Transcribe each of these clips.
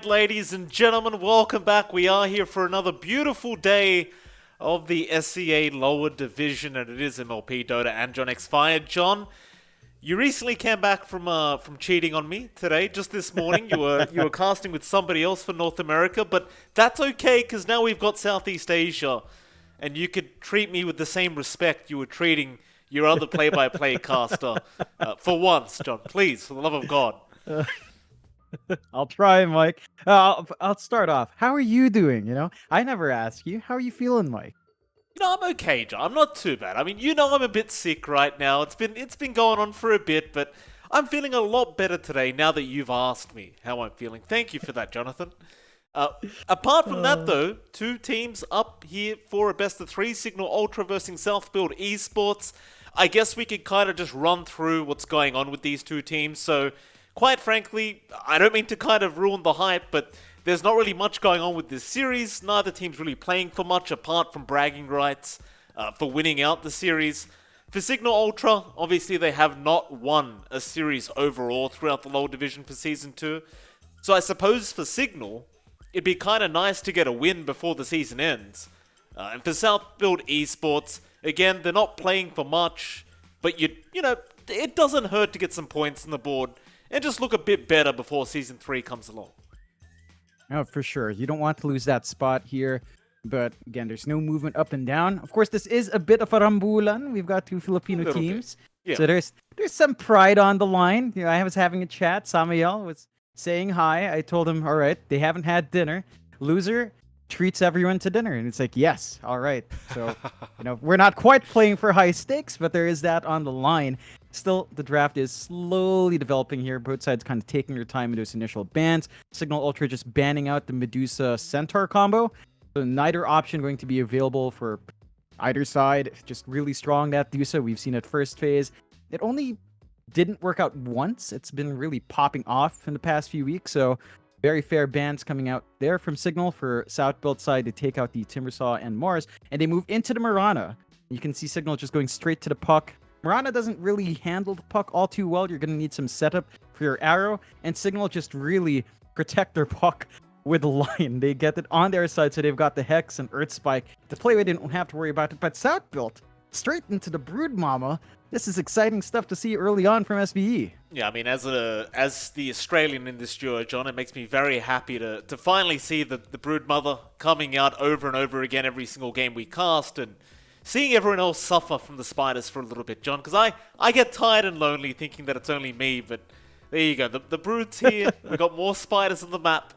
Alright, ladies and gentlemen, welcome back. We are here for another beautiful day of the SEA Lower Division, and it is MLP, Dota, and John X Fire. John, you recently came back from cheating on me today, just this morning. You were casting with somebody else for North America, but that's okay, because now we've got Southeast Asia, and you could treat me with the same respect you were treating your other play-by-play caster. For once, John, please, for the love of God. I'll try, Mike. I'll start off. How are you doing? I never ask you. How are you feeling, Mike? I'm okay, John. I'm not too bad. I mean, I'm a bit sick right now. It's been going on for a bit, but I'm feeling a lot better today now that you've asked me how I'm feeling. Thank you for that, Jonathan. Apart from that, though, two teams up here for a best of three. Cignal Ultra versus South Build Esports. I guess we could kind of just run through what's going on with these two teams. So, quite frankly, I don't mean to kind of ruin the hype, but there's not really much going on with this series. Neither team's really playing for much apart from bragging rights for winning out the series. For Cignal Ultra, obviously they have not won a series overall throughout the lower division for Season 2. So I suppose for Cignal, it'd be kind of nice to get a win before the season ends. And for South Build Esports, again, they're not playing for much, but it doesn't hurt to get some points on the board and just look a bit better before Season 3 comes along. Oh, for sure. You don't want to lose that spot here. But again, there's no movement up and down. Of course, this is a bit of a rambulan. We've got two Filipino teams. Yeah. So there's some pride on the line. I was having a chat. Samael was saying hi. I told him, all right, they haven't had dinner. Loser treats everyone to dinner. And it's like, yes, all right. So, we're not quite playing for high stakes, but there is that on the line. Still, the draft is slowly developing here. Both sides kind of taking their time in those initial bans. Cignal Ultra just banning out the Medusa Centaur combo. So neither option going to be available for either side. Just really strong, that Medusa. We've seen it first phase. It only didn't work out once. It's been really popping off in the past few weeks. So very fair bans coming out there from Cignal for South Build side to take out the Timbersaw and Mars. And they move into the Marana. You can see Cignal just going straight to the puck. Marana doesn't really handle the puck all too well. You're going to need some setup for your arrow. And Cignal just really protect their puck with the line. They get it on their side, so they've got the Hex and Earth Spike. To play with, they don't have to worry about it. But South Built, straight into the Brood Mama. This is exciting stuff to see early on from SBE. Yeah, I mean, as the Australian in this duo, John, it makes me very happy to finally see the Brood Mother coming out over and over again every single game we cast, and seeing everyone else suffer from the spiders for a little bit, John, because I get tired and lonely thinking that it's only me, but there you go. The Brood's here. We've got more spiders on the map.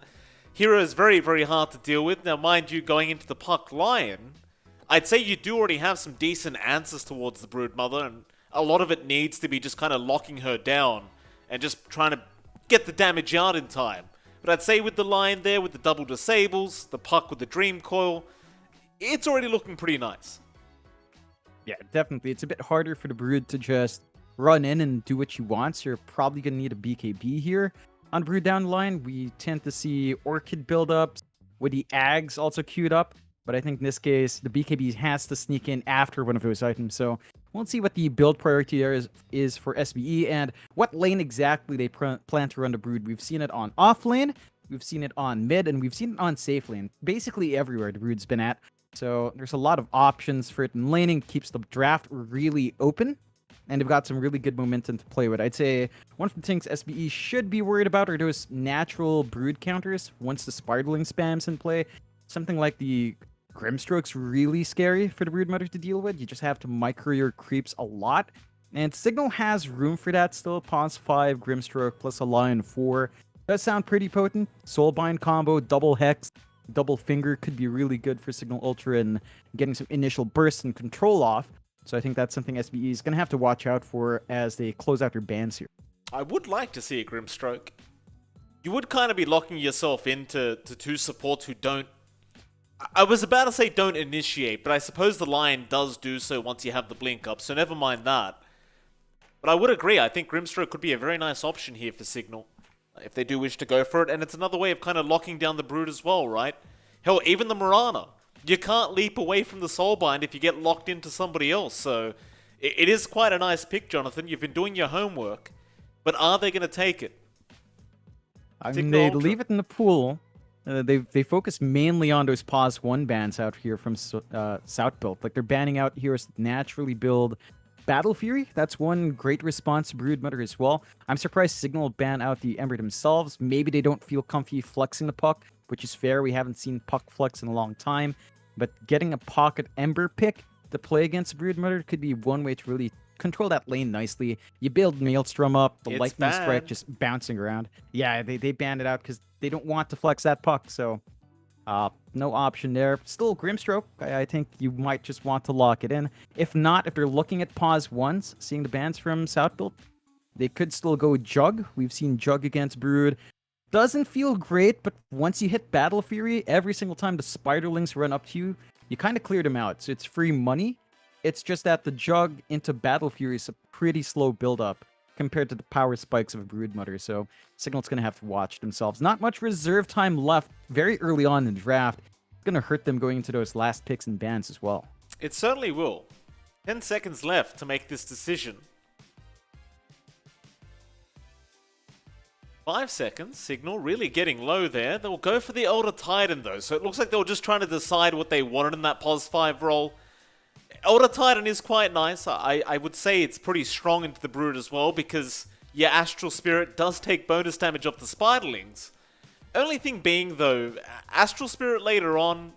Hero is very, very hard to deal with. Now, mind you, going into the Puck Lion, I'd say you do already have some decent answers towards the Brood Mother, and a lot of it needs to be just kind of locking her down and just trying to get the damage out in time. But I'd say with the Lion there, with the double disables, the Puck with the Dream Coil, it's already looking pretty nice. Yeah, definitely. It's a bit harder for the Brood to just run in and do what you want, so you're probably going to need a BKB here. On Brood down the line, we tend to see Orchid buildups with the Ags also queued up, but I think in this case, the BKB has to sneak in after one of those items, so we'll see what the build priority there is for SBE and what lane exactly they plan to run the Brood. We've seen it on off lane, we've seen it on mid, and we've seen it on safe lane. Basically everywhere the Brood's been at. So there's a lot of options for it, and laning keeps the draft really open, and they've got some really good momentum to play with. I'd say one of the things SBE should be worried about are those natural Brood counters once the Spiraling spam's in play. Something like the Grimstroke's really scary for the Brood Mother to deal with. You just have to micro your creeps a lot, and Cignal has room for that still. Pawns 5, Grimstroke plus a Lion 4. Does sound pretty potent. Soulbind combo, double Hex, double finger could be really good for Cignal Ultra and getting some initial bursts and control off. So I think that's something SBE is going to have to watch out for as they close out their bans here. I would like to see a Grimstroke. You would kind of be locking yourself into two supports who don't... I was about to say don't initiate, but I suppose the Lion does do so once you have the blink up, so never mind that. But I would agree, I think Grimstroke could be a very nice option here for Cignal, if they do wish to go for it, and it's another way of kind of locking down the Brood as well, right? Hell, even the Marana. You can't leap away from the Soulbind if you get locked into somebody else, so it is quite a nice pick, Jonathan. You've been doing your homework, but are they going to take it? I mean, Cignal they Ultra. leave it in the pool. They focus mainly on those pause 1 bans out here from South Built. Like, they're banning out heroes that naturally build Battle Fury. That's one great response to Broodmother as well. I'm surprised Cignal ban out the Ember themselves. Maybe they don't feel comfy flexing the puck, which is fair. We haven't seen puck flex in a long time. But getting a pocket Ember pick to play against Broodmother could be one way to really control that lane nicely. You build Maelstrom up, the It's Lightning Strike banned. just bouncing around. Yeah, they banned it out because they don't want to flex that puck, so no option there. Still, Grimstroke, I think you might just want to lock it in. If not, if they're looking at pause ones, seeing the bans from Southbuilt, they could still go Jug. We've seen Jug against Brood. Doesn't feel great, but once you hit Battle Fury, every single time the Spiderlings run up to you, you kind of clear them out. So it's free money. It's just that the Jug into Battle Fury is a pretty slow build-up compared to the power spikes of Broodmother. So Cignal's going to have to watch themselves. Not much reserve time left very early on in the draft. It's going to hurt them going into those last picks and bans as well. It certainly will. 10 seconds left to make this decision. 5 seconds. Cignal really getting low there. They'll go for the Elder Titan though. So it looks like they were just trying to decide what they wanted in that pos 5 role. Elder Titan is quite nice. I would say it's pretty strong into the Brood as well because your Astral Spirit does take bonus damage off the Spiderlings. Only thing being though, Astral Spirit later on,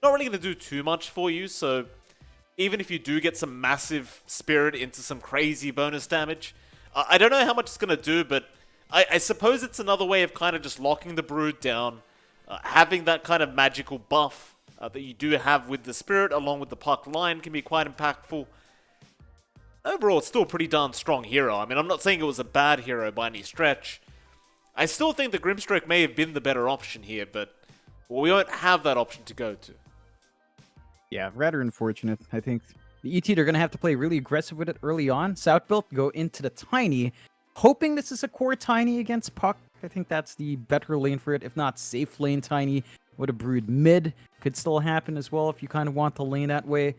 not really going to do too much for you, so even if you do get some massive Spirit into some crazy bonus damage, I don't know how much it's going to do, but I suppose it's another way of kind of just locking the Brood down, having that kind of magical buff that you do have with the Spirit along with the puck line can be quite impactful. Overall, it's still a pretty darn strong hero. I mean, I'm not saying it was a bad hero by any stretch. I still think the Grimstroke may have been the better option here, but we won't have that option to go to. Yeah, rather unfortunate. I think the ET, they're going to have to play really aggressive with it early on. Southbuilt go into the Tiny, hoping this is a core Tiny against Puck. I think that's the better lane for it. If not, safe lane Tiny with a Brood mid could still happen as well if you kind of want the lane that way.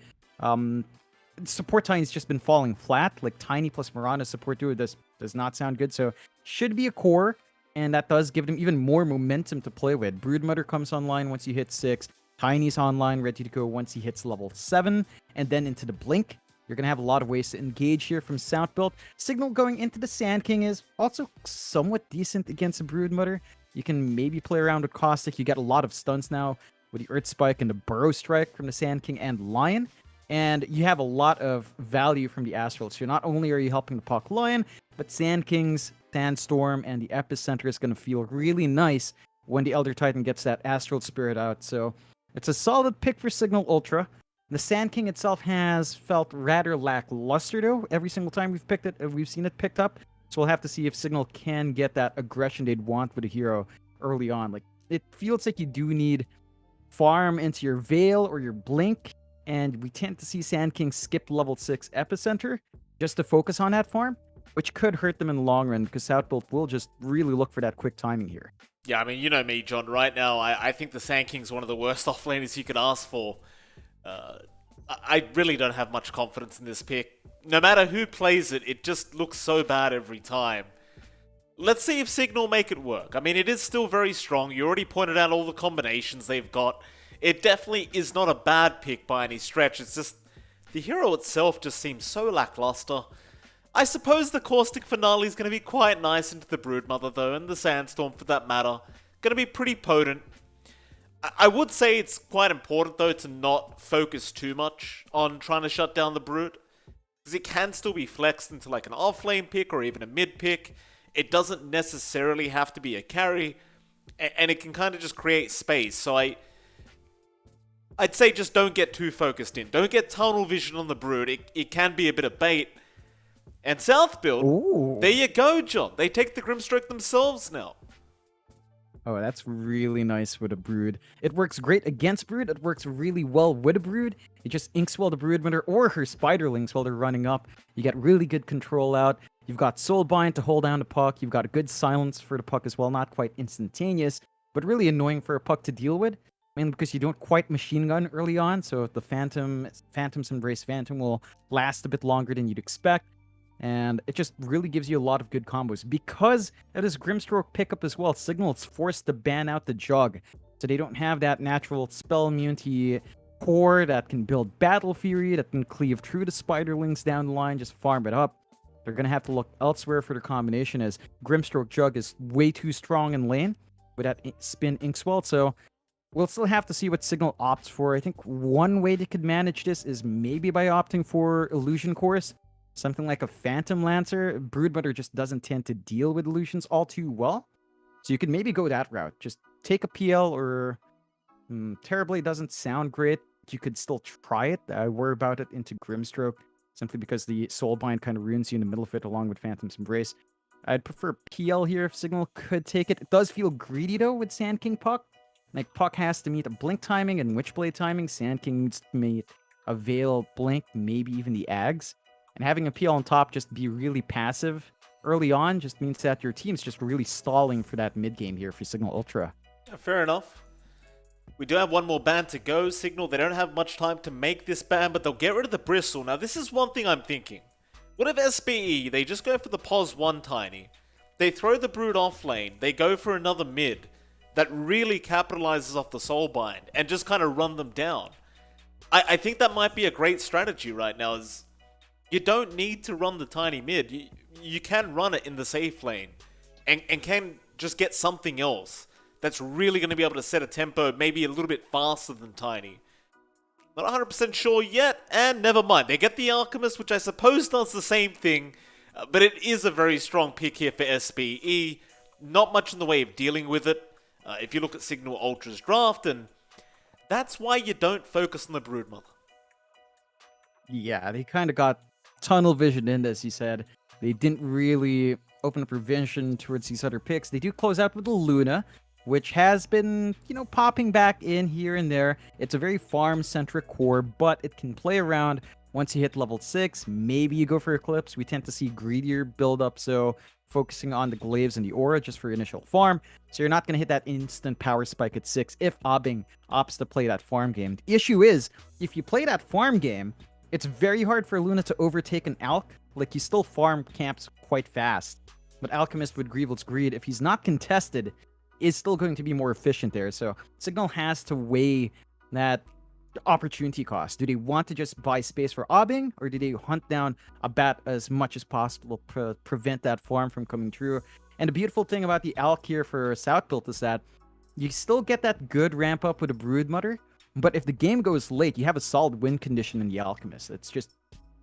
Support Tiny's just been falling flat. Like Tiny plus Mirana support duo does not sound good. So should be a core, and that does give them even more momentum to play with. Broodmother comes online once you hit 6. Tiny's online, ready to go once he hits level 7. And then into the Blink. You're going to have a lot of ways to engage here from Southbuilt. Cignal going into the Sand King is also somewhat decent against a Broodmother. You can maybe play around with Caustic. You get a lot of stuns now with the Earth Spike and the Burrow Strike from the Sand King and Lion. And you have a lot of value from the Astral. So not only are you helping the Puck Lion, but Sand Kings, Sandstorm, and the Epicenter is going to feel really nice when the Elder Titan gets that Astral Spirit out. So it's a solid pick for Cignal Ultra. The Sand King itself has felt rather lackluster, though. Every single time we've picked it, we've seen it picked up. So we'll have to see if Cignal can get that aggression they'd want with a hero early on. Like, it feels like you do need farm into your Veil or your Blink, and we tend to see Sand King skip level 6 Epicenter just to focus on that farm, which could hurt them in the long run because Southbolt will just really look for that quick timing here. Yeah, I mean, you know me, John. Right now, I think the Sand King's one of the worst offlaners you could ask for. I really don't have much confidence in this pick. No matter who plays it, it just looks so bad every time. Let's see if Cignal make it work. I mean, it is still very strong. You already pointed out all the combinations they've got. It definitely is not a bad pick by any stretch. It's just the hero itself just seems so lackluster. I suppose the Caustic Finale is going to be quite nice into the Broodmother though, and the Sandstorm for that matter. Going to be pretty potent. I would say it's quite important though to not focus too much on trying to shut down the Brood, because it can still be flexed into like an off-lane pick or even a mid pick. It doesn't necessarily have to be a carry, and it can kind of just create space. So I'd say just don't get too focused in. Don't get tunnel vision on the Brood. It can be a bit of bait. And Southbuilt, there you go, John. They take the Grimstroke themselves now. Oh, that's really nice with a Brood. It works great against Brood. It works really well with a Brood. It just inkswell the Broodmother or her Spiderlings while they're running up. You get really good control out. You've got Soulbind to hold down the Puck. You've got a good silence for the Puck as well. Not quite instantaneous, but really annoying for a Puck to deal with. Mainly because you don't quite machine gun early on, so the Phantom's Embrace Phantom will last a bit longer than you'd expect. and it just really gives you a lot of good combos. Because of this Grimstroke pickup as well, Cignal is forced to ban out the Jug, so they don't have that natural spell immunity core that can build Battle Fury, that can cleave through the Spiderlings down the line, just farm it up. They're going to have to look elsewhere for their combination, as Grimstroke Jug is way too strong in lane with that spin Inkswell, so we'll still have to see what Cignal opts for. I think one way they could manage this is maybe by opting for Illusion Cores, something like a Phantom Lancer. Broodmother just doesn't tend to deal with illusions all too well, so you could maybe go that route. Just take a PL, or Terribly doesn't sound great. You could still try it. I worry about it into Grimstroke, simply because the Soulbind kind of ruins you in the middle of it along with Phantom's Embrace. I'd prefer PL here if Cignal could take it. It does feel greedy though with Sand King Puck. Like, Puck has to meet a Blink timing and Witchblade timing. Sand King needs to meet a Veil, Blink, maybe even the Ags. And having a PL on top just be really passive early on just means that your team's just really stalling for that mid game here for Cignal Ultra. Yeah, fair enough. We do have one more ban to go. Cignal, they don't have much time to make this ban, but they'll get rid of the Bristle. Now, this is one thing I'm thinking. What if SBE, they just go for the POS 1 Tiny, they throw the Brood off lane, they go for another mid that really capitalizes off the Soulbind and just kind of run them down? I think that might be a great strategy right now. Is you don't need to run the Tiny mid. You can run it in the safe lane and can just get something else that's really going to be able to set a tempo maybe a little bit faster than Tiny. Not 100% sure yet, and never mind. They get the Alchemist, which I suppose does the same thing, but it is a very strong pick here for SBE. Not much in the way of dealing with it, if you look at Cignal Ultra's draft, and that's why you don't focus on the Broodmother. Yeah, they kind of got tunnel vision in, as you said. They didn't really open up prevention towards these other picks. They do close out with the Luna, which has been, popping back in here and there. It's a very farm-centric core, but it can play around once you hit level 6. Maybe you go for Eclipse. We tend to see greedier build-up, so focusing on the Glaives and the Aura just for initial farm. So you're not going to hit that instant power spike at 6 if Abing opts to play that farm game. The issue is, if you play that farm game, it's very hard for Luna to overtake an Alch. Like, you still farm camps quite fast. But Alchemist with Grievel's Greed, if he's not contested, is still going to be more efficient there. So Cignal has to weigh that opportunity cost. Do they want to just buy space for Abing, or do they hunt down a bat as much as possible to prevent that farm from coming through? And the beautiful thing about the Alch here for South Built is that you still get that good ramp up with a Broodmother, but if the game goes late, you have a solid win condition in the Alchemist. It's just,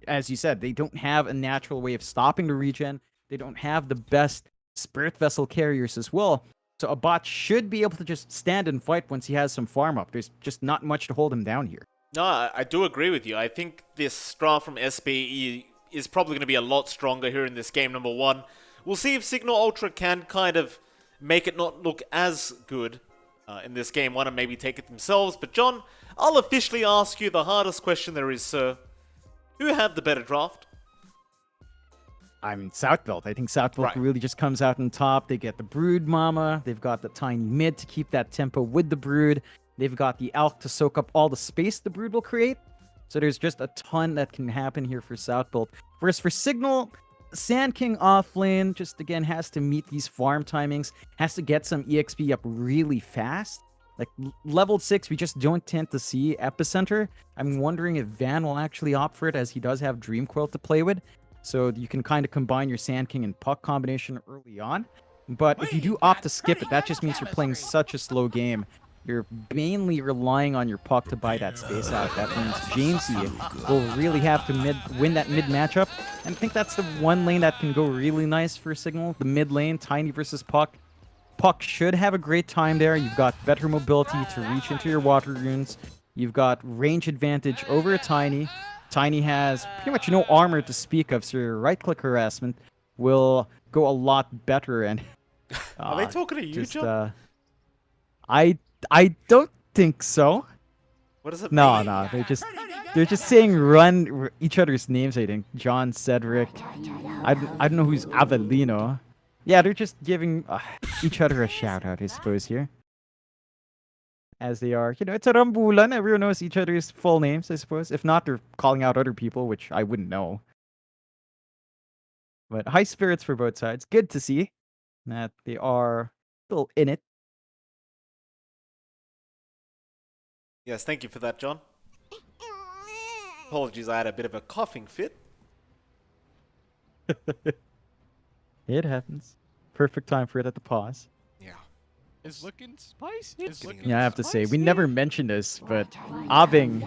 as you said, they don't have a natural way of stopping the regen. They don't have the best Spirit Vessel carriers as well. So a bot should be able to just stand and fight once he has some farm up. There's just not much to hold him down here. No, I do agree with you. I think this draft from SBE is probably going to be a lot stronger here in this game number 1. We'll see if Cignal Ultra can kind of make it not look as good in this game 1 and maybe take it themselves. But John, I'll officially ask you the hardest question there is, sir. Who had the better draft? I'm Southbelt. I think Southbelt really just comes out on top. They get the Brood Mama. They've got the Tiny Mid to keep that tempo with the Brood. They've got the Alch to soak up all the space the Brood will create. So there's just a ton that can happen here for Southbelt. Whereas for Cignal, Sand King offlane just, again, has to meet these farm timings. Has to get some EXP up really fast. Like, level 6, we just don't tend to see Epicenter. I'm wondering if Van will actually opt for it, as he does have Dreamcoil to play with. So you can kind of combine your Sand King and Puck combination early on. But if you do opt to skip it, that just means you're playing such a slow game. You're mainly relying on your Puck to buy that space out. That means Jamesy will really have to win that mid matchup. And I think that's the one lane that can go really nice for Cignal. The mid lane, Tiny versus Puck. Puck should have a great time there. You've got better mobility to reach into your water runes. You've got range advantage over a Tiny. Tiny has pretty much no armor to speak of, so your right-click harassment will go a lot better. And are they talking to you, John? I don't think so. What does it mean? No, no, they're just saying run each other's names. I think John, Cedric. I don't know who's Avelino. Yeah, they're just giving each other a shout out, I suppose, here. As they are, it's a Rambulan. Everyone knows each other's full names, I suppose. If not, they're calling out other people, which I wouldn't know. But high spirits for both sides. Good to see that they are still in it. Yes, thank you for that, John. Apologies, I had a bit of a coughing fit. It happens. Perfect time for it at the pause. Yeah. It's looking spicy. Yeah, I have to say, we never mentioned this, but Abing,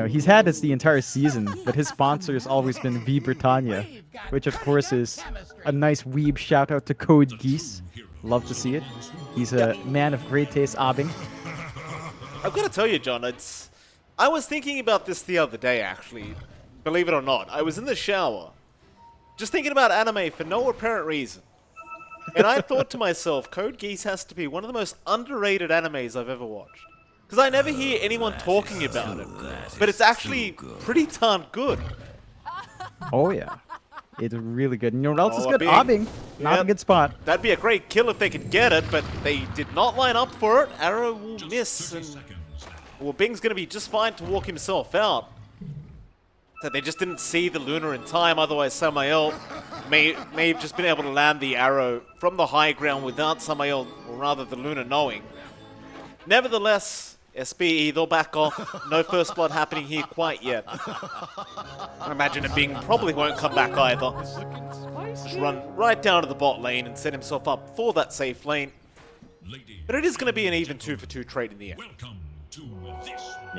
he's had this the entire season, but his sponsor has always been V Britannia, which of course is a nice weeb shout out to Code Geese. Love to see it. He's a man of great taste, Abing. I've got to tell you, John, I was thinking about this the other day, actually. Believe it or not. I was in the shower, just thinking about anime for no apparent reason. And I thought to myself, Code Geass has to be one of the most underrated animes I've ever watched. Because I never hear anyone talking about it. But it's actually pretty darn good. Oh, yeah. It's really good. You know what else is good? Bing. Abing. Not a good spot. That'd be a great kill if they could get it, but they did not line up for it. Arrow will miss, and well, Bing's going to be just fine to walk himself out. So they just didn't see the Luna in time, otherwise Samael may have just been able to land the arrow from the high ground without Samael, or rather the Luna, knowing. Nevertheless, SBE, they'll back off. No first blood happening here quite yet. I imagine that Bing probably won't come back either. Just run right down to the bot lane and set himself up for that safe lane. But it is going to be an even 2-for-2 trade in the end.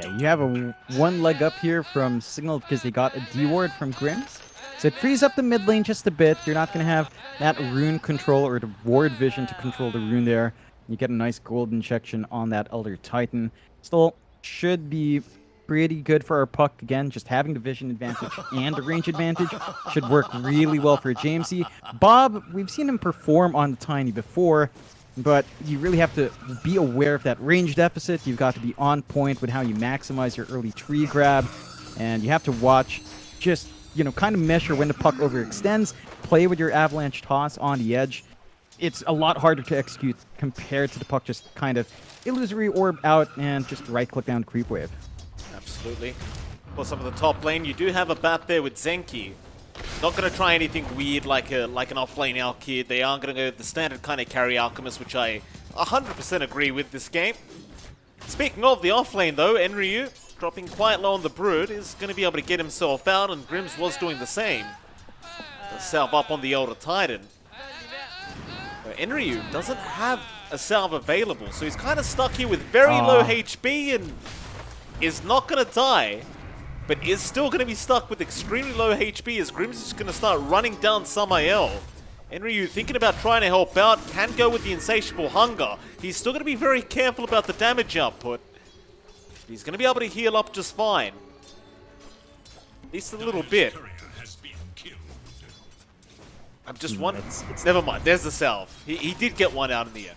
Yeah, you have a one leg up here from Cignal because they got a D-ward from Grims. So it frees up the mid lane just a bit. You're not going to have that rune control or the ward vision to control the rune there. You get a nice gold injection on that Elder Titan. Still should be pretty good for our puck. Again, just having the vision advantage and the range advantage should work really well for Jamesy. Bob, we've seen him perform on the Tiny before, but you really have to be aware of that range deficit. You've got to be on point with how you maximize your early tree grab, and you have to watch, just, kind of measure when the puck overextends, play with your avalanche toss on the edge. It's a lot harder to execute compared to the puck just kind of illusory orb out and just right-click down creep wave. Absolutely. For some of the top lane, you do have a bat there with Zenki. Not going to try anything weird like an off-lane Alkid. They are going to go the standard kind of carry Alchemist, which I 100% agree with this game. Speaking of the off-lane, though, Enryu, dropping quite low on the Brood, is going to be able to get himself out, and Grims was doing the same. The salve up on the Elder Titan. Enryu doesn't have a salve available, so he's kind of stuck here with very low HP and is not going to die, but is still going to be stuck with extremely low HP as Grims is going to start running down Samael. Enryu thinking about trying to help out, can go with the Insatiable Hunger. He's still going to be very careful about the damage output. He's going to be able to heal up just fine. At least a little bit. I'm just wondering. Never mind, there's the salve. He did get one out in the end.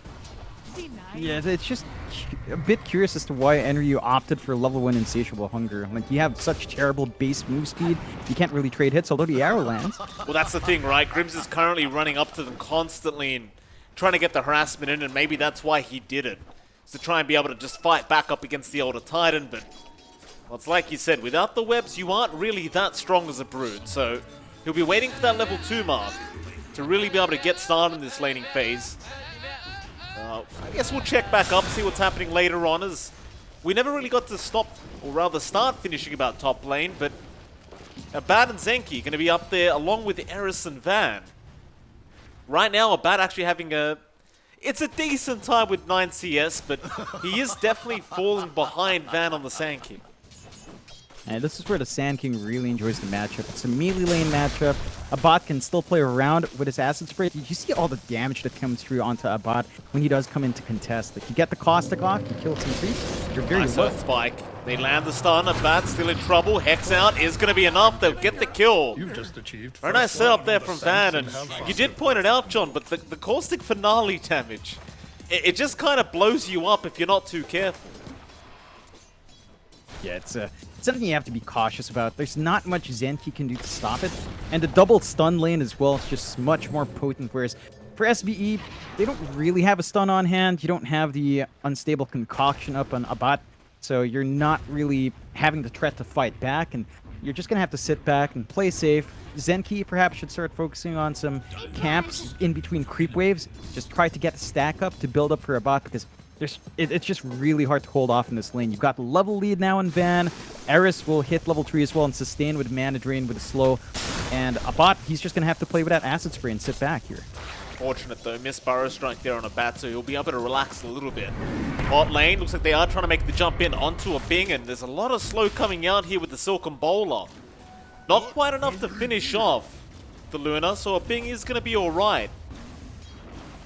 Yeah, it's just a bit curious as to why Enryu opted for level 1 Insatiable Hunger. Like, you have such terrible base move speed, you can't really trade hits, although the arrow lands. Well, that's the thing, right? Grims is currently running up to them constantly and trying to get the harassment in, and maybe that's why he did it. Is to try and be able to just fight back up against the Elder Titan, but well, it's like you said, without the webs, you aren't really that strong as a Brood, so he'll be waiting for that level 2 mark to really be able to get started in this laning phase. I guess we'll check back up, see what's happening later on, as we never really got to stop, or rather start finishing about top lane, but Abad and Zenki going to be up there along with Eris and Van. Right now, Abad actually having it's a decent time with 9 CS, but he is definitely falling behind Van on the Sand King. And this is where the Sand King really enjoys the matchup. It's a melee lane matchup. Abad can still play around with his acid spray. You see all the damage that comes through onto Abad when he does come into contest. Like, you get the caustic off, you kill some creeps, you're very low. Spike. They land the stun. Abad still in trouble. Hex out is going to be enough. They'll get the kill. You've just achieved. Very nice setup there from Van, and you did point it out, John, but the caustic finale damage, it just kind of blows you up if you're not too careful. Yeah, it's something you have to be cautious about. There's not much Zenki can do to stop it. And the double stun lane as well is just much more potent, whereas for SBE, they don't really have a stun on hand. You don't have the unstable concoction up on Abad, so you're not really having the threat to fight back. And you're just going to have to sit back and play safe. Zenki perhaps should start focusing on some camps in between creep waves. Just try to get a stack up to build up for a bot, because it's just really hard to hold off in this lane. You've got the level lead now in Van. Eris will hit level 3 as well and sustain with mana drain with a slow. And a bot, he's just going to have to play with that acid spray and sit back here. Fortunate though, missed Burrow Strike there on a bat, so he'll be able to relax a little bit. Bot lane, looks like they are trying to make the jump in onto a Bing, and there's a lot of slow coming out here with the Silken Bowler. Not quite enough to finish off the Luna, so a Bing is going to be alright.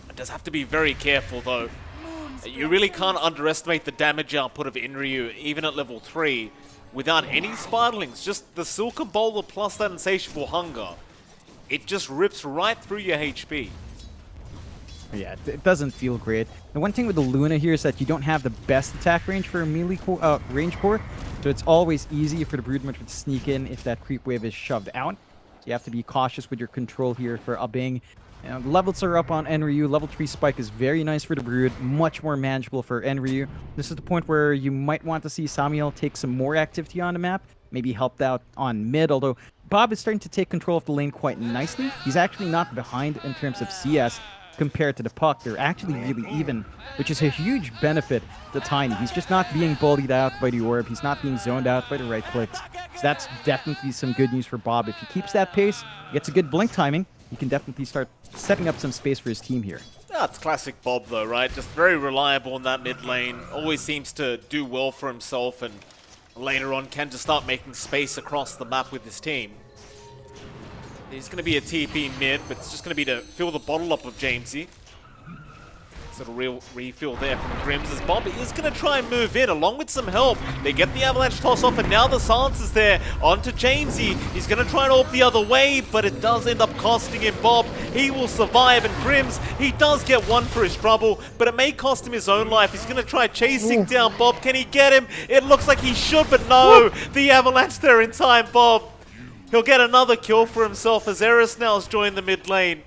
It does have to be very careful though. You really can't underestimate the damage output of Inryu, even at level 3, without any Spiderlings. Just the Silken Bowler plus that Insatiable Hunger. It just rips right through your HP. Yeah, it doesn't feel great. The one thing with the Luna here is that you don't have the best attack range for a melee range core, so it's always easy for the Broodmother to sneak in if that creep wave is shoved out. So you have to be cautious with your control here for a Bing. Levels are up on Enryu. Level 3 Spike is very nice for the Brood, much more manageable for Enryu. This is the point where you might want to see Samuel take some more activity on the map, maybe helped out on mid, although Bob is starting to take control of the lane quite nicely. He's actually not behind in terms of CS compared to the puck. They're actually really even, which is a huge benefit to Tiny. He's just not being bullied out by the orb. He's not being zoned out by the right clicks. So that's definitely some good news for Bob. If he keeps that pace, gets a good blink timing, he can definitely start setting up some space for his team here. That's classic Bob though, right? Just very reliable in that mid lane. Always seems to do well for himself, and later on can just start making space across the map with his team. He's going to be a TP mid, but it's just going to be to fill the bottle up of Jamesy. So a real refill there from Grims as Bob is going to try and move in along with some help. They get the avalanche toss off, and now the silence is there onto Jamesy. He's going to try and orb the other way, but it does end up costing him Bob. He will survive, and Grims, he does get one for his trouble, but it may cost him his own life. He's going to try chasing down Bob. Can he get him? It looks like he should, but no. The avalanche there in time, Bob. He'll get another kill for himself as Eris now has joined the mid lane.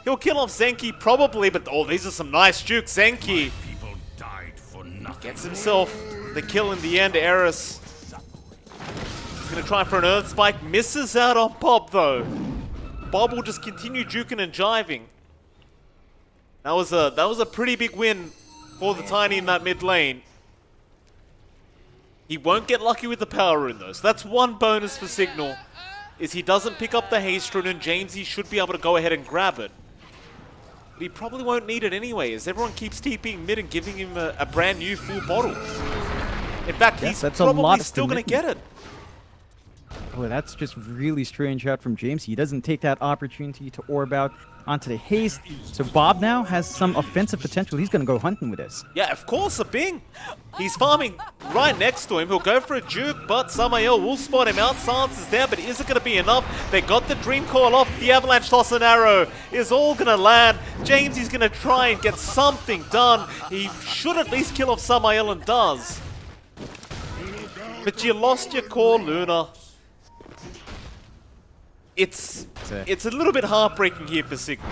He'll kill off Zenki probably, but oh, these are some nice jukes. Zenki gets himself the kill in the end. Eris is going to try for an Earth Spike. Misses out on Bob though. Bob will just continue juking and jiving. That was a pretty big win for the Tiny in that mid lane. He won't get lucky with the power rune though, so that's one bonus for Cignal, is he doesn't pick up the haste rune, and Jamesy should be able to go ahead and grab it. But he probably won't need it anyway, as everyone keeps TPing mid and giving him a brand new full bottle. In fact, he's probably still going to get it. Oh, that's just really strange out from James. He doesn't take that opportunity to orb out onto the haste. So Bob now has some offensive potential. He's going to go hunting with this. Yeah, of course, a Bing. He's farming right next to him. He'll go for a juke, but Samael will spot him out. Silence is there, but is it going to be enough? They got the Dream Coil off. The Avalanche Toss and Arrow is all going to land. James is going to try and get something done. He should at least kill off Samael, and does. But you lost your core, Luna. It's a little bit heartbreaking here for Cignal.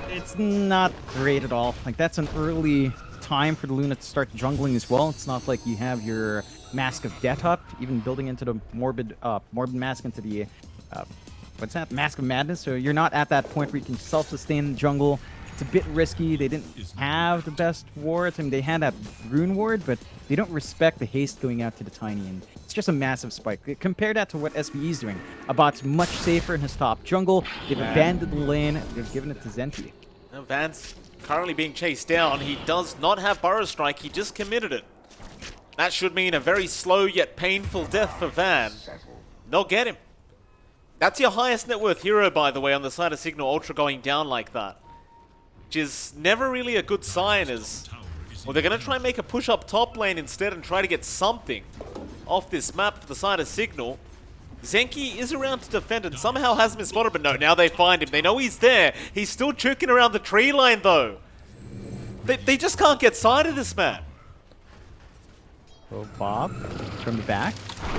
It's not great at all. Like, that's an early time for the Luna to start jungling as well. It's not like you have your Mask of Death up, even building into the Morbid Mask into the, what's that? Mask of Madness. So you're not at that point where you can self-sustain the jungle. It's a bit risky. They didn't have the best wards. I mean, they had that rune ward, but they don't respect the haste going out to the Tiny, and it's just a massive spike. Compare that to what SBE is doing. Abot's much safer in his top jungle. They've abandoned the lane. They've given it to Zenki. Now Van's currently being chased down. He does not have Burrow Strike. He just committed it. That should mean a very slow yet painful death for Van. They'll get him. That's your highest net worth hero, by the way, on the side of Cignal Ultra going down like that. Which is never really a good sign, as well, they're going to try and make a push up top lane instead and try to get something off this map for the side of Cignal. Zenki is around to defend and somehow hasn't been spotted, but no, now they find him. They know he's there. He's still choking around the tree line though. They just can't get sight of this man. Oh, Bob from the back.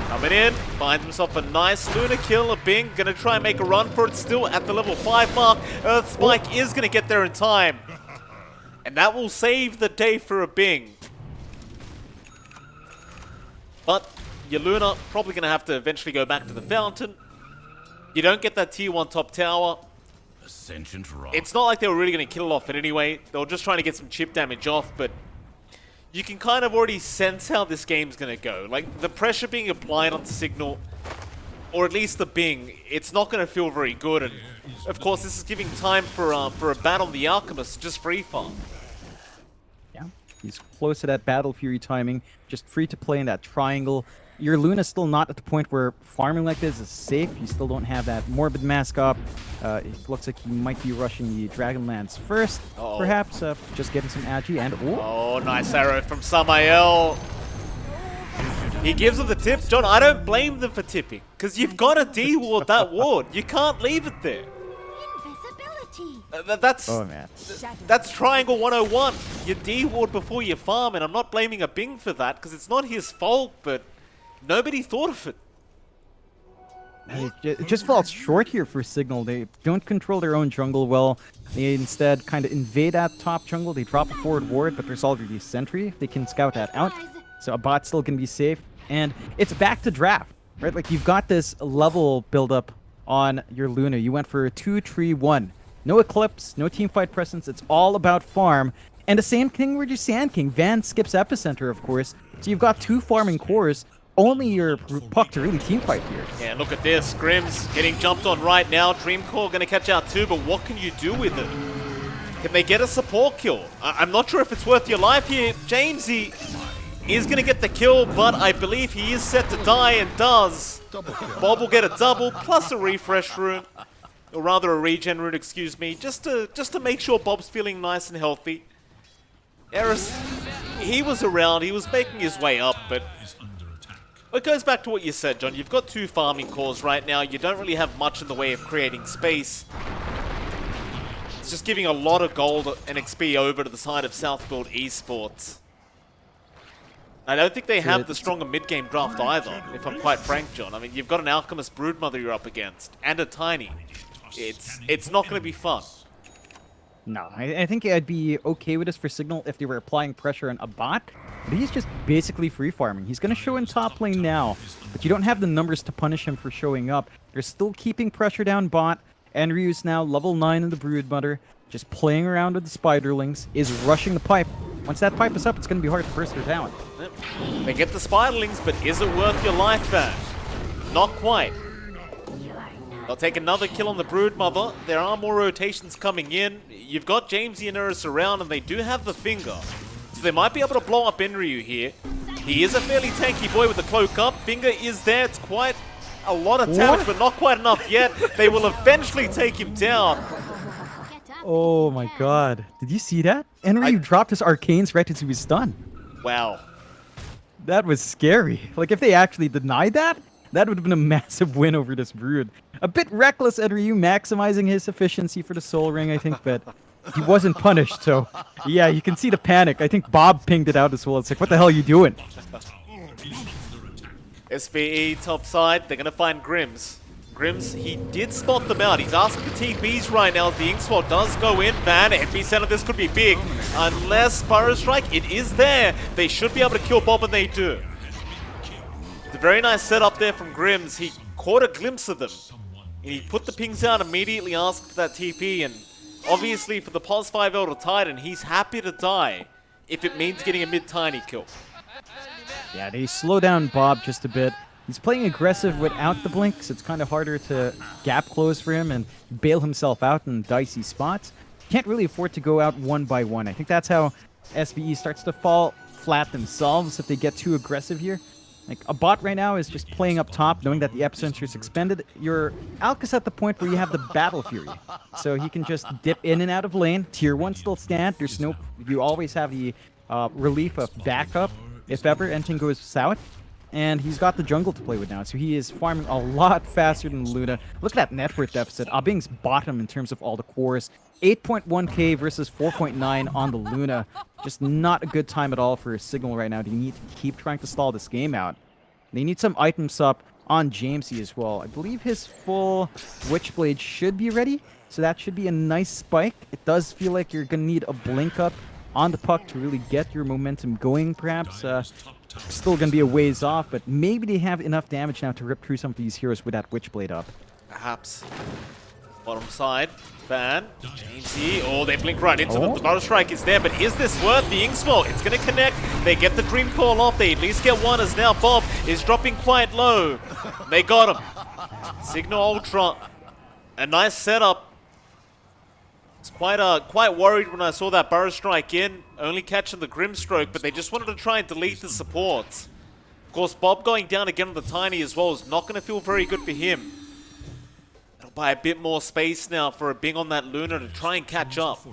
Coming in, finds himself a nice Luna kill. A Bing gonna try and make a run for it, still at the level 5 mark. Earth Spike is gonna get there in time. And that will save the day for a Bing. But Your Luna probably going to have to eventually go back to the fountain. You don't get that tier 1 top tower. It's not like they were really going to kill it off in any way. They were just trying to get some chip damage off, but you can kind of already sense how this game's going to go. Like, the pressure being applied onto Cignal, or at least the Bing, it's not going to feel very good. And of course, this is giving time for a battle of the Alchemist, just free farm. Yeah, he's close to that Battle Fury timing, just free to play in that triangle. Your Luna's still not at the point where farming like this is safe. You still don't have that Morbid Mask up. It looks like he might be rushing the Dragonlance first, perhaps, just getting some agi. And oh, nice arrow from Samael. He gives him the tip. John, I don't blame them for tipping, because you've got to de-ward that ward. You can't leave it there. That's Triangle 101. You de-ward before you farm, and I'm not blaming a Bing for that, because it's not his fault, but nobody thought of it. It just falls short here for Cignal. They don't control their own jungle well. They instead kind of invade that top jungle. They drop a forward ward, but there's already a sentry. They can scout that out. So a bot still can be safe. And it's back to draft, right? Like, you've got this level build-up on your Luna. You went for a 2-3-1. No Eclipse, no teamfight presence. It's all about farm. And the same thing with your Sand King. Van skips Epicenter, of course. So you've got 2 farming cores. Only your Puck to really teamfight here. Yeah, look at this. Grimm's getting jumped on right now. Dreamcore going to catch out too, but what can you do with it? Can they get a support kill? I'm not sure if it's worth your life here. Jamesy is going to get the kill, but I believe he is set to die and does. Bob will get a double plus a refresh rune. Or rather a regen rune, excuse me. Just to make sure Bob's feeling nice and healthy. Eris, he was around. He was making his way up, but it goes back to what you said, John. You've got 2 farming cores right now. You don't really have much in the way of creating space. It's just giving a lot of gold and XP over to the side of Southfield Esports. I don't think they have the stronger mid-game draft either, if I'm quite frank, John. I mean, you've got an Alchemist Broodmother you're up against, and a Tiny. It's not going to be fun. No, I think I'd be okay with this for Cignal if they were applying pressure on a bot. But he's just basically free farming. He's going to show in top lane now, but you don't have the numbers to punish him for showing up. They're still keeping pressure down bot. Enryu's now level 9 in the Broodmother, just playing around with the Spiderlings, is rushing the pipe. Once that pipe is up, it's going to be hard to burst their talent. Yep. They get the Spiderlings, but is it worth your life back? Not quite. They'll take another kill on the Broodmother. There are more rotations coming in. You've got Jamesy and Eris around, and they do have the finger. So they might be able to blow up Enryu here. He is a fairly tanky boy with the cloak up. Finger is there. It's quite a lot of damage, but not quite enough yet. They will eventually take him down. Oh my god. Did you see that? Enryu dropped his arcanes right as he was stunned. Wow. That was scary. Like, if they actually denied that, that would have been a massive win over this Brood. A bit reckless, Enryu, maximizing his efficiency for the Soul Ring, I think, but he wasn't punished, so yeah, you can see the panic. I think Bob pinged it out as well. It's like, what the hell are you doing? SBE top side, they're going to find Grims. Grims, he did spot them out. He's asking for TPs right now as the Ink Sword does go in. Van, epicenter, this could be big. Unless Spyro Strike, it is there. They should be able to kill Bob, and they do. It's a very nice setup there from Grims. He caught a glimpse of them. And he put the pings out, immediately asked for that TP, and obviously for the Pos 5 Elder Titan, he's happy to die if it means getting a mid-tiny kill. Yeah, they slow down Bob just a bit. He's playing aggressive without the blink, so it's kind of harder to gap close for him and bail himself out in dicey spots. Can't really afford to go out one by one. I think that's how SBE starts to fall flat themselves if they get too aggressive here. Like, a bot right now is just playing up top, knowing that the epicenter is expended. Your Alka's at the point where you have the Battle Fury, so he can just dip in and out of lane. Tier 1 still stand. There's no... You always have the relief of backup if ever anything goes south. And he's got the jungle to play with now, so he is farming a lot faster than Luna. Look at that net worth deficit. Abing's bottom in terms of all the cores. 8.1k versus 4.9 on the Luna. Just not a good time at all for Cignal right now. They need to keep trying to stall this game out. They need some items up on Jamesy as well. I believe his full Witchblade should be ready, so that should be a nice spike. It does feel like you're going to need a blink up on the puck to really get your momentum going, perhaps. Still going to be a ways off, but maybe they have enough damage now to rip through some of these heroes with that Witchblade up. Perhaps. Bottom side, Van, Jamesy. Oh, they blink right into them. The Battle Strike is there, but is this worth the Inkswell? It's going to connect. They get the Dream Call off. They at least get one, as now Bob is dropping quite low. They got him. Cignal Ultra. A nice setup. I was quite worried when I saw that Burrow Strike in, only catching the Grimstroke, but they just wanted to try and delete the supports. Of course, Bob going down again on the Tiny as well is not going to feel very good for him. It'll buy a bit more space now for a Bing on that Luna to try and catch up.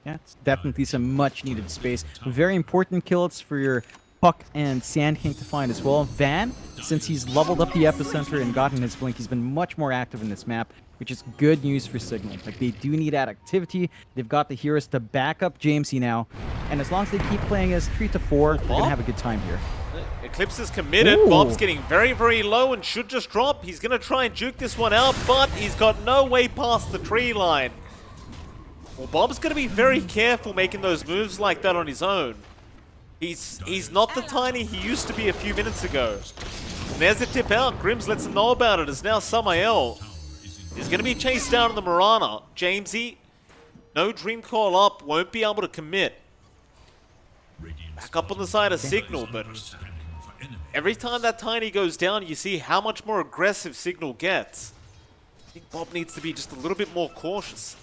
Yeah, it's definitely some much-needed space. Very important kills for your Puck and Sand King to find as well. Van, since he's leveled up the Epicenter and gotten his Blink, he's been much more active in this map, which is good news for Cignal. Like, they do need that activity. They've got the heroes to back up Jamesy now. And as long as they keep playing as 3 to 4, they're going to have a good time here. Eclipse is committed. Ooh. Bob's getting very, very low and should just drop. He's going to try and juke this one out, but he's got no way past the tree line. Well, Bob's going to be very careful making those moves like that on his own. He's not the Tiny he used to be a few minutes ago. And there's the tip out. Grims lets him know about it, as now Samael is going to be chased down in the Marana. Jamesy, no Dream Call up, won't be able to commit. Back up on the side of Cignal, but every time that Tiny goes down, you see how much more aggressive Cignal gets. I think Bob needs to be just a little bit more cautious.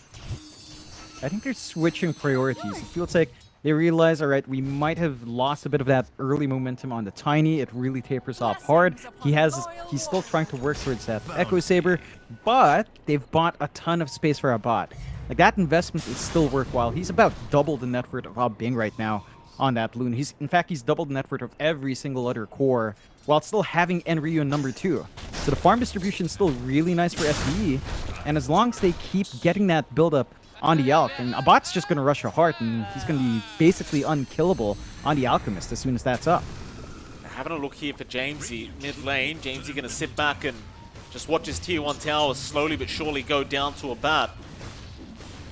I think they're switching priorities. It feels like they realize, all right, we might have lost a bit of that early momentum on the Tiny. It really tapers off hard. He's still trying to work towards that Echo Saber, but they've bought a ton of space for a bot. Like, that investment is still worthwhile. He's about double the net worth of Bing right now on that Loon. In fact, he's doubled the net worth of every single other core, while still having Enryu in number 2. So the farm distribution is still really nice for SBE, and as long as they keep getting that build-up on the Alk, and a bot's just going to rush a heart, and he's going to be basically unkillable on the Alchemist as soon as that's up. Having a look here for Jamesy, mid lane. Jamesy going to sit back and just watch his tier 1 tower slowly but surely go down to a bat.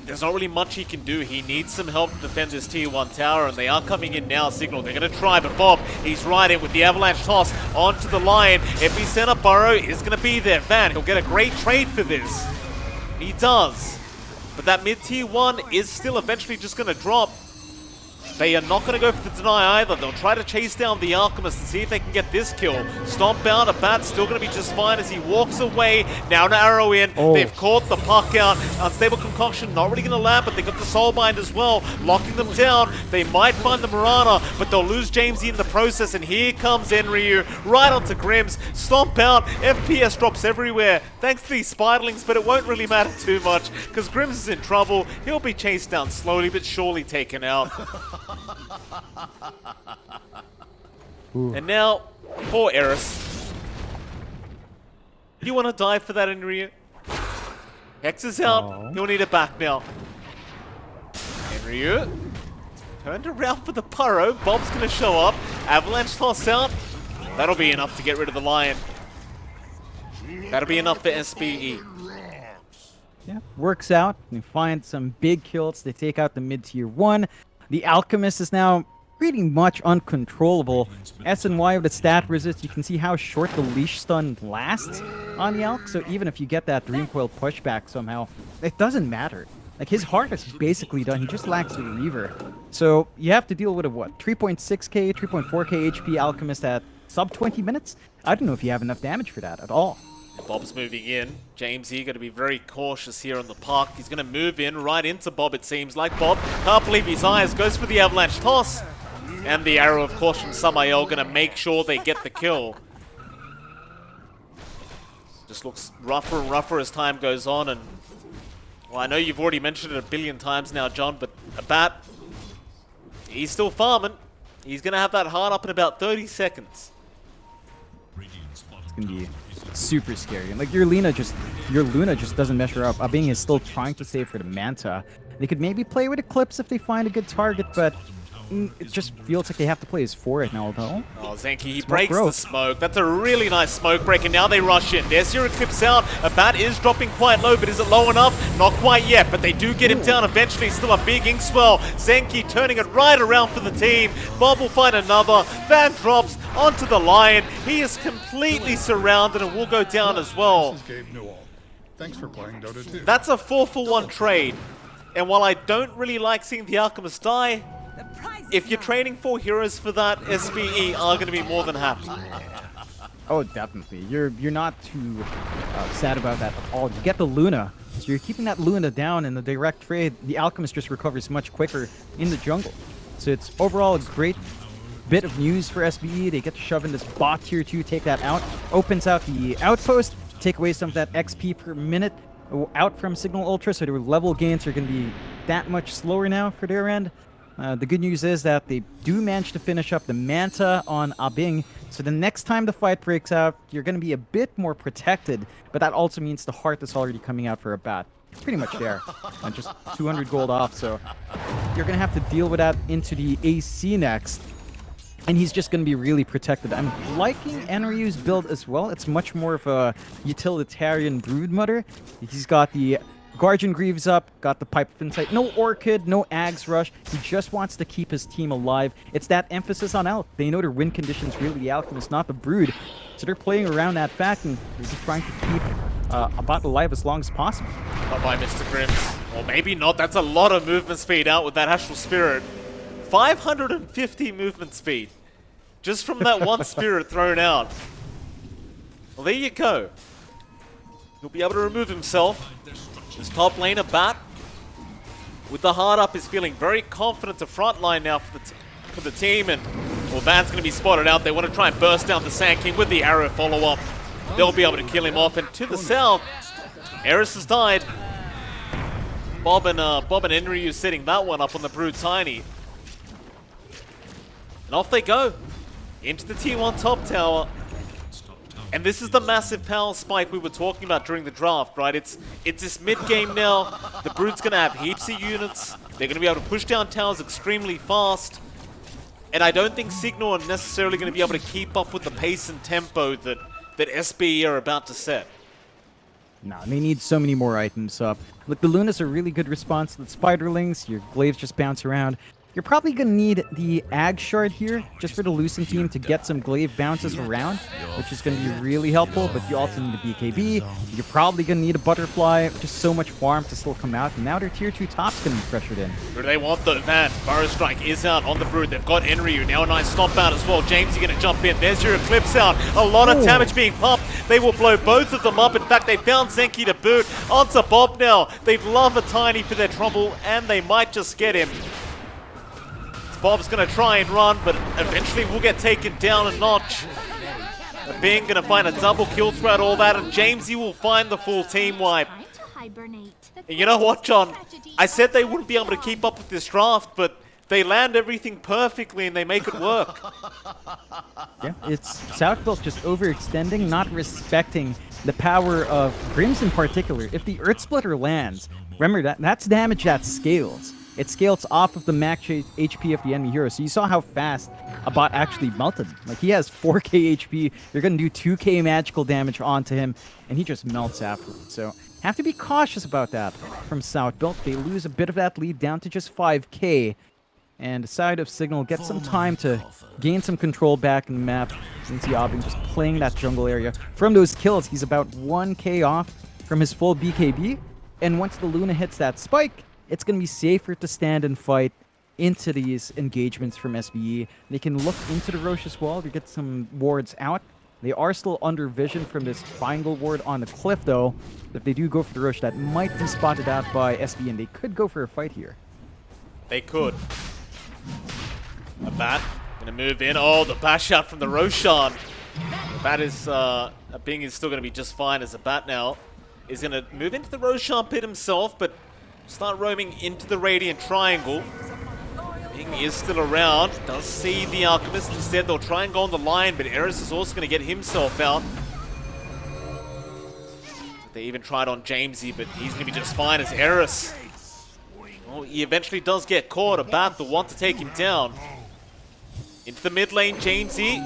There's not really much he can do. He needs some help to defend this tier 1 tower, and they are coming in now, Cignal. They're going to try, but Bob, he's right in with the avalanche toss onto the Lion. If he sent up Burrow, is going to be there. Van, he'll get a great trade for this. He does. But that mid-tier 1 is still eventually just going to drop. They are not going to go for the deny either. They'll try to chase down the Alchemist and see if they can get this kill. Stomp out, a bat still going to be just fine as he walks away. Now an arrow in. They've caught the puck out. Unstable Concoction not really going to land, but they got the Soulbind as well, locking them down. They might find the Marana, but they'll lose Jamesy in the process. And here comes Enryu right onto Grims. Stomp out. FPS drops everywhere thanks to these Spiderlings, but it won't really matter too much because Grims is in trouble. He'll be chased down slowly but surely taken out. And now, poor Eris. You want to die for that, Enryu? Hex is out. He'll need it back now. Enryu turned around for the Burrow. Bob's going to show up. Avalanche toss out. That'll be enough to get rid of the Lion. That'll be enough for SBE. Yeah, works out. They find some big kills. They take out the mid-tier 1. The Alchemist is now pretty much uncontrollable. SNY with a stat resist, you can see how short the leash stun lasts on the Alk. So even if you get that Dream Coil pushback somehow, it doesn't matter. Like, his heart is basically done. He just lacks the Reaver. So you have to deal with a, what, 3.6k, 3.4k HP Alchemist at sub 20 minutes? I don't know if you have enough damage for that at all. Bob's moving in. Jamesy going to be very cautious here on the park. He's going to move in right into Bob, it seems like. Bob can't believe his eyes. Goes for the avalanche toss. And the arrow, of course, from Samael going to make sure they get the kill. Just looks rougher and rougher as time goes on. And, well, I know you've already mentioned it a billion times now, John, but a bat, he's still farming. He's going to have that heart up in about 30 seconds. It's going to be super scary. And like, your Luna just doesn't measure up. Bing is still trying to save for the Manta. They could maybe play with Eclipse if they find a good target, but It just feels like they have to play as 4 right now, though. Oh, Zenki, he Smoke breaks the growth. smoke. That's a really nice smoke break, and now they rush in. There's your Eclipse out. A bat is dropping quite low, but is it low enough? Not quite yet, but they do get him down eventually. Still a big ink swell. Zenki turning it right around for the team. Bob will find another. Van drops onto the Lion. He is completely surrounded and will go down as well. This is Gabe Newell. Thanks for playing Dota 2. That's a 4-for-1 trade. And while I don't really like seeing the Alchemist die, if you're trading 4 heroes for that, SBE are going to be more than happy. Oh, definitely. You're not too sad about that at all. You get the Luna, so you're keeping that Luna down in the direct trade. The Alchemist just recovers much quicker in the jungle. So it's overall a great bit of news for SBE. They get to shove in this bot tier 2, take that out. Opens out the outpost, take away some of that XP per minute out from Cignal Ultra, so their level gains are going to be that much slower now for their end. The good news is that they do manage to finish up the Manta on Abing, so the next time the fight breaks out, you're going to be a bit more protected, but that also means the Heart is already coming out for a bat. Pretty much there, and just 200 gold off, so you're going to have to deal with that into the AC next, and he's just going to be really protected. I'm liking Enryu's build as well. It's much more of a utilitarian Broodmother. He's got the Guardian Greaves up, got the Pipe of Insight. No Orchid, no Ags Rush. He just wants to keep his team alive. It's that emphasis on Elk. They know their win conditions really the Alchemist, not the Brood. So they're playing around that fact, and they're just trying to keep Abat alive as long as possible. Bye-bye, Mr. Grims. Or maybe not. That's a lot of movement speed out with that Astral Spirit. 550 movement speed. Just from that one Spirit thrown out. Well, there you go. He'll be able to remove himself. His top laner, Bat, with the heart up, is feeling very confident to frontline now for the team. And, well, Bat's going to be spotted out. They want to try and burst down the Sand King with the arrow follow-up. They'll be able to kill him off. And to the south, Eris has died. Bob and Enryu setting that one up on the Brood Tiny. And off they go. Into the T1 top tower. And this is the massive power spike we were talking about during the draft, right? It's this mid-game now. The Brood's going to have heaps of units. They're going to be able to push down towers extremely fast. And I don't think Cignal are necessarily going to be able to keep up with the pace and tempo that SBE are about to set. No, they need so many more items up. Look, the Luna's a really good response to the Spiderlings. Your Glaives just bounce around. You're probably going to need the Ag Shard here, just for the Lucent team to get some Glaive bounces around, which is going to be really helpful, but you also need a BKB. You're probably going to need a Butterfly, just so much farm to still come out, and now their tier 2 top's going to be pressured in. Who do they want though? Man, Burrow Strike is out on the Brood. They've got Enryu, now a nice stomp out as well. James, you're going to jump in. There's your Eclipse out. A lot of damage being pumped. They will blow both of them up. In fact, they found Zenki to boot. Onto Bob now. They'd love a Tiny for their trouble, and they might just get him. Bob's going to try and run, but eventually will get taken down a notch. Bing going to find a double kill throughout all that, and Jamesy will find the full team wipe. And you know what, John? I said they wouldn't be able to keep up with this draft, but they land everything perfectly and they make it work. Yeah, it's Southbuilt just overextending, not respecting the power of Grims in particular. If the Earth Splitter lands, remember that's damage that scales. It scales off of the max HP of the enemy hero. So you saw how fast a bot actually melted. Like, he has 4k HP. You're going to do 2k magical damage onto him, and he just melts afterwards. So have to be cautious about that from Southbuilt. They lose a bit of that lead down to just 5k. And the side of Cignal gets some time to gain some control back in the map. You can see Abing just playing that jungle area. From those kills, he's about 1k off from his full BKB. And once the Luna hits that spike, it's going to be safer to stand and fight into these engagements from SBE. They can look into the Roche's wall to get some wards out. They are still under vision from this triangle ward on the cliff, though. If they do go for the Roche, that might be spotted out by SBE, and they could go for a fight here. They could. A Bat going to move in. Oh, the bash out from the Roshan. The Bat is, Bing is still going to be just fine as a Bat now. Is going to move into the Roshan pit himself, but start roaming into the Radiant Triangle. Bing is still around. Does see the Alchemist. Instead, they'll try and go on the line, but Eris is also going to get himself out. They even tried on Jamesy, but he's going to be just fine as Eris. Oh, he eventually does get caught. Abat, the one to take him down. Into the mid lane, Jamesy.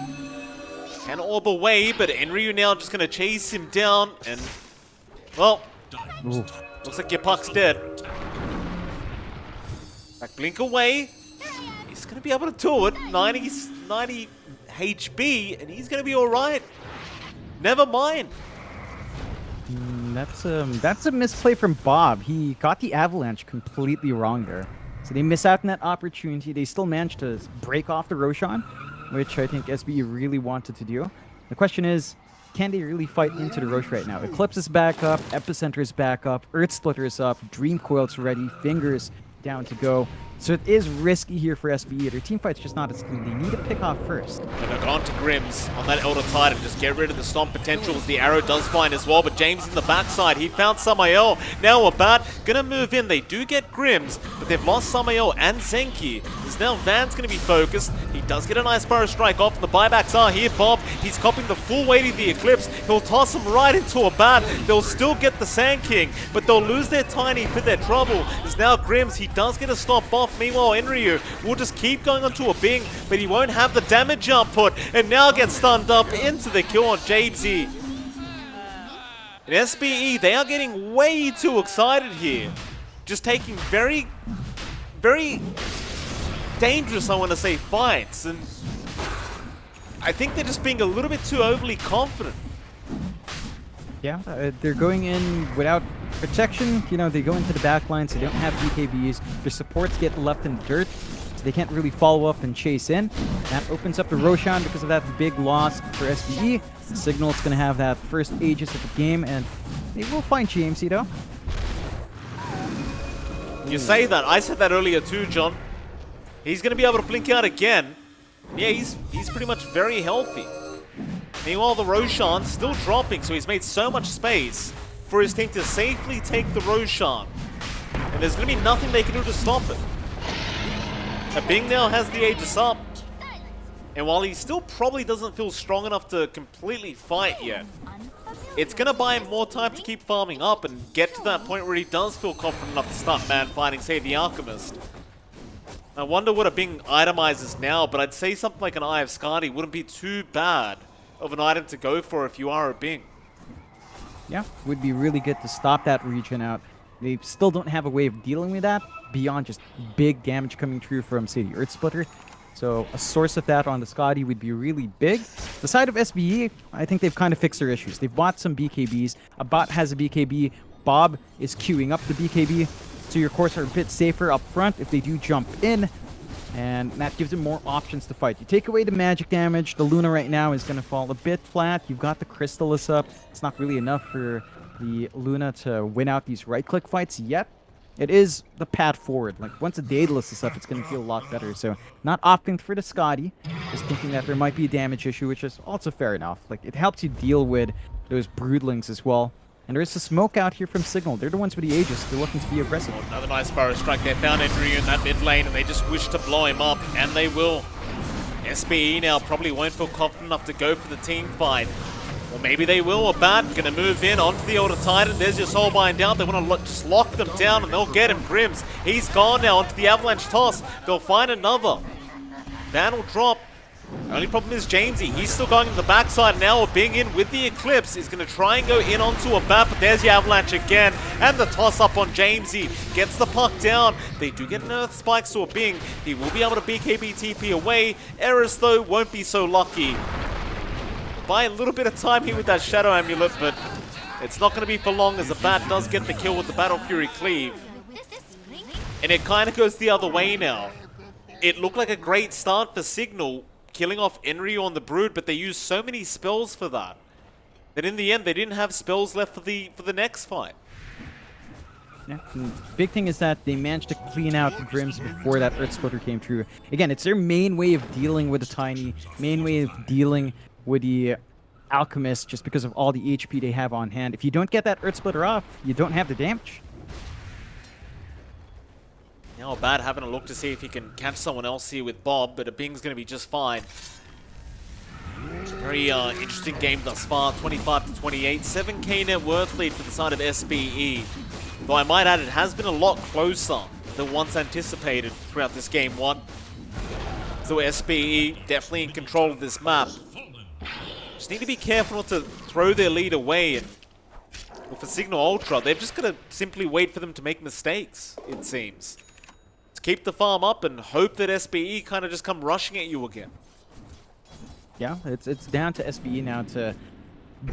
Can orb away, but Enryu now just going to chase him down. And, well, looks like your puck's dead. Back blink away. He's going to be able to do it. 90 HB, and he's going to be alright. Never mind. That's a misplay from Bob. He got the avalanche completely wrong there. So they miss out on that opportunity. They still managed to break off the Roshan, which I think SBE really wanted to do. The question is, can they really fight into the Rosh right now? Eclipse is back up, Epicenter is back up, Earth Splitter is up, Dream Coil's ready, Fingers down to go. So it is risky here for SBE. Their team fight's just not as clean. They need to pick off first. And they're on to Grims on that Elder Titan. Just get rid of the stomp potential as the arrow does find as well. But James in the backside. He found Samael. Now Abat gonna move in. They do get Grims, but they've lost Samael and Zenki. As now Van's gonna be focused. He does get a nice Burrow strike off. And the buybacks are here. Bob, he's copying the full weight of the Eclipse. He'll toss him right into Abat. They'll still get the Sand King, but they'll lose their Tiny for their trouble. As now Grims, he does get a stomp off. Meanwhile, Enryu will just keep going onto a Bing, but he won't have the damage output, and now gets stunned up into the kill on Jamesy. And SBE, they are getting way too excited here. Just taking very, very dangerous, I want to say, fights, and I think they're just being a little bit too overly confident. Yeah, they're going in without protection. You know, they go into the back line, so they don't have BKBs. Their supports get left in the dirt, so they can't really follow up and chase in. That opens up the Roshan because of that big loss for SBE. Cignal's going to have that first Aegis of the game, and they will find Jamesy, though. You say that. I said that earlier too, John. He's going to be able to blink out again. Yeah, he's pretty much very healthy. Meanwhile, the Roshan's still dropping, so he's made so much space for his team to safely take the Roshan. And there's going to be nothing they can do to stop it. Bing now has the Aegis up. And while he still probably doesn't feel strong enough to completely fight yet, it's going to buy him more time to keep farming up and get to that point where he does feel confident enough to start man fighting, say, the Alchemist. I wonder what a Bing itemizes now, but I'd say something like an Eye of Skadi wouldn't be too bad of an item to go for if you are a Bing. Yeah, would be really good to stop that region out. They still don't have a way of dealing with that beyond just big damage coming through from, say, the Earth Splitter. So a source of that on the Scotty would be really big. The side of SBE, I think they've kind of fixed their issues. They've bought some BKBs. Abat has a BKB. Bob is queuing up the BKB. So your cores are a bit safer up front if they do jump in. And that gives them more options to fight. You take away the magic damage. The Luna right now is going to fall a bit flat. You've got the Crystallis up. It's not really enough for the Luna to win out these right-click fights yet. It is the path forward. Like, once the Daedalus is up, it's going to feel a lot better. So, not opting for the Scotty. Just thinking that there might be a damage issue, which is also fair enough. Like, it helps you deal with those Broodlings as well. And there is a smoke out here from Cignal. They're the ones with the Aegis. They're looking to be aggressive. Oh, another nice Burrow strike. They found Enryu in that mid lane, and they just wish to blow him up, and they will. SBE now probably won't feel confident enough to go for the team fight. Or maybe they will. Abat gonna move in onto the Elder Titan. There's your Soulbind out. They want to just lock them down, and they'll get him. Grims, he's gone now onto the Avalanche toss. They'll find another. Van will drop. The only problem is Jamesy. He's still going to the backside now. Being in with the Eclipse. He's going to try and go in onto a bat, but there's the Avalanche again. And the toss up on Jamesy. Gets the puck down. They do get an Earth Spikes to a Bing. He will be able to BKB TP away. Eris, though, won't be so lucky. Buy a little bit of time here with that Shadow Amulet, but it's not going to be for long as the Bat does get the kill with the Battle Fury Cleave. And it kind of goes the other way now. It looked like a great start for Cignal, killing off Enryu on the Brood, but they used so many spells for that in the end they didn't have spells left for the next fight. Yeah. Big thing is that they managed to clean out the Grims before that Earth Splitter came through. Again, it's their main way of dealing with the Tiny, main way of dealing with the Alchemist, just because of all the HP they have on hand. If you don't get that Earth Splitter off, you don't have the damage. Now Bad having a look to see if he can catch someone else here with Bob, but a Bing's going to be just fine. It's a very interesting game thus far, 25-28, 7k net worth lead for the side of SBE. Though I might add, it has been a lot closer than once anticipated throughout this game one. So SBE definitely in control of this map. Just need to be careful not to throw their lead away. And well, for Cignal Ultra, they're just going to simply wait for them to make mistakes, it seems. To keep the farm up and hope that SBE kind of just come rushing at you again. Yeah, it's down to SBE now to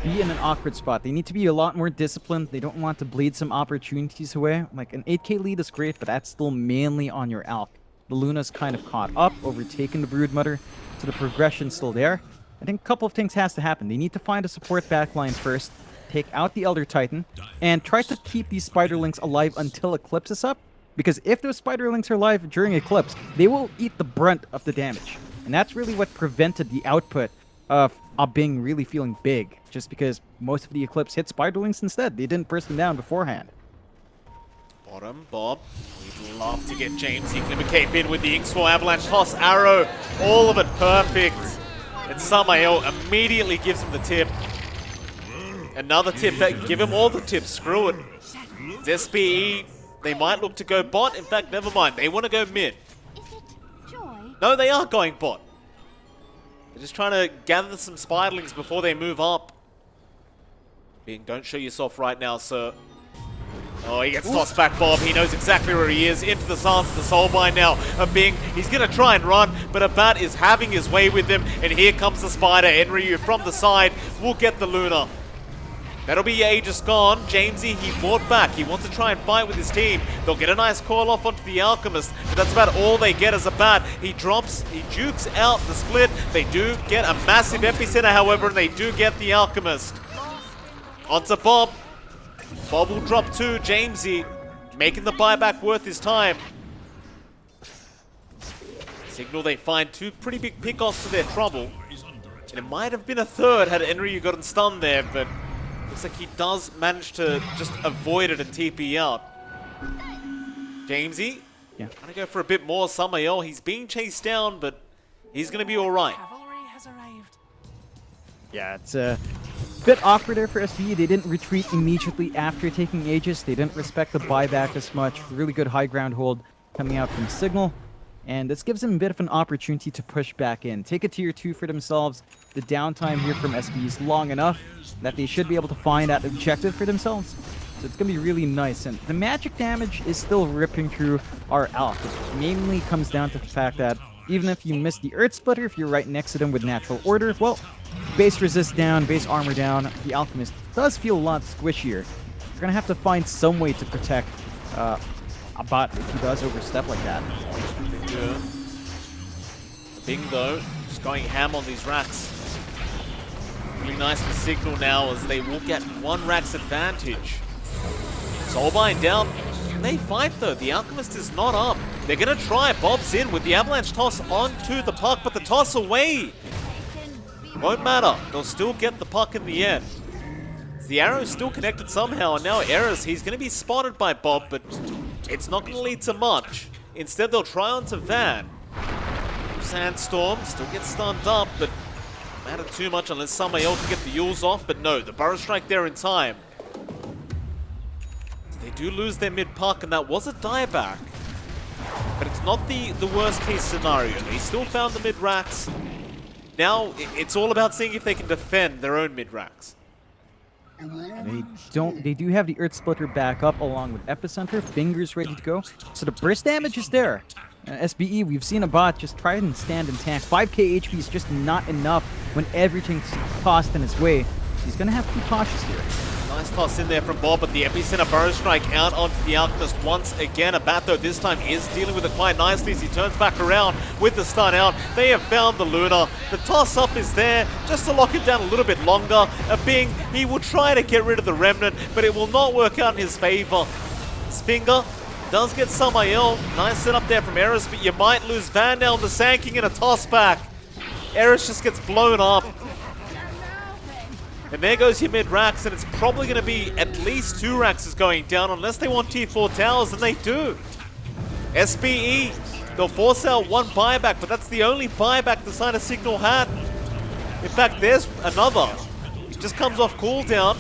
be in an awkward spot. They need to be a lot more disciplined. They don't want to bleed some opportunities away. Like, an 8k lead is great, but that's still mainly on your Alk. The Luna's kind of caught up, overtaken the Broodmother, so the progression's still there. I think a couple of things has to happen. They need to find a support backline first, take out the Elder Titan, and try to keep these Spiderlings alive until Eclipse is up. Because if those Spiderlings are alive during Eclipse, they will eat the brunt of the damage. And that's really what prevented the output of being really feeling big, just because most of the Eclipse hit Spiderlings instead. They didn't burst them down beforehand. Bottom, Bob. We'd love to get James. He can cape in with the Inkswell Avalanche toss arrow. All of it perfect. And Samael immediately gives him the tip. Another tip. Give him all the tips. Screw it. It's SPE. They might look to go bot. In fact, never mind. They want to go mid. No, they are going bot. They're just trying to gather some Spiderlings before they move up. Bing, don't show yourself right now, sir. Oh, he gets tossed back, Bob. He knows exactly where he is. Into the stance of the Soulbind now. Bing, he's going to try and run, but a bat is having his way with him. And here comes the Spider. Enryu from the side will get the Luna. That'll be Aegis gone. Jamesy, he fought back. He wants to try and fight with his team. They'll get a nice call off onto the Alchemist, but that's about all they get as a bat. He drops, he jukes out the split. They do get a massive epicenter, however, and they do get the Alchemist. Onto Bob. Bob will drop two. Jamesy making the buyback worth his time. Cignal, they find two pretty big pickoffs to their trouble. And it might have been a third had Enryu gotten stunned there, but looks like he does manage to just avoid it and TP out. Jamesy, yeah, trying to go for a bit more. Samael, he's being chased down, but he's going to be all right. Yeah, it's a bit awkward there for SBE. They didn't retreat immediately after taking Aegis. They didn't respect the buyback as much. Really good high ground hold coming out from Cignal. And this gives them a bit of an opportunity to push back in. Take a tier 2 for themselves. The downtime here from SBE is long enough that they should be able to find that objective for themselves. So it's going to be really nice. And the magic damage is still ripping through our Alk. It mainly comes down to the fact that even if you miss the Earth Splitter, if you're right next to them with Natural Order, well, base resist down, base armor down, the Alchemist does feel a lot squishier. You're going to have to find some way to protect a bot if he does overstep like that. Yeah. Bing, though, just going ham on these racks. Really nice for Cignal now as they will get one rack's advantage. Soulbind down. Can they fight, though? The Alchemist is not up. They're going to try. Bob's in with the Avalanche toss onto the puck, but the toss away. Won't matter. They'll still get the puck in the end. The arrow is still connected somehow, and now Eris, he's going to be spotted by Bob, but it's not going to lead to much. Instead, they'll try onto Van. Sandstorm still gets stunned up, but matter too much unless Samael can get the Yules off. But no, the Burrow Strike there in time. They do lose their mid-puck, and that was a dieback. But it's not the worst case scenario. They still found the mid-racks. Now, it's all about seeing if they can defend their own mid-racks. They do have the Earth Splitter back up along with Epicenter, Fingers ready to go. So the burst damage is there. SBE, we've seen a bot just try and stand and tank. 5k HP is just not enough when everything's tossed in his way. He's going to have to be cautious here. Nice toss in there from Bob, but the Epicenter Burrow Strike out onto the Alchemist once again. A bat, though, this time is dealing with it quite nicely as he turns back around with the stun out. They have found the Luna. The toss-up is there just to lock it down a little bit longer. Bing, he will try to get rid of the Remnant, but it will not work out in his favor. Spinger does get Samael. Nice setup there from Eris, but you might lose Van down to Sanking in a toss back. Eris just gets blown up. And there goes your mid-racks, and it's probably going to be at least 2 racks is going down, unless they want tier 4 towers, and they do. SBE, they'll force out one buyback, but that's the only buyback the side of Cignal had. In fact, there's another. It just comes off cooldown.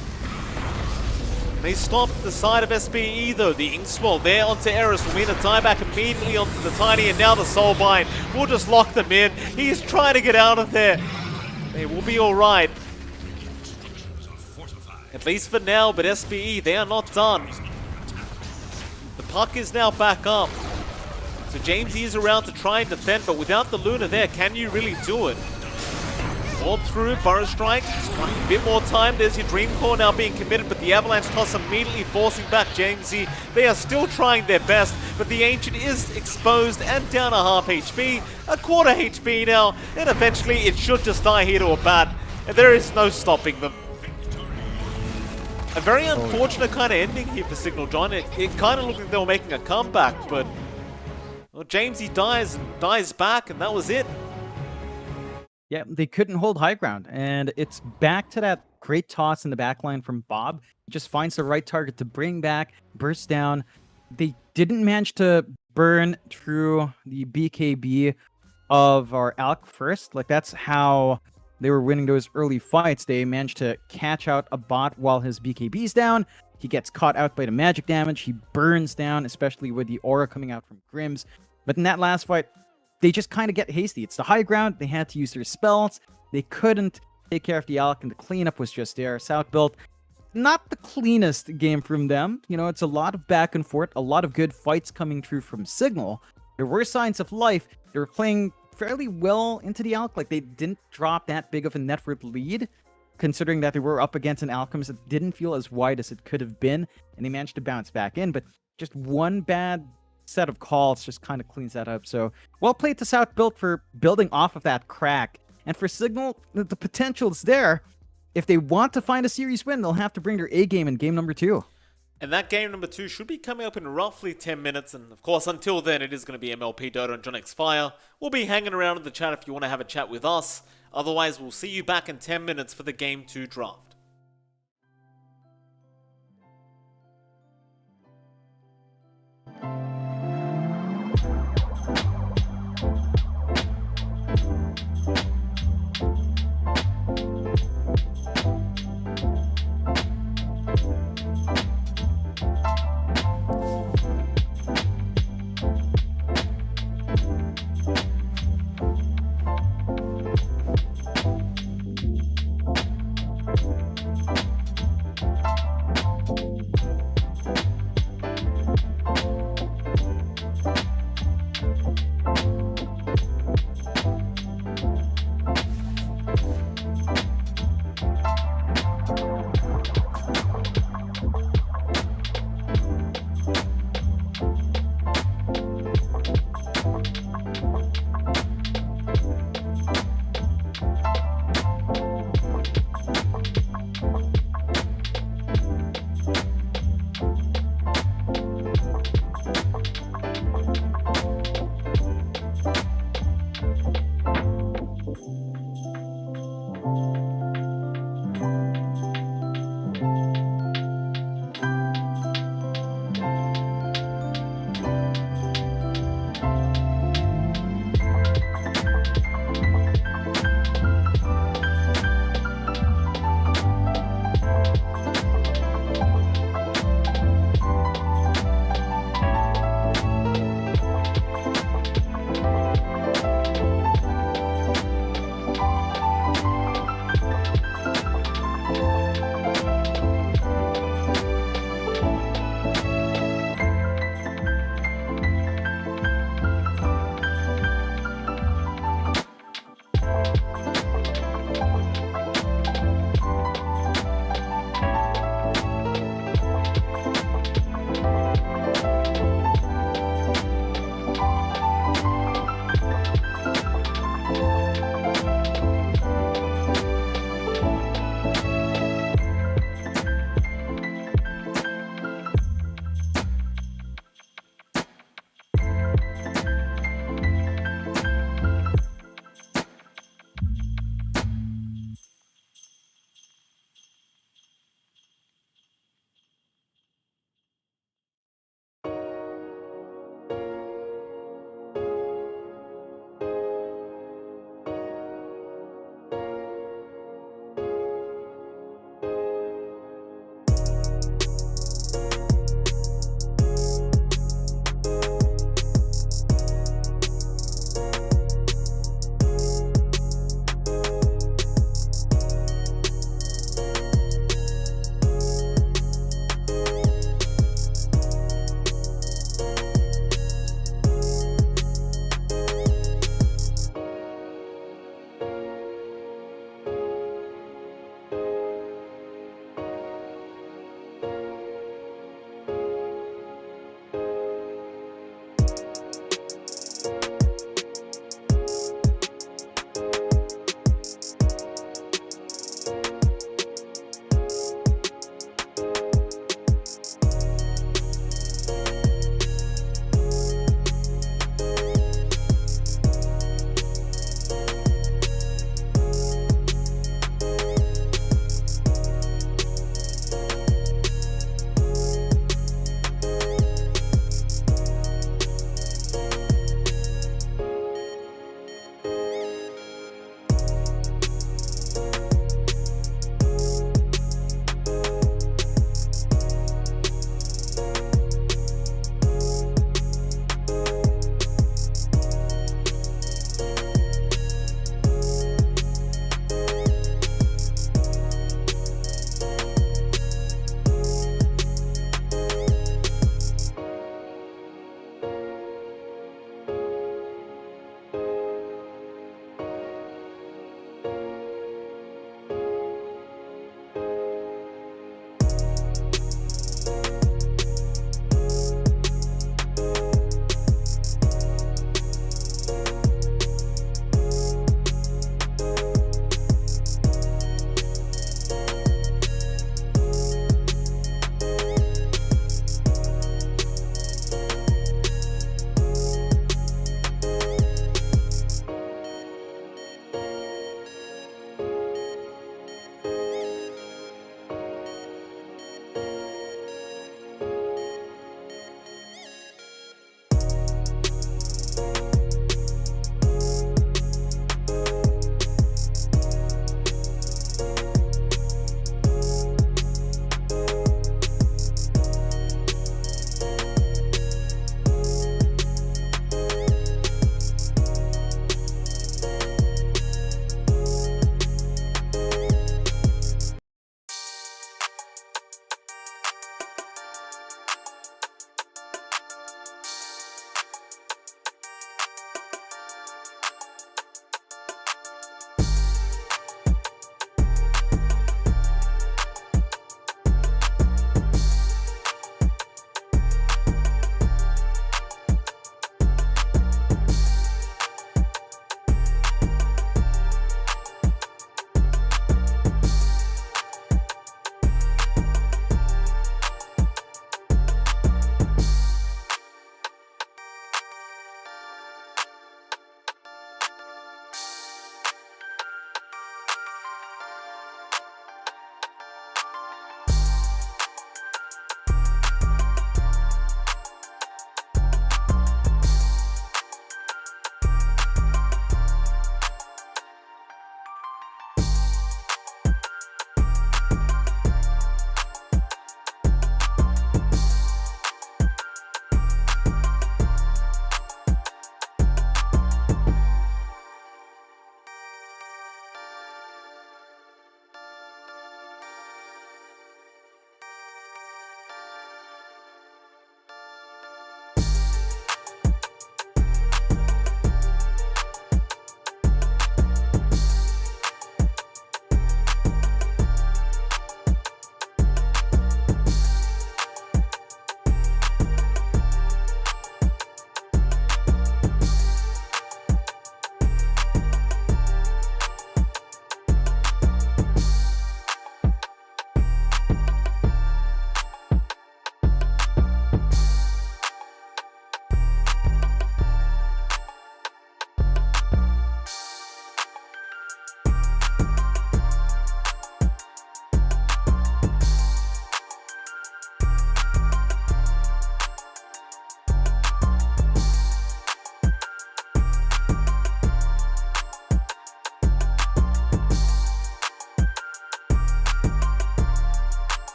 They stop the side of SBE though. The Inkswell there onto Eris will mean a tieback immediately onto the Tiny, and now the Soulbind will just lock them in. He is trying to get out of there. They will be alright. At least for now, but SBE, they are not done. The puck is now back up. So Jamesy is around to try and defend, but without the Luna there, can you really do it? Orb through, Burrow Strike, just buying a bit more time. There's your Dream Core now being committed, but the Avalanche toss immediately forcing back Jamesy. They are still trying their best, but the Ancient is exposed and down a half HP, a quarter HP now, and eventually it should just die here to a bat, and there is no stopping them. A very unfortunate kind of ending here for Cignal, John. It kind of looked like they were making a comeback, but well, Jamesy dies and dies back, and that was it. Yeah, they couldn't hold high ground, and it's back to that great toss in the back line from Bob. He just finds the right target to bring back, burst down. They didn't manage to burn through the BKB of our Alk first. Like, that's how they were winning those early fights. They managed to catch out a bot while his BKB's down. He gets caught out by the magic damage. He burns down, especially with the aura coming out from Grims. But in that last fight, they just kind of get hasty. It's the high ground. They had to use their spells. They couldn't take care of the Alk, and the cleanup was just there. South built, not the cleanest game from them. You know, it's a lot of back and forth, a lot of good fights coming through from Cignal. There were signs of life. They were playing fairly well into the Alk. Like, they didn't drop that big of a net worth lead, considering that they were up against an Alchemist that didn't feel as wide as it could have been, and they managed to bounce back in. But just one bad set of calls just kind of cleans that up. So well played to South Built for building off of that crack. And for Cignal, the potential is there. If they want to find a series win, they'll have to bring their A game in game number 2. And that game number 2 should be coming up in roughly 10 minutes. And of course, until then, it is going to be MLP Dota and John X Fire. We'll be hanging around in the chat if you want to have a chat with us. Otherwise, we'll see you back in 10 minutes for the game 2 draft.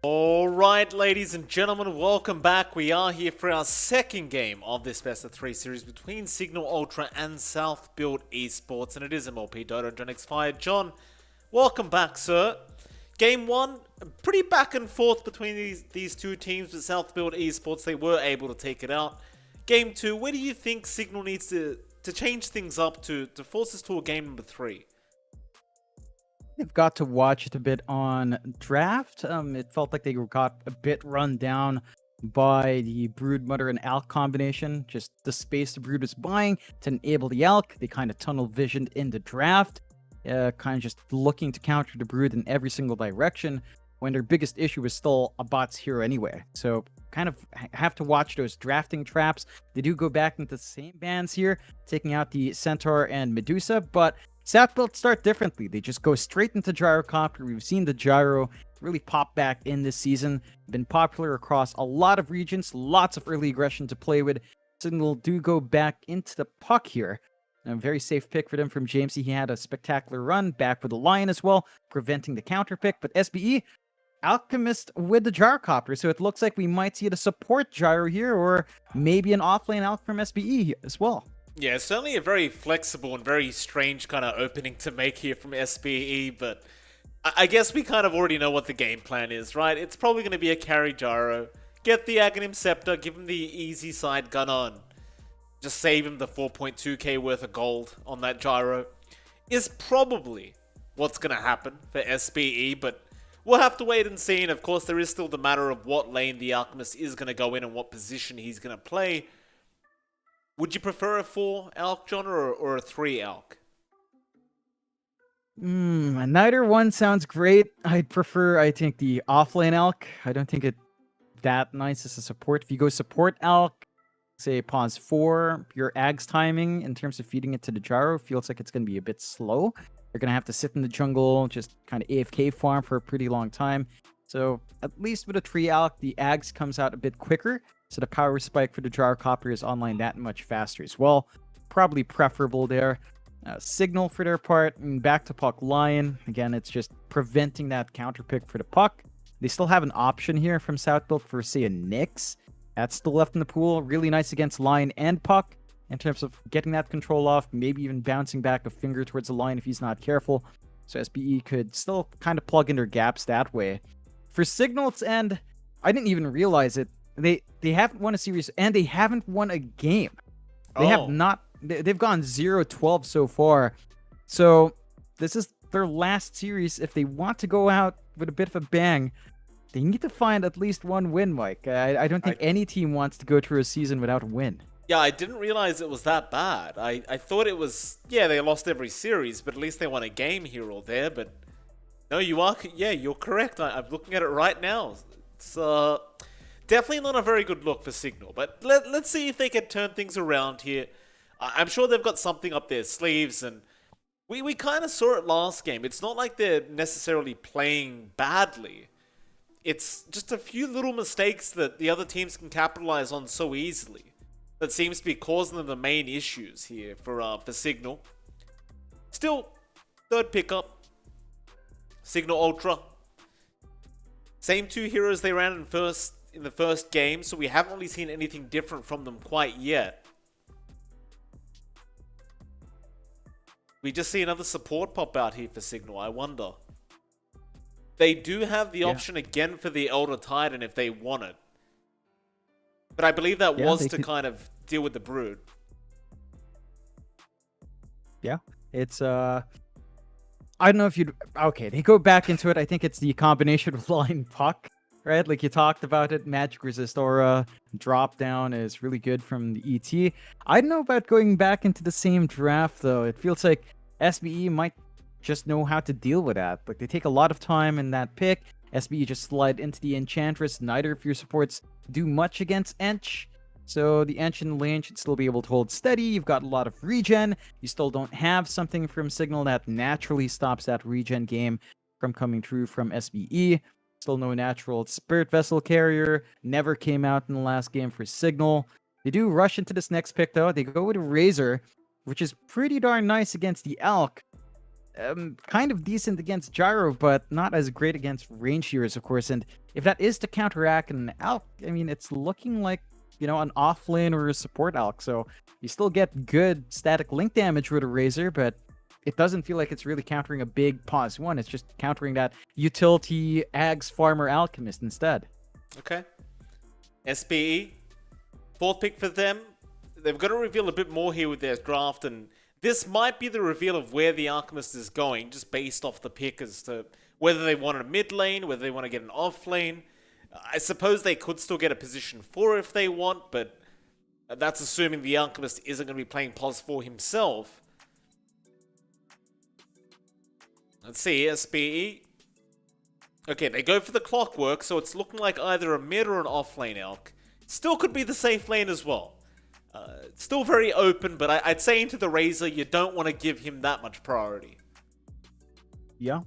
Alright, ladies and gentlemen, welcome back. We are here for our second game of this best of 3 series between Cignal Ultra and South Build Esports, and it is MLP Dodo and John X Fire. John, welcome back, sir. Game 1, pretty back and forth between these two teams, but South Build Esports, they were able to take it out. Game 2, where do you think Cignal needs to change things up to force us to a game number 3? They've got to watch it a bit on draft. It felt like they got a bit run down by the Brood, Mother, and Alk combination. Just the space the Brood was buying to enable the Alk. They kind of tunnel visioned in the draft, kind of just looking to counter the Brood in every single direction when their biggest issue was still a bot's hero anyway. So kind of have to watch those drafting traps. They do go back into the same bands here, taking out the Centaur and Medusa, but South Build start differently. They just go straight into Gyrocopter. We've seen the Gyro really pop back in this season. Been popular across a lot of regions, lots of early aggression to play with. Cignal do go back into the puck here. A very safe pick for them from Jamesy. He had a spectacular run back with the Lion as well, preventing the counter pick. But SBE, Alchemist with the Gyrocopter, so it looks like we might see the support Gyro here, or maybe an offlane Alk from SBE as well. Yeah, certainly a very flexible and very strange kind of opening to make here from SBE, but I guess we kind of already know what the game plan is, right? It's probably going to be a carry Gyro, get the Aghanim Scepter, give him the easy side gun on, just save him the 4.2k worth of gold on that Gyro, is probably what's going to happen for SBE, but we'll have to wait and see, and of course there is still the matter of what lane the Alchemist is going to go in and what position he's going to play. Would you prefer a 4 Alk, John, or a 3 Alk? Neither one sounds great. I'd prefer, I think, the offlane Alk. I don't think it that nice as a support. If you go support Alk, say pause 4, your Ag's timing in terms of feeding it to the Gyro feels like it's going to be a bit slow. You're going to have to sit in the jungle, just kind of AFK farm for a pretty long time. So at least with a 3 Alk, the Ags comes out a bit quicker. So the power spike for the Gyrocopter is online that much faster as well. Probably preferable there. Cignal for their part, and back to puck Lion. Again, it's just preventing that counter pick for the puck. They still have an option here from South Build for, say, a Nyx. That's still left in the pool. Really nice against Lion and puck in terms of getting that control off, maybe even bouncing back a finger towards the line if he's not careful. So SBE could still kind of plug in their gaps that way. For Cignal's end, I didn't even realize it. They haven't won a series, and they haven't won a game. They have not. They've gone 0-12 so far. So this is their last series. If they want to go out with a bit of a bang, they need to find at least one win, Mike. I don't think any team wants to go through a season without a win. Yeah, I didn't realize it was that bad. I thought it was, yeah, they lost every series, but at least they won a game here or there. But no, you're correct. I'm looking at it right now. It's definitely not a very good look for Cignal, but let's see if they can turn things around here. I'm sure they've got something up their sleeves, and we kind of saw it last game. It's not like they're necessarily playing badly. It's just a few little mistakes that the other teams can capitalize on so easily that seems to be causing them the main issues here for Cignal. Still, third pickup, Cignal Ultra. Same 2 heroes they ran in the first game, so we haven't really seen anything different from them quite yet. We just see another support pop out here for Cignal, I wonder. They do have the option again for the Elder Titan if they want it. But I believe that was to kind of deal with the Brood. Yeah, it's I don't know if you'd... Okay, they go back into it. I think it's the combination with Lion Puck. Right, like you talked about it, Magic Resist Aura drop down is really good from the ET. I don't know about going back into the same draft though. It feels like SBE might just know how to deal with that. Like they take a lot of time in that pick. SBE just slide into the Enchantress. Neither of your supports do much against Ench. So the Ench in the lane should still be able to hold steady. You've got a lot of regen. You still don't have something from Cignal that naturally stops that regen game from coming through from SBE. Still no natural Spirit Vessel Carrier. Never came out in the last game for Cignal. They do rush into this next pick, though. They go with a Razor, which is pretty darn nice against the Alk. kind of decent against Gyro, but not as great against range heroes, of course. And if that is to counteract an Alk, I mean, it's looking like, you know, an off lane or a support Alk. So you still get good static link damage with a Razor, but it doesn't feel like it's really countering a big pause one. It's just countering that utility Ags Farmer Alchemist instead. Okay. SPE, fourth pick for them. They've got to reveal a bit more here with their draft, and this might be the reveal of where the Alchemist is going, just based off the pick as to whether they want a mid lane, whether they want to get an off lane. I suppose they could still get a position 4 if they want, but that's assuming the Alchemist isn't going to be playing pos 4 himself. Let's see, SPE. Okay, they go for the clockwork, so it's looking like either a mid or an off lane Elk. Still could be the safe lane as well. Still very open, but I'd say into the Razor, you don't want to give him that much priority. Yeah,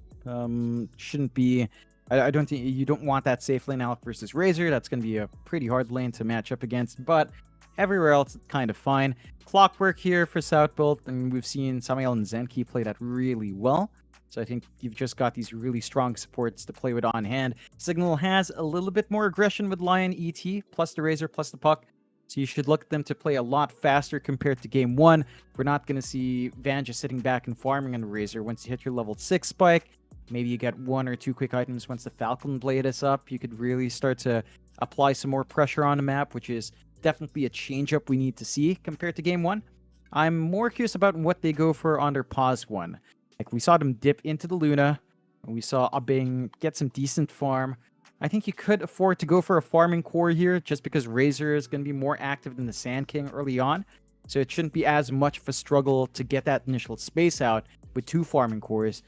shouldn't be. I don't think you don't want that safe lane Alk versus Razor. That's going to be a pretty hard lane to match up against, but everywhere else it's kind of fine. Clockwork here for South Bolt, and we've seen Samael and Zenki play that really well. So I think you've just got these really strong supports to play with on hand. Cignal has a little bit more aggression with Lion ET, plus the Razor, plus the Puck. So you should look at them to play a lot faster compared to Game 1. We're not going to see Van just sitting back and farming on the Razor. Once you hit your level 6 spike, maybe you get 1 or 2 quick items. Once the Falcon Blade is up, you could really start to apply some more pressure on the map, which is definitely a change-up we need to see compared to Game 1. I'm more curious about what they go for on their pause 1. Like, we saw them dip into the Luna, and we saw Abing get some decent farm. I think you could afford to go for a farming core here, just because Razor is going to be more active than the Sand King early on. So it shouldn't be as much of a struggle to get that initial space out with 2 farming cores.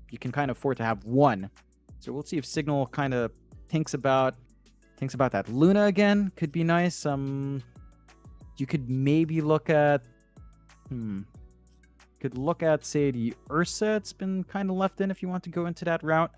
You can kind of afford to have 1. So we'll see if Cignal kind of thinks about that Luna again. Could be nice. You could maybe look at... Could look at, say, the Ursa. It's been kind of left in if you want to go into that route.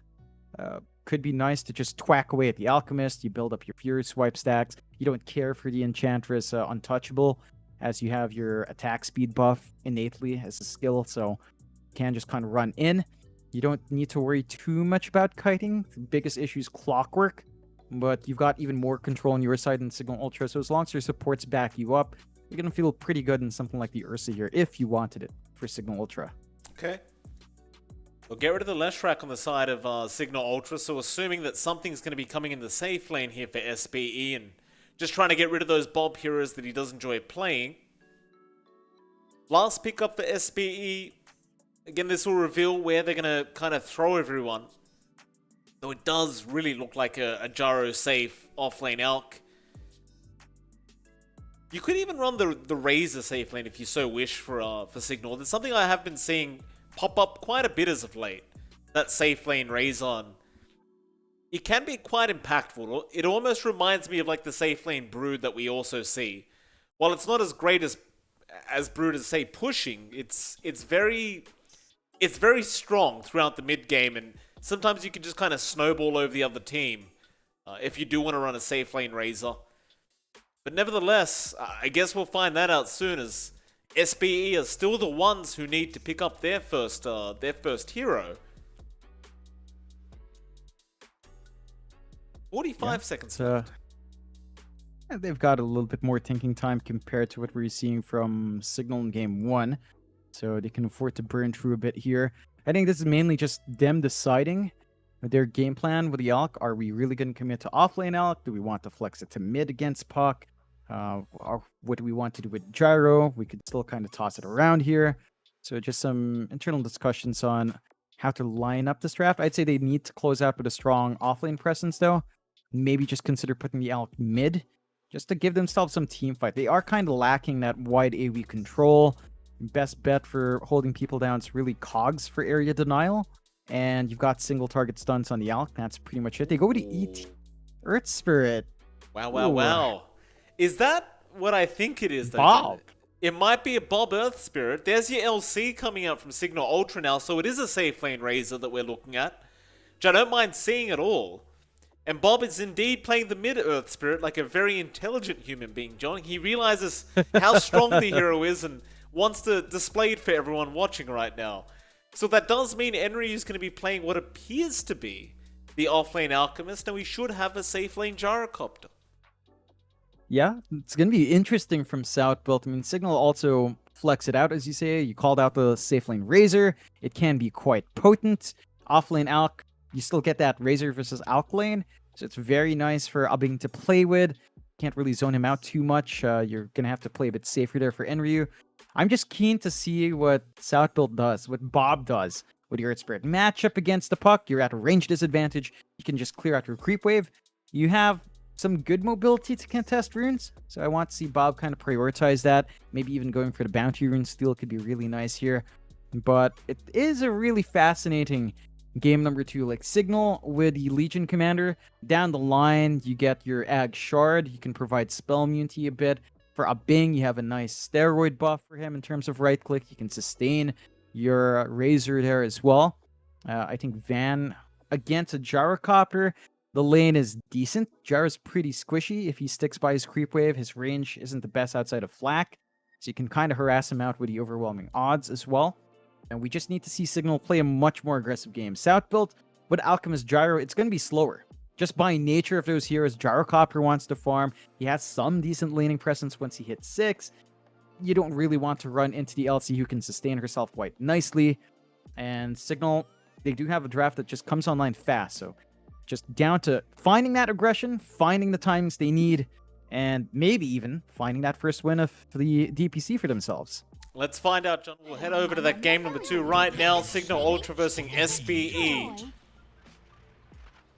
Could be nice to just twack away at the Alchemist. You build up your Fury Swipe stacks. You don't care for the Enchantress Untouchable, as you have your attack speed buff innately as a skill, so you can just kind of run in. You don't need to worry too much about kiting. The biggest issue is Clockwork, but you've got even more control on your side than Cignal Ultra, so as long as your supports back you up, you're going to feel pretty good in something like the Ursa here, if you wanted it for Cignal Ultra. Okay. We'll get rid of the Leshrac on the side of Cignal Ultra, so assuming that something's going to be coming in the safe lane here for SPE, and just trying to get rid of those Bob heroes that he does enjoy playing. Last pick up for SPE. Again, this will reveal where they're going to kind of throw everyone. Though it does really look like a Gyro safe off-lane Elk. You could even run the Razor safe lane if you so wish for Cignal. There's something I have been seeing pop up quite a bit as of late. That safe lane Razor. It can be quite impactful. It almost reminds me of like the safe lane Brood that we also see. While it's not as great as Brood as, say, pushing, it's very strong throughout the mid game, and sometimes you can just kind of snowball over the other team if you do want to run a safe lane Razor. But nevertheless, I guess we'll find that out soon, as SPE are still the ones who need to pick up their first hero. 45 seconds left. They've got a little bit more thinking time compared to what we're seeing from Cignal in Game 1. So they can afford to burn through a bit here. I think this is mainly just them deciding their game plan with the Elk. Are we really going to commit to offlane Elk? Do we want to flex it to mid against Puck? Or what do we want to do with Gyro? We could still kind of toss it around here. So just some internal discussions on how to line up this draft. I'd say they need to close out with a strong offlane presence, though. Maybe just consider putting the Elk mid, just to give themselves some team fight. They are kind of lacking that wide AoE control. Best bet for holding people down is really Cogs for area denial. And you've got single target stunts on the Elk. That's pretty much it. They go to ET Earth Spirit. Wow, wow, wow. Is that what I think it is, though? Bob. It might be a Bob Earth Spirit. There's your LC coming out from Cignal Ultra now, so it is a safe lane Razor that we're looking at, which I don't mind seeing at all. And Bob is indeed playing the mid-Earth Spirit like a very intelligent human being, John. He realizes how strong the hero is and wants to display it for everyone watching right now. So that does mean Enryu is going to be playing what appears to be the offlane Alchemist, and we should have a safe lane Gyrocopter. Yeah, it's going to be interesting from South Built. I mean, Cignal also flex it out, as you say. You called out the safe lane Razor. It can be quite potent. Offlane Alk, you still get that Razor versus Alk lane, so it's very nice for Abing to play with. Can't really zone him out too much. You're going to have to play a bit safer there for Enryu. I'm just keen to see what South Built does, what Bob does with your Earth Spirit. Matchup against the puck, you're at a range disadvantage. You can just clear out your creep wave. You have some good mobility to contest runes, so I want to see Bob kind of prioritize that. Maybe even going for the bounty rune steal could be really nice here. But it is a really fascinating game number 2. Like Cignal with the Legion Commander, down the line you get your Ag Shard. You can provide spell immunity a bit. For Abing, you have a nice steroid buff for him in terms of right click. You can sustain your Razor there as well. I think Van against a Gyrocopter, the lane is decent. Gyro's pretty squishy. If he sticks by his creep wave, his range isn't the best outside of Flak, so you can kind of harass him out with the overwhelming odds as well. And we just need to see Cignal play a much more aggressive game. South Built with Alchemist Gyro, it's going to be slower. Just by nature of those heroes, Gyrocopter wants to farm. He has some decent laning presence once he hits 6. You don't really want to run into the LC who can sustain herself quite nicely. And Cignal, they do have a draft that just comes online fast. So just down to finding that aggression, finding the timings they need, and maybe even finding that first win of the DPC for themselves. Let's find out, John. We'll head over to that game number 2 right now. Cignal Ultra versus SBE.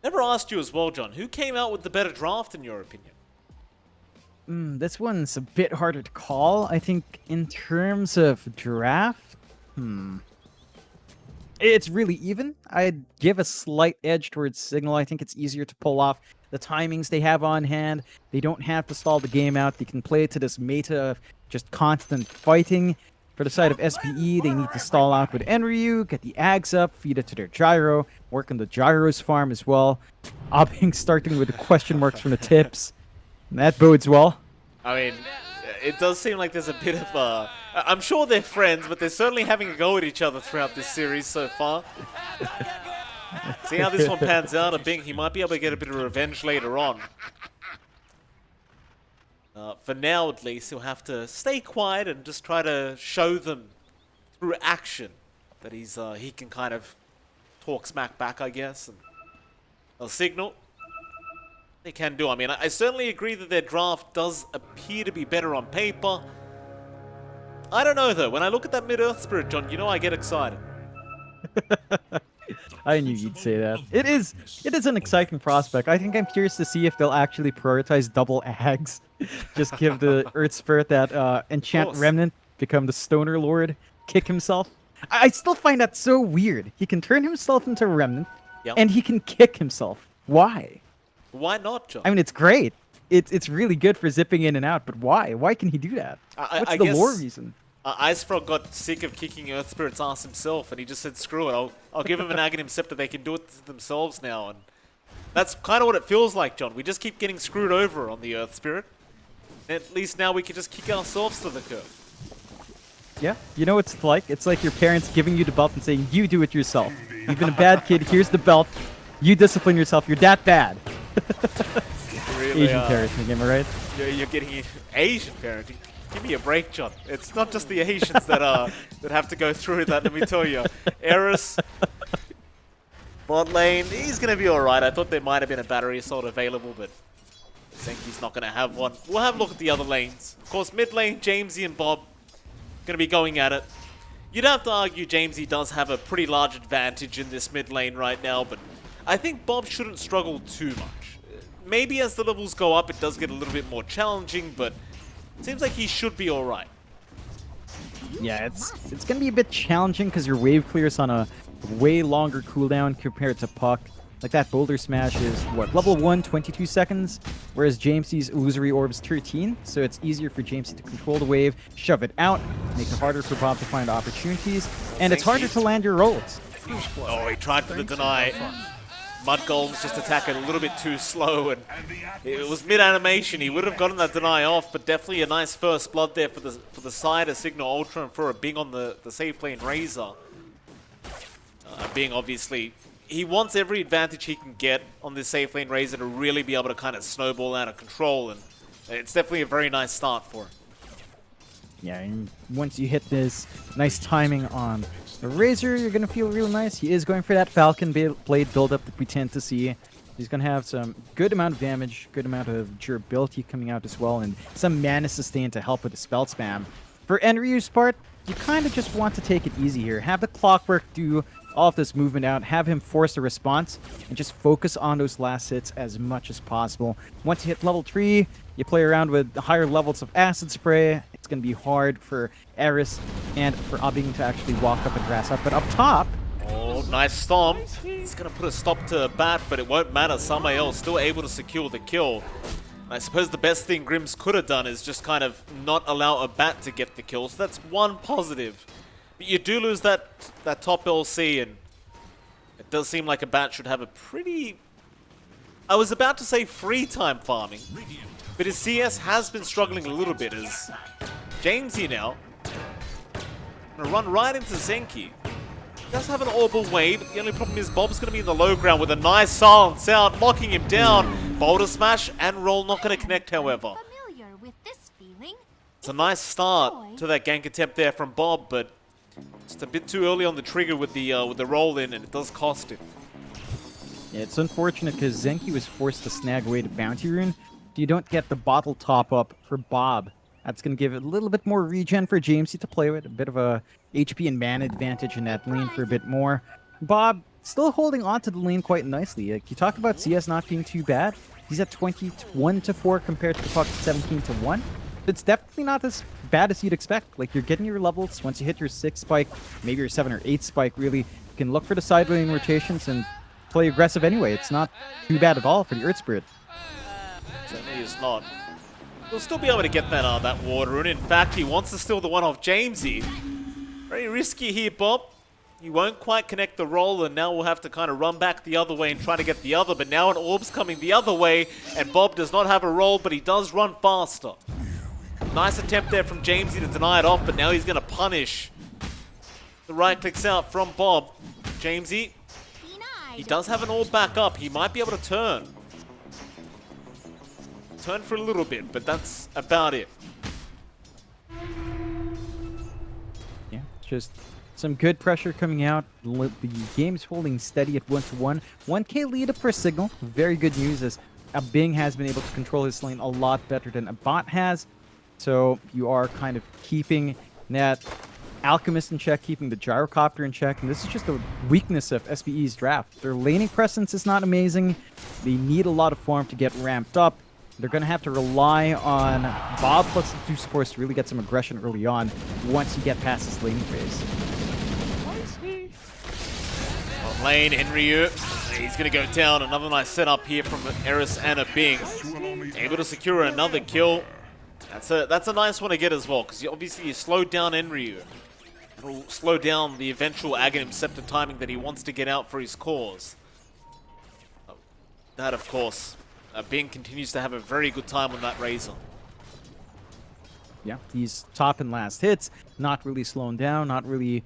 Never asked you as well, John. Who came out with the better draft, in your opinion? This one's a bit harder to call. I think in terms of draft, it's really even. I'd give a slight edge towards Cignal. I think it's easier to pull off the timings they have on hand. They don't have to stall the game out. They can play to this meta of just constant fighting. For the side of SBE, they need to stall out with Enryu, get the Ags up, feed it to their Gyro, work on the Gyro's farm as well. Abing starting with the question marks from the tips. That bodes well. I mean, it does seem like there's a bit of I'm sure they're friends, but they're certainly having a go at each other throughout this series so far. See how this one pans out. Abing, he might be able to get a bit of revenge later on. For now, at least, he'll have to stay quiet and just try to show them through action that he can kind of talk smack back, I guess. And Cignal, they can do. I mean, I certainly agree that their draft does appear to be better on paper. I don't know, though. When I look at that mid-earth spirit, John, you know I get excited. I knew you'd say that. It is an exciting prospect. I think I'm curious to see if they'll actually prioritize double Ags. Just give the Earth Spirit that enchant Remnant, become the Stoner Lord, kick himself. I still find that so weird. He can turn himself into a Remnant, and he can kick himself. Why? Why not, John? I mean, it's great. It's really good for zipping in and out, but why? Why can he do that? What's the lore reason? Icefrog got sick of kicking Earth Spirit's ass himself, and he just said, screw it, I'll give him an Aghanim Scepter. They can do it themselves now. And that's kind of what it feels like, John. We just keep getting screwed over on the Earth Spirit. And at least now we can just kick ourselves to the curb. Yeah, you know what it's like? It's like your parents giving you the belt and saying, you do it yourself. You've been a bad kid, here's the belt. You discipline yourself, you're that bad. Really, Asian parenting, am I right? You're getting Asian parenting. Give me a break, John. It's not just the Asians that have to go through that, let me tell you. Eris, bot lane, he's going to be alright. I thought there might have been a battery assault available, but Senki's not going to have one. We'll have a look at the other lanes. Of course, mid lane, Jamesy and Bob going to be going at it. You'd have to argue Jamesy does have a pretty large advantage in this mid lane right now, but I think Bob shouldn't struggle too much. Maybe as the levels go up, it does get a little bit more challenging, but it seems like he should be alright. Yeah, it's going to be a bit challenging because your wave clears on a way longer cooldown compared to Puck. Like that Boulder Smash is, what, level 1, 22 seconds? Whereas Jamesy's Illusory Orb's 13, so it's easier for Jamesy to control the wave, shove it out, make it harder for Bob to find opportunities, and it's harder to land your rolls. Oh, he tried for the deny. Mud Golems just attack it a little bit too slow, and it was mid-animation. He would have gotten that deny off, but definitely a nice first blood there for the side of Cignal Ultra and for Abing on the safe lane Razor. being, obviously, he wants every advantage he can get on this safe lane Razor to really be able to kind of snowball out of control, and it's definitely a very nice start for him. Yeah, and once you hit this nice timing on the Razor, you're going to feel real nice. He is going for that Falcon Blade build-up that we tend to see. He's going to have some good amount of damage, good amount of durability coming out as well, and some mana sustain to help with the spell spam. For Enryu's part, you kind of just want to take it easy here. Have the Clockwork do all of this movement out, have him force a response, and just focus on those last hits as much as possible. Once you hit level 3, you play around with higher levels of Acid Spray. It's going to be hard for Eris and for Abing to actually walk up and grass up. But up top... Oh, nice stomp. He's going to put a stop to Bat, but it won't matter. Samael still able to secure the kill. I suppose the best thing Grims could have done is just kind of not allow a Bat to get the kill. So that's one positive. But you do lose that top LC, and it does seem like a Bat should have a pretty... I was about to say free time farming, but his CS has been struggling a little bit as Jamesy now gonna run right into Zenki. He does have an orbital wave, but the only problem is Bob's going to be in the low ground with a nice silent sound, knocking him down. Boulder smash and roll not going to connect, however. It's a nice start to that gank attempt there from Bob, but just a bit too early on the trigger with the roll in, and it does cost him. Yeah, it's unfortunate because Zenki was forced to snag away the bounty rune. You don't get the bottle top up for Bob. That's going to give it a little bit more regen for Jamesy to play with, a bit of a HP and mana advantage in that lane for a bit more. Bob still holding on to the lane quite nicely. Like, you talk about CS not being too bad. He's at 21-4 compared to the puck 17-1. It's definitely not as bad as you'd expect. Like, you're getting your levels. Once you hit your 6 spike, maybe your 7 or 8 spike, really, you can look for the side lane rotations and play aggressive anyway. It's not too bad at all for the Earth Spirit. Certainly is not. He'll still be able to get that water rune. In fact, he wants to steal the one off Jamesy. Very risky here, Bob. He won't quite connect the roll, and now we'll have to kind of run back the other way and try to get the other. But now an orb's coming the other way, and Bob does not have a roll, but he does run faster. Nice attempt there from Jamesy to deny it off, but now he's going to punish. The right clicks out from Bob. Jamesy, he does have an orb back up. He might be able to turn. Turn for a little bit, but that's about it. Yeah, just some good pressure coming out. The game's holding steady at 1-1. 1k lead up for Cignal. Very good news as Bing has been able to control his lane a lot better than a bot has. So you are kind of keeping that Alchemist in check, keeping the Gyrocopter in check, and this is just a weakness of SBE's draft. Their laning presence is not amazing. They need a lot of farm to get ramped up. They're going to have to rely on Bob plus the 2 supports to really get some aggression early on once you get past this laning phase. On lane, Enryu. He's going to go down. Another nice setup here from Eris and a Bing. Able to secure another kill. That's a nice one to get as well, because obviously you slow down Enryu. It'll slow down the eventual Aghanim Scepter timing that he wants to get out for his cause. That, of course... Bing continues to have a very good time on that Razor. Yeah, he's top and last hits, not really slowing down, not really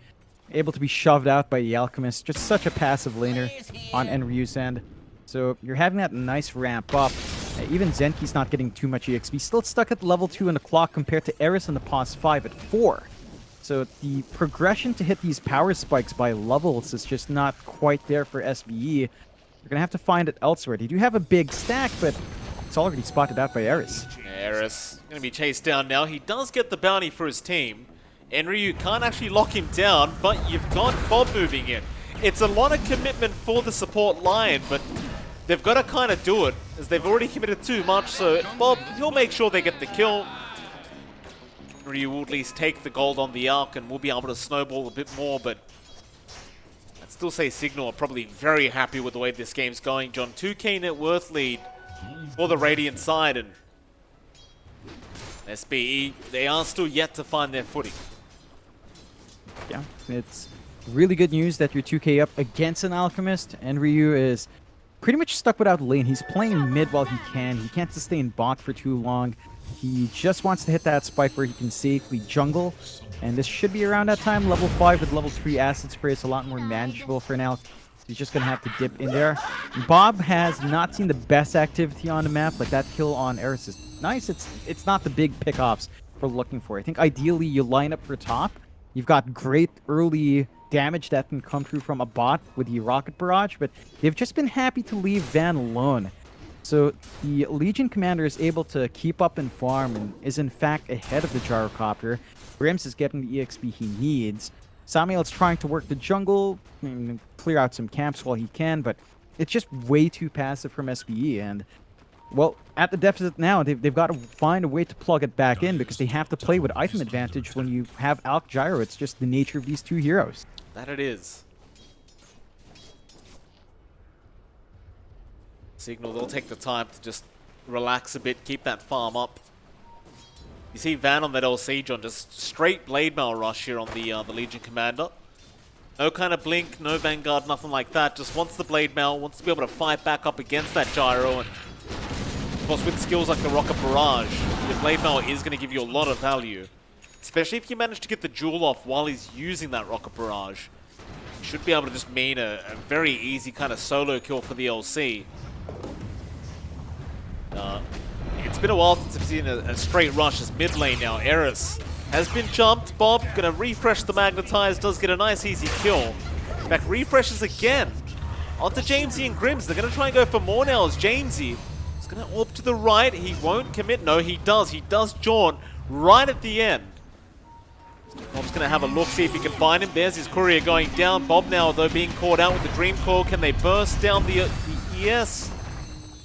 able to be shoved out by the Alchemist. Just such a passive laner on Enryu's end. So you're having that nice ramp up. Even Zenki's not getting too much EXP. Still stuck at level 2 in the clock compared to Eris and the Pos 5 at 4. So the progression to hit these power spikes by levels is just not quite there for SBE. You're going to have to find it elsewhere. They do have a big stack, but it's already spotted out by Eris. Eris going to be chased down now. He does get the bounty for his team. Enryu can't actually lock him down, but you've got Bob moving in. It's a lot of commitment for the support line, but they've got to kind of do it, as they've already committed too much, so Bob, he'll make sure they get the kill. Enryu will at least take the gold on the arc, and we'll be able to snowball a bit more, but... Still say Cignal are probably very happy with the way this game's going, John. 2k net worth lead for the Radiant side, and SBE, they are still yet to find their footing. Yeah, it's really good news that you're 2k up against an Alchemist, and Ryu is pretty much stuck without lane. He's playing mid while he can. He can't sustain bot for too long. He just wants to hit that spike where he can safely jungle. And this should be around that time. Level 5 with level 3 acid spray is a lot more manageable for now. He's just going to have to dip in there. Bob has not seen the best activity on the map. Like that kill on Eris is nice. It's not the big pickoffs we're looking for. I think ideally you line up for top. You've got great early damage that can come through from a bot with the rocket barrage, but they've just been happy to leave Van alone. So the Legion commander is able to keep up and farm and is in fact ahead of the gyrocopter. Grims is getting the EXP he needs. Samuel's trying to work the jungle, clear out some camps while he can, but it's just way too passive from SBE. And, well, at the deficit now, they've got to find a way to plug it back in because they have to play with item advantage when you have Alk Gyro. It's just the nature of these two heroes. That it is. Cignal, they'll take the time to just relax a bit, keep that farm up. You see Van on that LC, John, just straight blade mail rush here on the Legion Commander. No kind of blink, no Vanguard, nothing like that. Just wants the blade mail, wants to be able to fight back up against that gyro. And of course, with skills like the Rocket Barrage, the blade mail is going to give you a lot of value. Especially if you manage to get the jewel off while he's using that Rocket Barrage. Should be able to just mean a very easy kind of solo kill for the LC. It's been a while since I've seen a straight rush as mid lane now. Eris has been jumped. Bob gonna refresh the Magnetize, does get a nice easy kill. In fact, refreshes again. Onto Jamesy and Grims. They're gonna try and go for more now as Jamesy is gonna orb to the right. He won't commit. No, he does. He does jaunt right at the end. Bob's gonna have a look, see if he can find him. There's his courier going down. Bob now, though, being caught out with the Dream Core. Can they burst down the yes?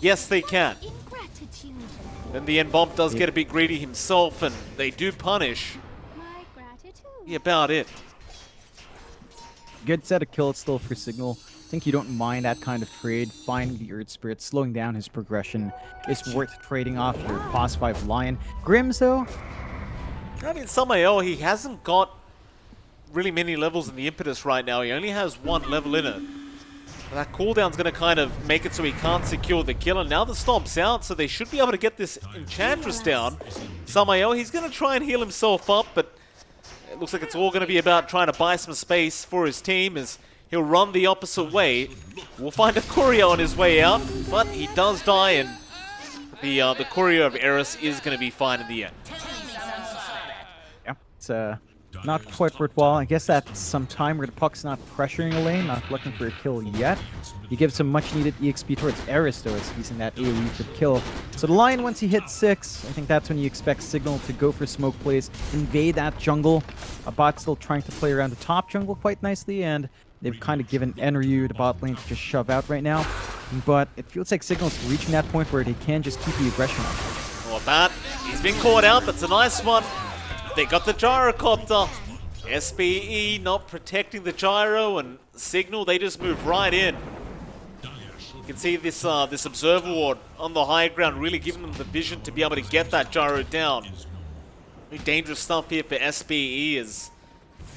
Yes, they can. In the end, Bob does get a bit greedy himself, and they do punish. Yeah, about it. Good set of kills still for Cignal. I think you don't mind that kind of trade. Finding the Earth Spirit, slowing down his progression is worth trading off your Boss 5 Lion. Grims, though? I mean, Samael, he hasn't got really many levels in the Impetus right now. He only has one level in it. That cooldown's going to kind of make it so he can't secure the kill. And now the Stomp's out, so they should be able to get this Enchantress down. Samael, he's going to try and heal himself up, but it looks like it's all going to be about trying to buy some space for his team as he'll run the opposite way. We'll find a courier on his way out, but he does die, and the courier of Eris is going to be fine in the end. Yeah, it's not quite worthwhile. I guess that's some time where the puck's not pressuring a lane, not looking for a kill yet. He gives some much needed EXP towards Eris, though, as he's in that AoE for the kill. So the Lion, once he hits 6, I think that's when you expect Cignal to go for smoke plays, invade that jungle. A bot still trying to play around the top jungle quite nicely, and they've kind of given Enryu the bot lane to just shove out right now. But it feels like Signal's reaching that point where they can just keep the aggression up. Oh, Matt, he's been caught out. That's a nice one. They got the gyrocopter. SBE not protecting the gyro, and Cignal, they just move right in. You can see this this observer ward on the high ground really giving them the vision to be able to get that gyro down. Very dangerous stuff here for SBE as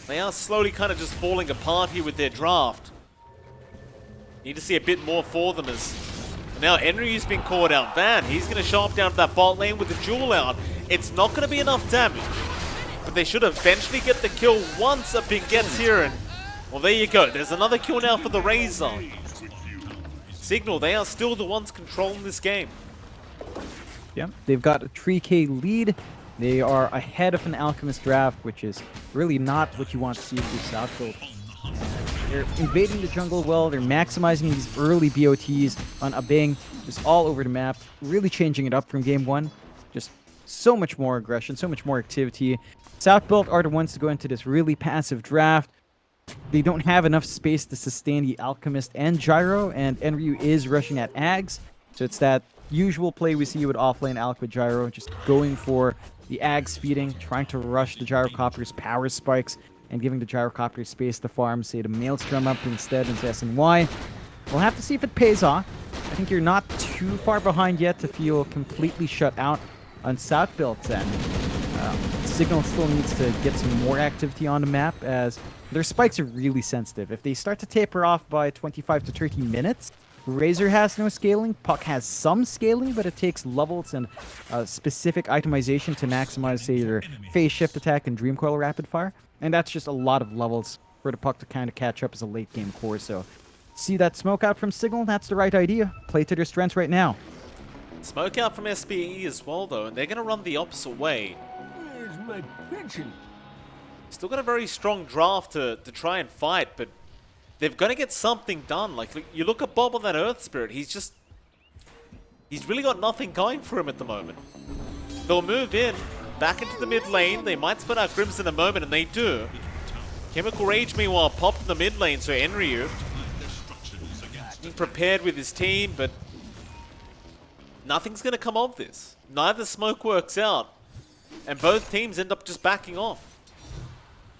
they are slowly kind of just falling apart here with their draft. Need to see a bit more for them as now Enryu's been caught out. Van, he's going to show up down to that bot lane with the jewel out. It's not going to be enough damage, but they should eventually get the kill once a ping gets here, and well, there you go. There's another kill now for the Razor. Cignal, they are still the ones controlling this game. Yeah, they've got a 3k lead. They are ahead of an Alchemist draft, which is really not what you want to see if you're Southfield. They're invading the jungle well. They're maximizing these early BOTs on Abing, just all over the map, really changing it up from game 1. Just so much more aggression, so much more activity. Southbuilt are the ones to go into this really passive draft. They don't have enough space to sustain the Alchemist and Gyro, and Enryu is rushing at Ags. So it's that usual play we see with offlane Alk with Gyro, just going for the Ags feeding, trying to rush the Gyrocopter's power spikes, and giving the Gyrocopter space to farm, say, the Maelstrom up instead into SNY. We'll have to see if it pays off. I think you're not too far behind yet to feel completely shut out on Southbuilt's end. Cignal still needs to get some more activity on the map, as their spikes are really sensitive. If they start to taper off by 25 to 30 minutes, Razor has no scaling, Puck has some scaling, but it takes levels and specific itemization to maximize, say, your phase shift attack and Dream Coil rapid fire. And that's just a lot of levels for the Puck to kind of catch up as a late game core. So see that smoke out from Cignal? That's the right idea. Play to their strengths right now. Smoke out from SBE as well, though, and they're going to run the opposite way. Where's my pension? Still got a very strong draft to try and fight, but they've got to get something done. Like, you look at Bob on that Earth Spirit, he's really got nothing going for him at the moment. They'll move in, back into the mid lane. They might spin out Grims in a moment, and they do. Chemical Rage, meanwhile, popped in the mid lane, so Enryu being prepared with his team, but nothing's going to come of this. Neither smoke works out, and both teams end up just backing off.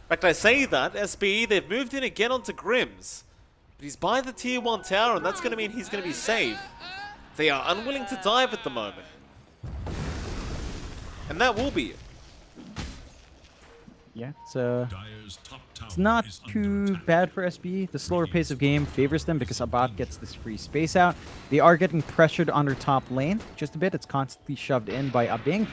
In fact, I say that, SBE, they've moved in again onto Grims. But he's by the tier 1 tower, and that's going to mean he's going to be safe. They are unwilling to dive at the moment. And that will be it. Yeah, it's not too bad for SBE. The slower pace of game favors them because Abbat gets this free space out. They are getting pressured on their top lane just a bit. It's constantly shoved in by Abing.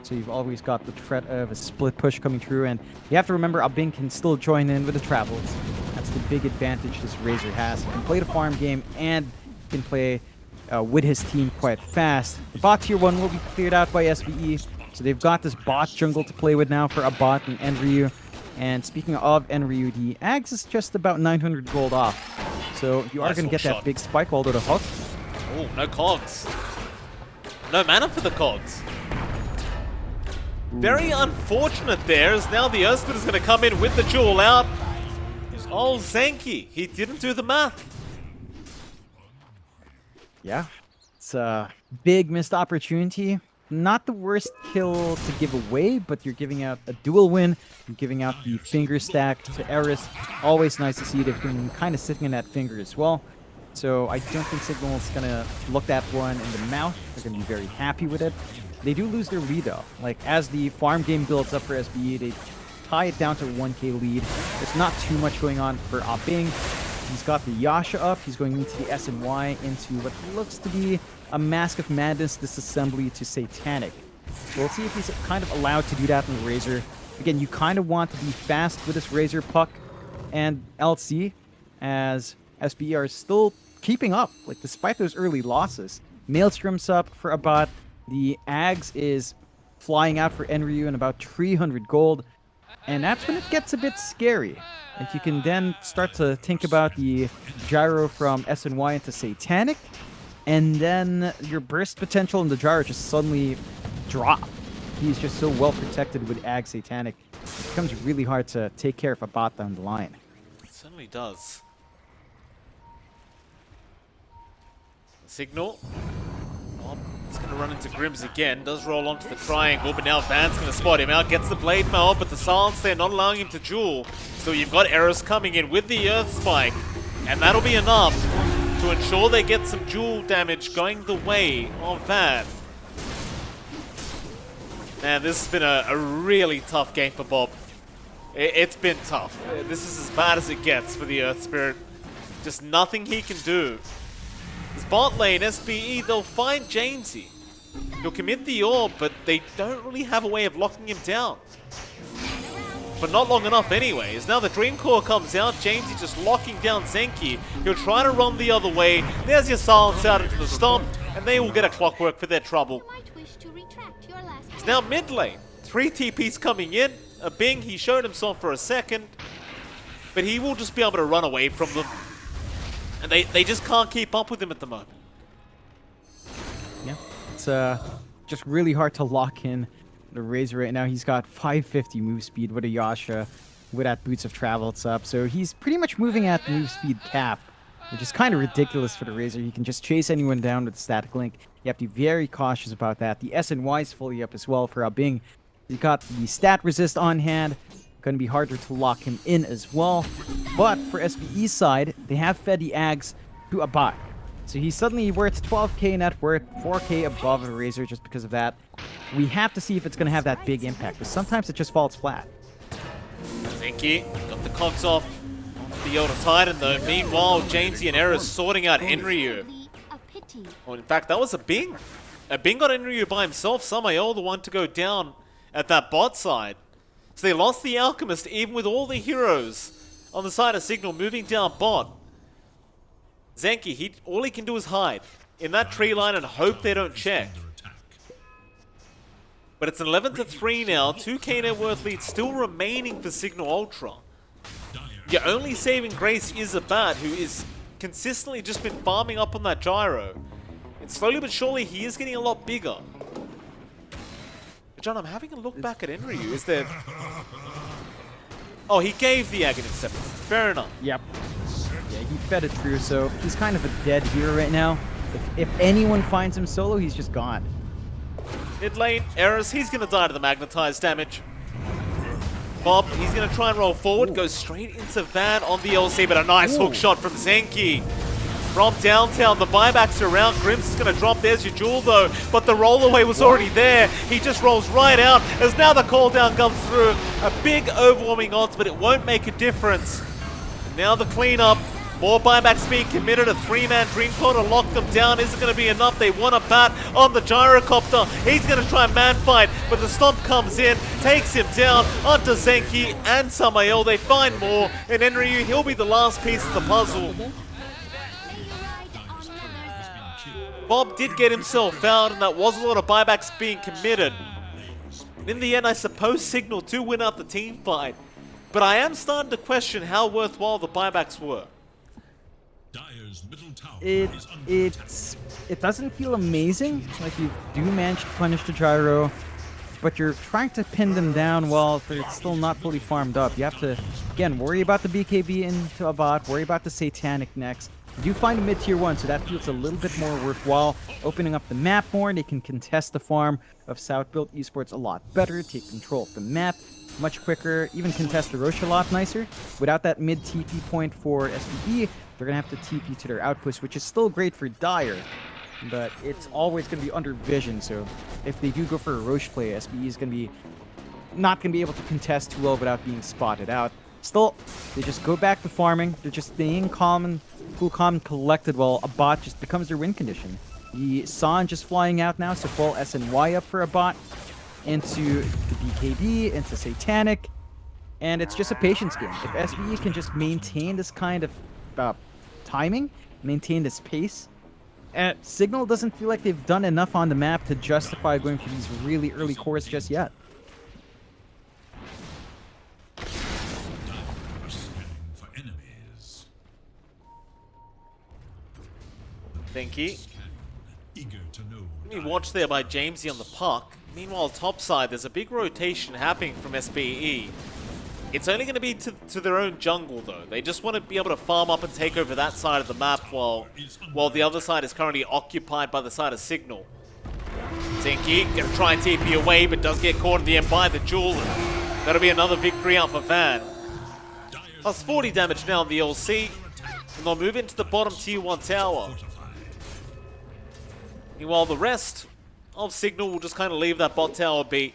So you've always got the threat of a split push coming through. And you have to remember Abing can still join in with the travels. That's the big advantage this Razor has. He can play the farm game and can play with his team quite fast. The bot tier 1 will be cleared out by SBE. So they've got this bot jungle to play with now for Abbat and Enryu. And speaking of Enryu, the Ags is just about 900 gold off. So you are going to get that big spike, although the hook. Oh, no cogs. No mana for the cogs. Very unfortunate there, as now the Earthsplit is going to come in with the jewel out. Oh, Zenki, he didn't do the math. Yeah, it's a big missed opportunity. Not the worst kill to give away, but you're giving out a dual win. You're giving out the finger stack to Eris. Always nice to see they've been kind of sitting in that finger as well. So I don't think Cignal is going to look that one in the mouth. They're going to be very happy with it. They do lose their lead though. Like, as the farm game builds up for SBE, they tie it down to a 1k lead. There's not too much going on for Abing. He's got the Yasha up. He's going into the SNY into what looks to be a Mask of Madness disassembly to Satanic. So we'll see if he's kind of allowed to do that in the Razor. Again, you kind of want to be fast with this Razor Puck and LC, as SBE are still keeping up, like, despite those early losses. Maelstrom's up for Abbat. The Ags is flying out for Enryu and about 300 gold. And that's when it gets a bit scary. Like, you can then start to think about the gyro from SNY into Satanic. And then your burst potential in the gyro just suddenly drop. He's just so well protected with Ag Satanic. It becomes really hard to take care of a bot down the line. It certainly does. Cignal. He's going to run into Grims again. Does roll onto the triangle, but now Van's going to spot him out. Gets the blade mail, but the silence there not allowing him to duel. So you've got Eris coming in with the Earth Spike. And that'll be enough to ensure they get some duel damage going the way of Van. Man, this has been a really tough game for Bob. It's been tough. This is as bad as it gets for the Earth Spirit. Just nothing he can do. This bot lane, SBE, they'll find Jamesy. He'll commit the orb, but they don't really have a way of locking him down. But not long enough anyways. Now the Dream Core comes out, Jamesy just locking down Zenki. He'll try to run the other way. There's your silence out into the stomp, and they will get a clockwork for their trouble. It's now mid lane. 3 TPs coming in. A Bing, he showed himself for a second, but he will just be able to run away from them. And they just can't keep up with him at the moment. Yeah, it's just really hard to lock in the Razor right now. He's got 550 move speed with a Yasha, with that Boots of Travel it's up. So he's pretty much moving at the move speed cap, which is kind of ridiculous for the Razor. He can just chase anyone down with the static link. You have to be very cautious about that. The SNY is fully up as well for Abing. You've got the stat resist on hand. Going to be harder to lock him in as well. But for SBE's side, they have fed the Ags to Abbat. So he's suddenly worth 12k net worth, 4k above a Razor just because of that. We have to see if it's going to have that big impact, because sometimes it just falls flat. Zenki got the cogs off the Elder Titan though. Meanwhile, Jamesy and Eris sorting out Enryu. Well, in fact, that was a Bing. A Bing got Enryu by himself. Samael, the one to go down at that bot side. So they lost the Alchemist, even with all the heroes on the side of Cignal moving down bot. Zenki, all he can do is hide in that tree line and hope they don't check. But it's 11-3 now. 2k net worth lead still remaining for Cignal Ultra. Your only saving grace is Abad, who is consistently just been farming up on that gyro. And slowly but surely, he is getting a lot bigger. But John, I'm having a look back at Enryu. Is there... Oh, he gave the Aghanim Scepter. Fair enough. Yep. Yeah, he fed it through, so he's kind of a dead hero right now. If anyone finds him solo, he's just gone. Mid lane, Eris, he's going to die to the magnetized damage. Bob, he's going to try and roll forward, goes straight into Van on the LC, but a nice hook shot from Zenki. From downtown, the buybacks are around. Grims is going to drop. There's your jewel, though, but the rollaway was already there. He just rolls right out as now the call down comes through. A big overwhelming odds, but it won't make a difference. Now the cleanup. More buybacks being committed. A 3-man Dream Core to lock them down isn't going to be enough. They want a bat on the gyrocopter. He's going to try and man fight, but the stomp comes in, takes him down onto Zenki and Samael. They find more, and Enryu, he'll be the last piece of the puzzle. Bob did get himself out, and that was a lot of buybacks being committed. In the end, I suppose Cignal do win out the team fight, but I am starting to question how worthwhile the buybacks were. It doesn't feel amazing. Like, you do manage to punish the gyro, but you're trying to pin them down while they're still not fully farmed up. You have to, again, worry about the BKB into a bot, worry about the Satanic next. You do find a mid-tier 1, so that feels a little bit more worthwhile. Opening up the map more, they can contest the farm of South-built Esports a lot better, take control of the map much quicker, even contest the Roche a lot nicer. Without that mid-TP point for SBE, they're going to have to TP to their outpost, which is still great for Dire, but it's always going to be under vision, so if they do go for a Roche play, SBE is going to be not going to be able to contest too well without being spotted out. Still, they just go back to farming. They're just staying calm and cool, calm, and collected while a bot just becomes their win condition. The San just flying out now, so full SNY up for a bot into the BKB, into Satanic, and it's just a patience game. If SBE can just maintain this kind of timing, maintain this pace, Cignal doesn't feel like they've done enough on the map to justify going for these really early cores just yet. Thanky. Watch there by Jamesy on the puck. Meanwhile, topside, there's a big rotation happening from SBE. It's only going to be to their own jungle, though. They just want to be able to farm up and take over that side of the map while the other side is currently occupied by the side of Cignal. Zenki going to try and TP away, but does get caught in the end by the jewel. That'll be another victory out for Van. Plus 40 damage now on the LC, and they'll move into the bottom tier 1 tower. Meanwhile, the rest of Cignal will just kind of leave that bot tower be.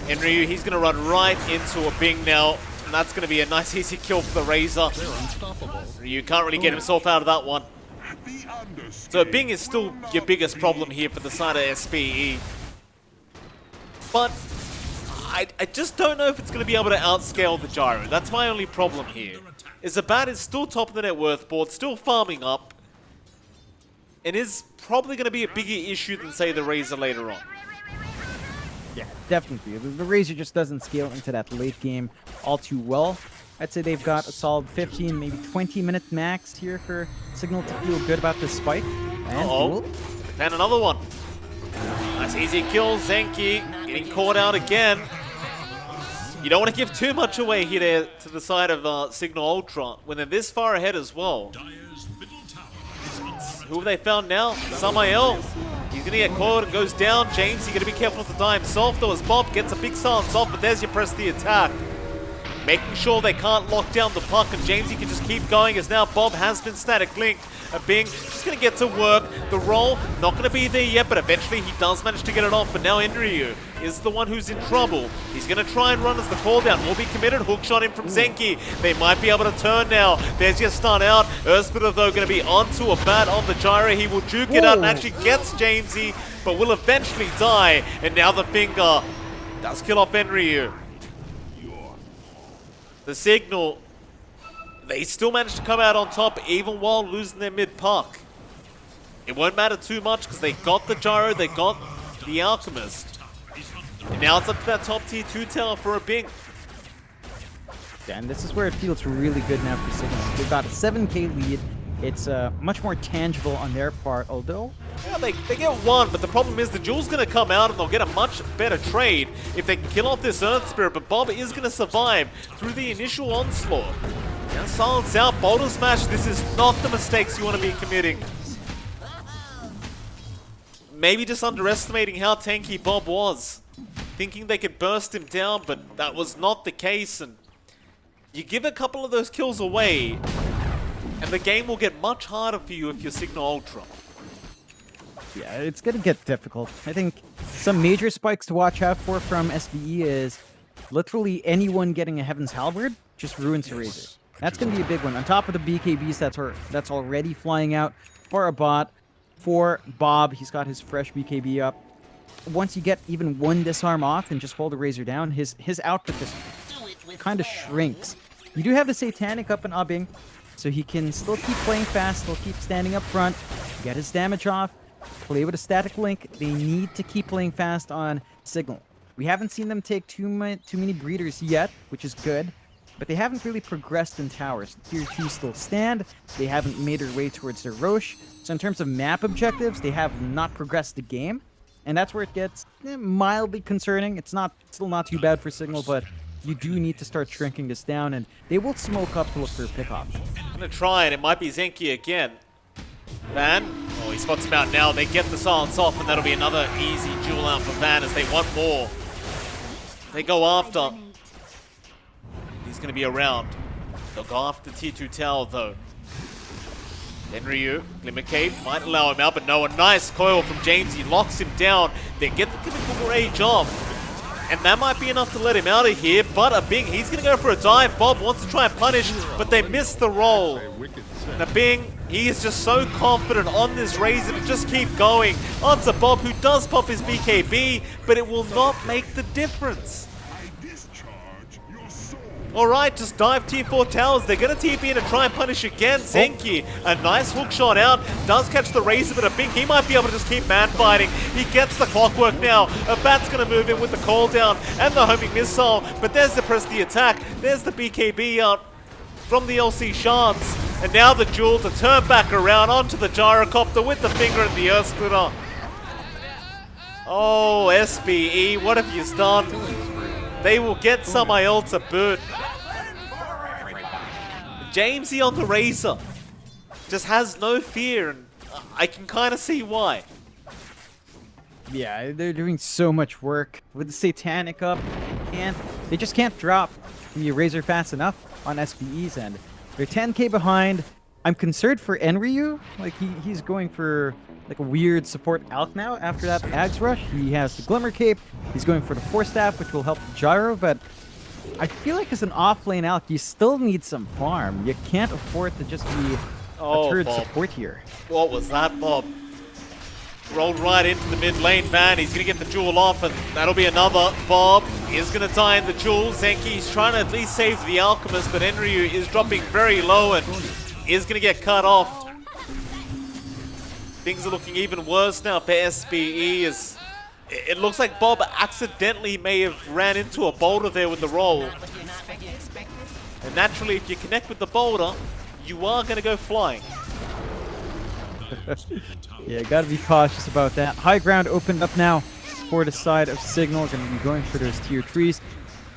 Enryu, he's going to run right into a Bing now, and that's going to be a nice easy kill for the Razor. Ryu can't really get himself out of that one. So Bing is still your biggest problem here for the side of SBE. But I just don't know if it's going to be able to outscale the gyro. That's my only problem here. Is Abad is still top of the net worth board, still farming up, and is probably going to be a bigger issue than, say, the Razor later on. Yeah, definitely. The Razor just doesn't scale into that late game all too well. I'd say they've got a solid 15, maybe 20-minute max here for Cignal to feel good about this spike. And and another one. Nice easy kill. Zenki getting caught out again. You don't want to give too much away here to the side of Cignal Ultra when they're this far ahead as well. Who have they found now? Samael. He's going to get caught and goes down. James, you got to be careful not to die himself, though, as Bob gets a big silence off, but there's your press the attack. making sure they can't lock down the puck, and Jamesy can just keep going as now Bob has been static linked. Bing just going to get to work. The roll, not going to be there yet, but eventually he does manage to get it off. But now Enryu is the one who's in trouble. He's going to try and run as the call down. Will be committed. Hook shot in from Zenki. They might be able to turn now. There's your stun out. Earthsplitter, though, going to be onto a bat on the gyro. He will juke it out and actually gets Jamesy, but will eventually die. And now the finger does kill off Enryu. The Cignal, they still managed to come out on top even while losing their mid-puck. It won't matter too much because they got the gyro, they got the Alchemist. And now it's up to that top tier 2 tower for a Bing. Yeah, and this is where it feels really good now for Cignal. They've got a 7k lead. It's much more tangible on their part, although... Yeah, they get one, but the problem is the Jewel's going to come out and they'll get a much better trade if they can kill off this Earth Spirit, but Bob is going to survive through the initial onslaught. Now silence out, Boulder Smash, this is not the mistakes you want to be committing. Maybe just underestimating how tanky Bob was. Thinking they could burst him down, but that was not the case, and you give a couple of those kills away, and the game will get much harder for you if you're Cignal Ultra. Yeah, it's going to get difficult. I think some major spikes to watch out for from SBE is literally anyone getting a Heaven's Halberd just ruins a Razor. That's going to be a big one. On top of the BKBs that's already flying out for a bot. For Bob, he's got his fresh BKB up. Once you get even one disarm off and just hold the Razor down, his output just kind of shrinks. You do have the Satanic up in Abing, so he can still keep playing fast, still keep standing up front, get his damage off, play with a static link. They need to keep playing fast on Cignal. We haven't seen them take too many breeders yet, which is good, but they haven't really progressed in towers. Tier 2 still stand. They haven't made their way towards their Roche. So in terms of map objectives, they have not progressed the game, and that's where it gets mildly concerning. It's still not too bad for Cignal, but you do need to start shrinking this down, and they will smoke up to look for a pick option. I'm going to try, and it might be Zenki again. Van, oh, he spots him out now. They get the silence off, and that'll be another easy duel out for Van as they want more. They go after. He's going to be around. They'll go after the tier 2 tower, though. Enryu, Glimmer Cape might allow him out, but no, a nice coil from James. He locks him down. They get the Chemical Rage off. And that might be enough to let him out of here, but a Bing, he's going to go for a dive. Bob wants to try and punish, but they miss the roll. And a Bing, he is just so confident on this Razor to just keep going. Onto Bob, who does pop his BKB, but it will not make the difference. Alright, just dive tier 4 towers. They're going to TP in and try and punish again. Zenki, a nice hook shot out. Does catch the Razor, but a Bing, he might be able to just keep man fighting. He gets the clockwork now. A Bat's going to move in with the call down and the homing missile. But there's the press the attack. There's the BKB out from the LC shards. And now the Jewel to turn back around onto the gyrocopter with the finger and the Earth Splitter. Oh, SBE, what have you done? They will get some IL to boot. Jamesy on the Razor just has no fear, and I can kind of see why. Yeah, they're doing so much work with the Satanic up. They just can't drop the Razor fast enough on SBE's end. They're 10k behind. I'm concerned for Enryu. Like he's going for like a weird support Alk now after that Ags Rush. He has the Glimmer Cape. He's going for the Force Staff, which will help the Gyro, but I feel like as an off-lane Alk, you still need some farm. You can't afford to just be a turd support here. What was that, Bob? Rolled right into the mid lane, Van. He's going to get the Jewel off, and that'll be another. Bob is going to die in the Jewel. Zenki's trying to at least save the Alchemist, but Enryu is dropping very low and is going to get cut off. Things are looking even worse now for SBE as it looks like Bob accidentally may have ran into a boulder there with the roll. And naturally, if you connect with the boulder, you are going to go flying. Yeah, gotta be cautious about that. High ground opened up now for the side of Cignal. Gonna be going for those tier 3s.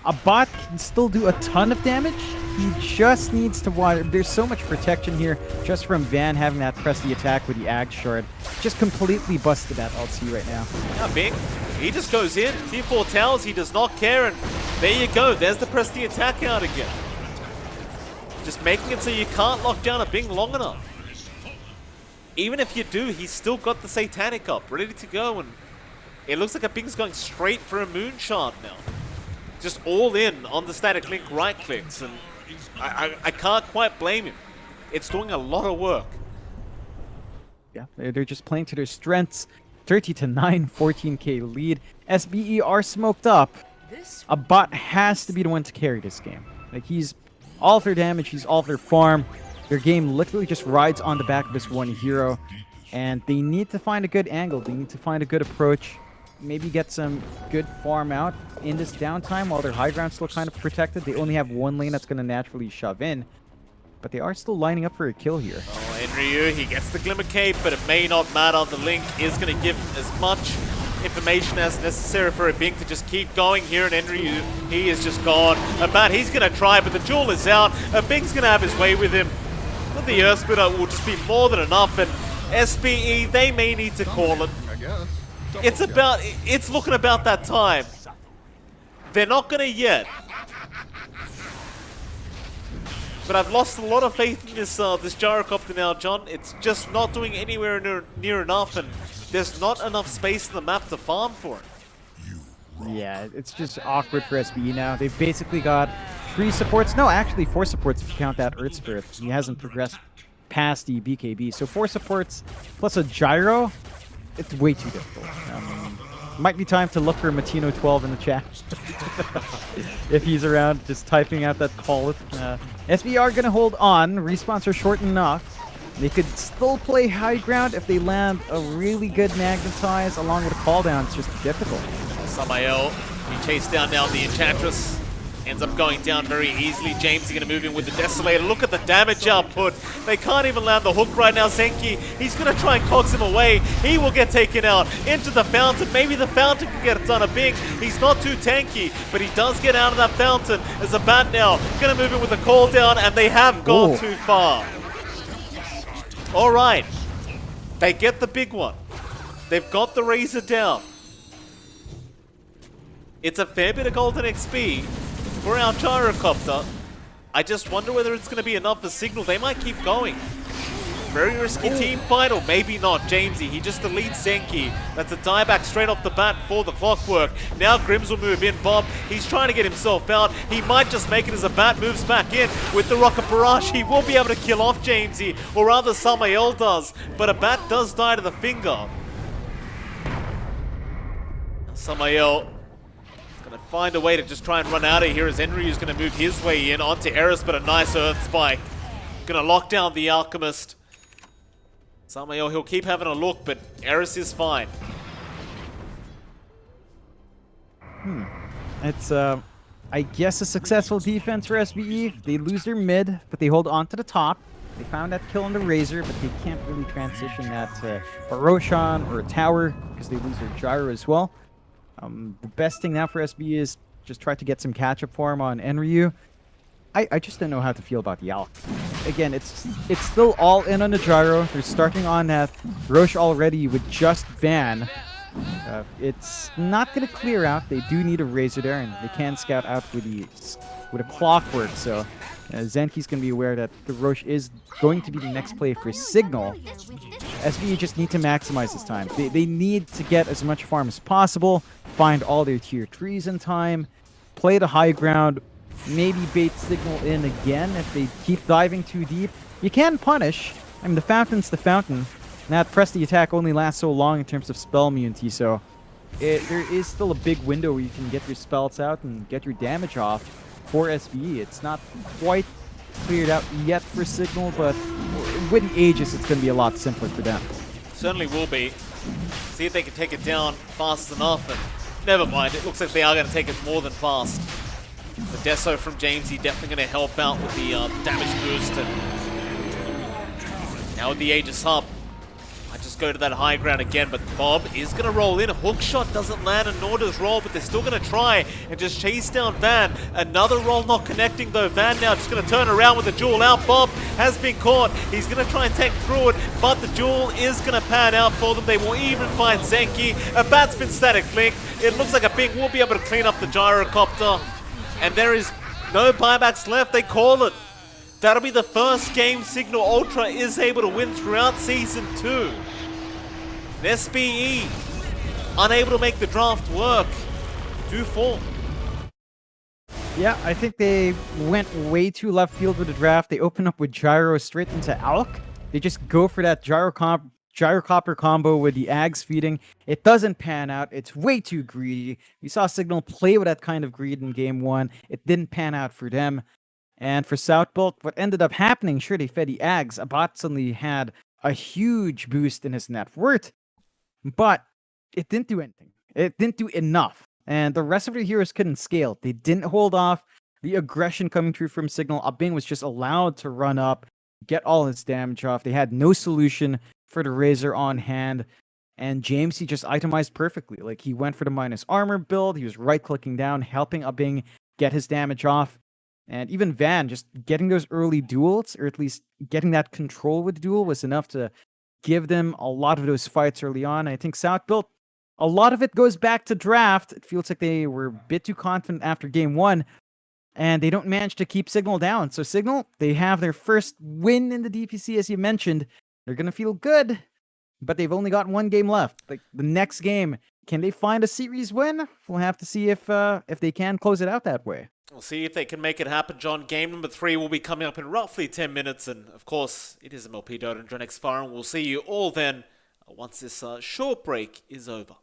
A bot can still do a ton of damage. He just needs to watch. There's so much protection here just from Van having that press the attack with the Ag Shard. Just completely busted that LC right now. Yeah, Bing, he just goes in. Tier 4 towers, he does not care, and There you go. There's the press the attack out again. Just making it so you can't lock down a Bing long enough. Even if you do, he's still got the Satanic up, ready to go, and it looks like a Bing's going straight for a Moonshard now. Just all in on the static link right clicks, and I can't quite blame him. It's doing a lot of work. Yeah, they're just playing to their strengths. 30-9, 14k lead. SBE are smoked up. A bot has to be the one to carry this game. Like, he's all of their damage, he's all of their farm. Their game literally just rides on the back of this one hero. And they need to find a good angle. They need to find a good approach. Maybe get some good farm out in this downtime while their high ground's still kind of protected. They only have one lane that's going to naturally shove in. But they are still lining up for a kill here. Oh, Enryu, he gets the Glimmer Cape, but it may not matter. The Link is going to give as much information as necessary for a Bing to just keep going here. And Enryu, he is just gone. About he's going to try, but the Jewel is out. A Bing's going to have his way with him. But the Earth Splitter will just be more than enough. And SBE, they may need to call it. I guess. It's looking about that time. They're not going to yet. But I've lost a lot of faith in this gyrocopter now, John. It's just not doing anywhere near enough, and there's not enough space in the map to farm for it. Yeah, it's just awkward for SBE now. They've basically got 3 supports. No, actually 4 supports if you count that Earth Spirit. He hasn't progressed past the BKB. So 4 supports plus a gyro. It's way too difficult. Might be time to look for Matino12 in the chat. If he's around, just typing out that call. SBE are going to hold on. Respawns are short enough. They could still play high ground if they land a really good Magnetize along with a call down. It's just difficult. Samael, he chased down now the Enchantress. Ends up going down very easily. James is going to move in with the Desolator. Look at the damage output. They can't even land the hook right now. Zenki, he's going to try and coax him away. He will get taken out into the fountain. Maybe the fountain can get it done a Bing. He's not too tanky, but he does get out of that fountain. As a bat now, going to move in with a call down, and they have gone too far. All right. They get the big one. They've got the Razor down. It's a fair bit of golden XP for our gyrocopter. I just wonder whether it's going to be enough for Cignal. They might keep going. Very risky team fight, or maybe not. Jamesy, he just deletes Zenki. That's a dieback straight off the bat for the clockwork. Now Grims will move in. Bob, he's trying to get himself out. He might just make it as a bat moves back in. With the Rocket Barrage, he will be able to kill off Jamesy, or rather Samael does. But a bat does die to the finger. Samael gonna find a way to just try and run out of here as Enryu's gonna move his way in onto Eris, but a nice Earth Spike. Gonna lock down the Alchemist. Samael, he'll keep having a look, but Eris is fine. It's, I guess, a successful defense for SBE. They lose their mid, but they hold on to the top. They found that kill on the Razor, but they can't really transition that to a Roshan or a tower because they lose their gyro as well. The best thing now for SB is just try to get some catch-up for him on Enryu. I just don't know how to feel about the Alk. Again, it's still all in on the gyro. They're starting on that Roche already with just Van. It's not going to clear out. They do need a Razor there, and they can scout out with a Clockwork. So Zenki's going to be aware that the Roche is going to be the next play for Cignal. SBE just need to maximize this time. They need to get as much farm as possible, find all their tier 3s in time, play the high ground, maybe bait Cignal in again if they keep diving too deep. You can punish. I mean, the fountain's the fountain. That press the attack only lasts so long in terms of spell immunity, so there is still a big window where you can get your spells out and get your damage off for SBE. It's not quite cleared out yet for Cignal, but with the Aegis, it's going to be a lot simpler for them. Certainly will be. See if they can take it down fast enough, and never mind, it looks like they are going to take it more than fast. The Deso from Jamesy definitely going to help out with the damage boost, and now with the Aegis up, I just go to that high ground again, but Bob is going to roll in. A hook shot doesn't land, and nor does roll, but they're still going to try and just chase down Van. Another roll not connecting, though. Van now just going to turn around with the Jewel out. Bob has been caught. He's going to try and tank through it, but the Jewel is going to pan out for them. They will even find Zenki. A bat's been static linked. It looks like a Bing will be able to clean up the gyrocopter. And there is no buybacks left, they call it. That'll be the first game Cignal Ultra is able to win throughout Season 2. And SBE, unable to make the draft work, do fall. Yeah, I think they went way too left field with the draft. They open up with Gyro straight into Alk. They just go for that Gyrocopter combo with the Ags feeding. It doesn't pan out. It's way too greedy. We saw Cignal play with that kind of greed in Game 1. It didn't pan out for them. And for Southbolt, what ended up happening, sure, they fed the Ags. Abat suddenly had a huge boost in his net worth, but it didn't do anything. It didn't do enough. And the rest of the heroes couldn't scale. They didn't hold off the aggression coming through from Cignal. Abing was just allowed to run up, get all his damage off. They had no solution for the Razor on hand. And James, he just itemized perfectly. Like, he went for the minus armor build. He was right-clicking down, helping Abing get his damage off. And even Van, just getting those early duels, or at least getting that control with the duel, was enough to give them a lot of those fights early on. I think Southbuilt, a lot of it goes back to draft. It feels like they were a bit too confident after Game 1, and they don't manage to keep Cignal down. So Cignal, they have their first win in the DPC, as you mentioned. They're going to feel good, but they've only got one game left. Like, the next game, can they find a series win? We'll have to see if they can close it out that way. We'll see if they can make it happen, John. Game number 3 will be coming up in roughly 10 minutes, and of course, it is MLP Dota and Drenex Fire, and we'll see you all then once this short break is over.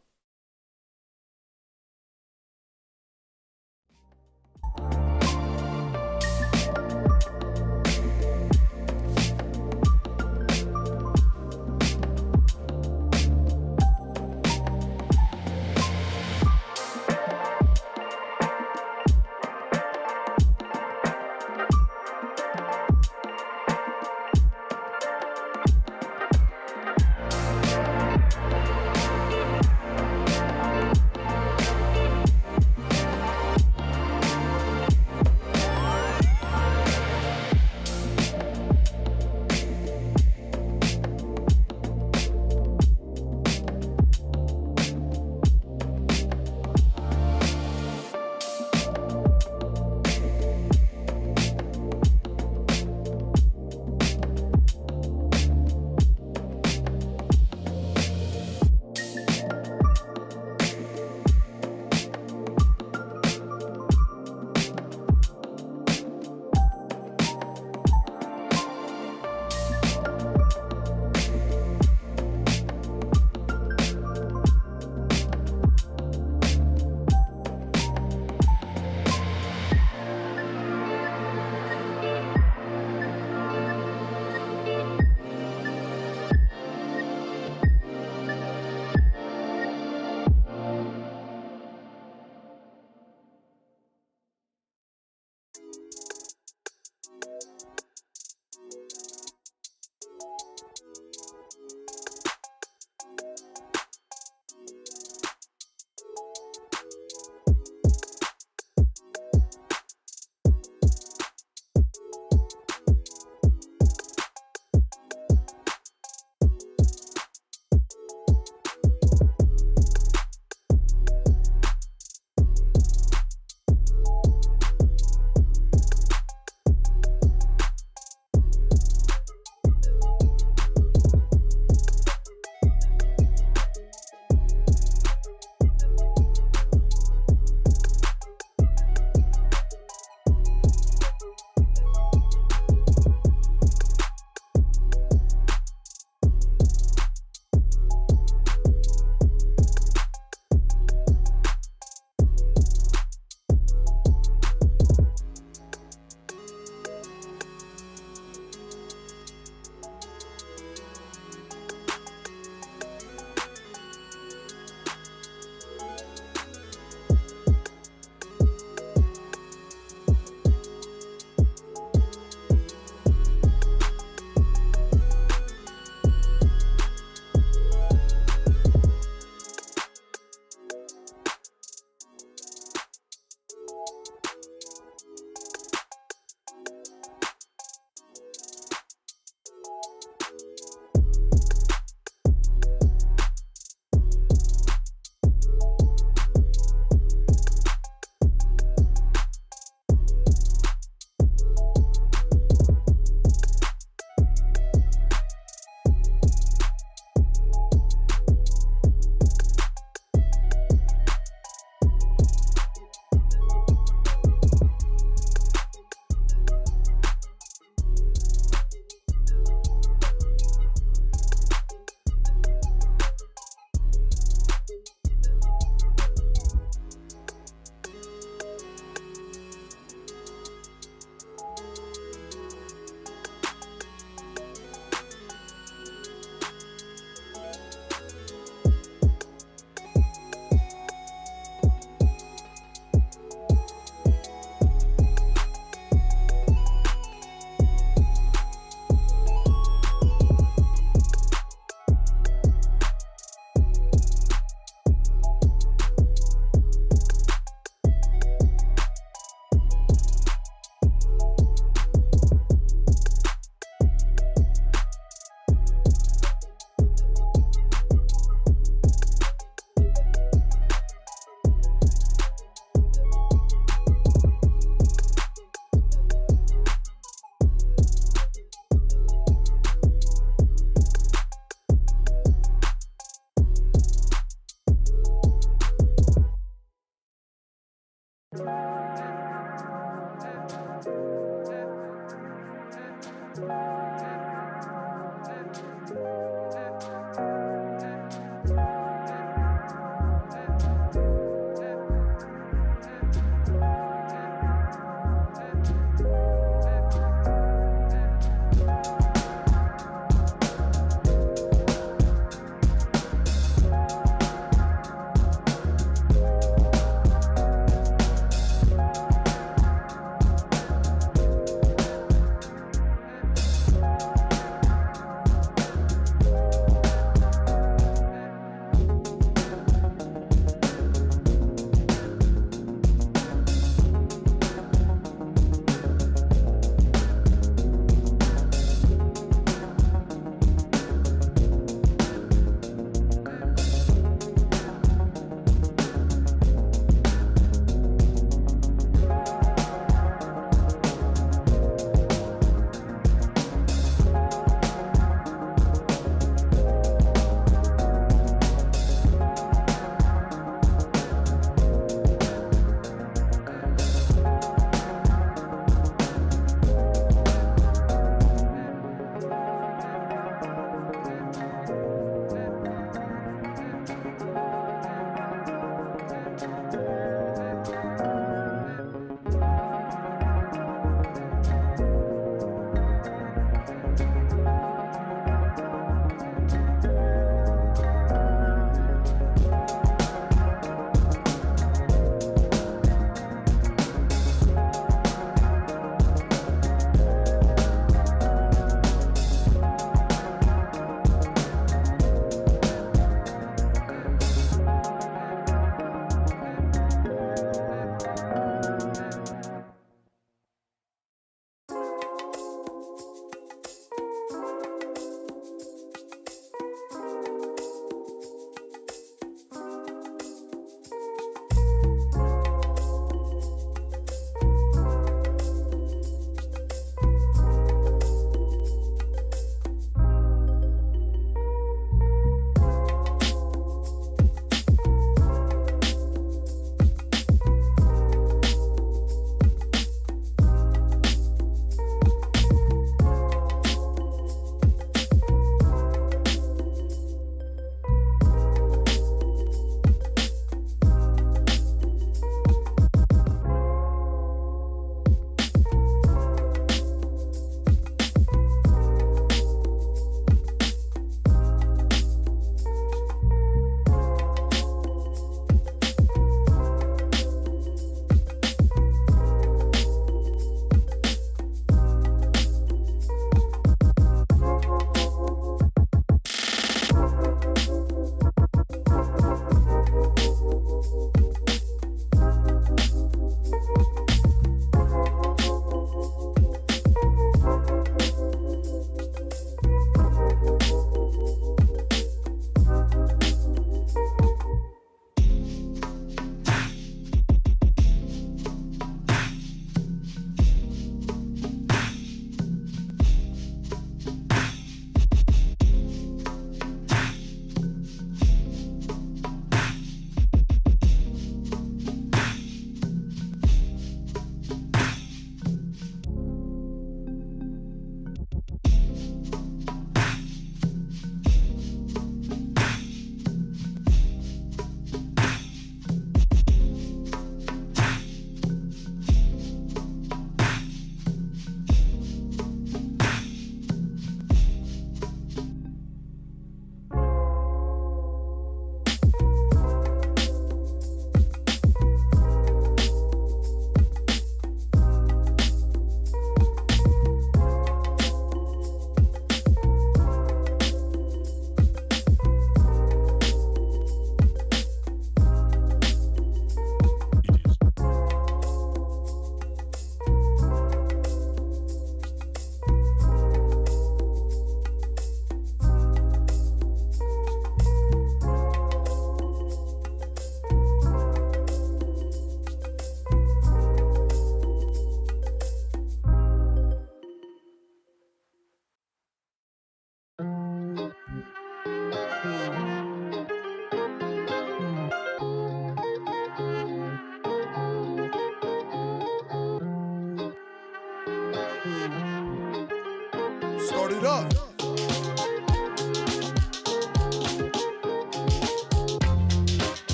it up.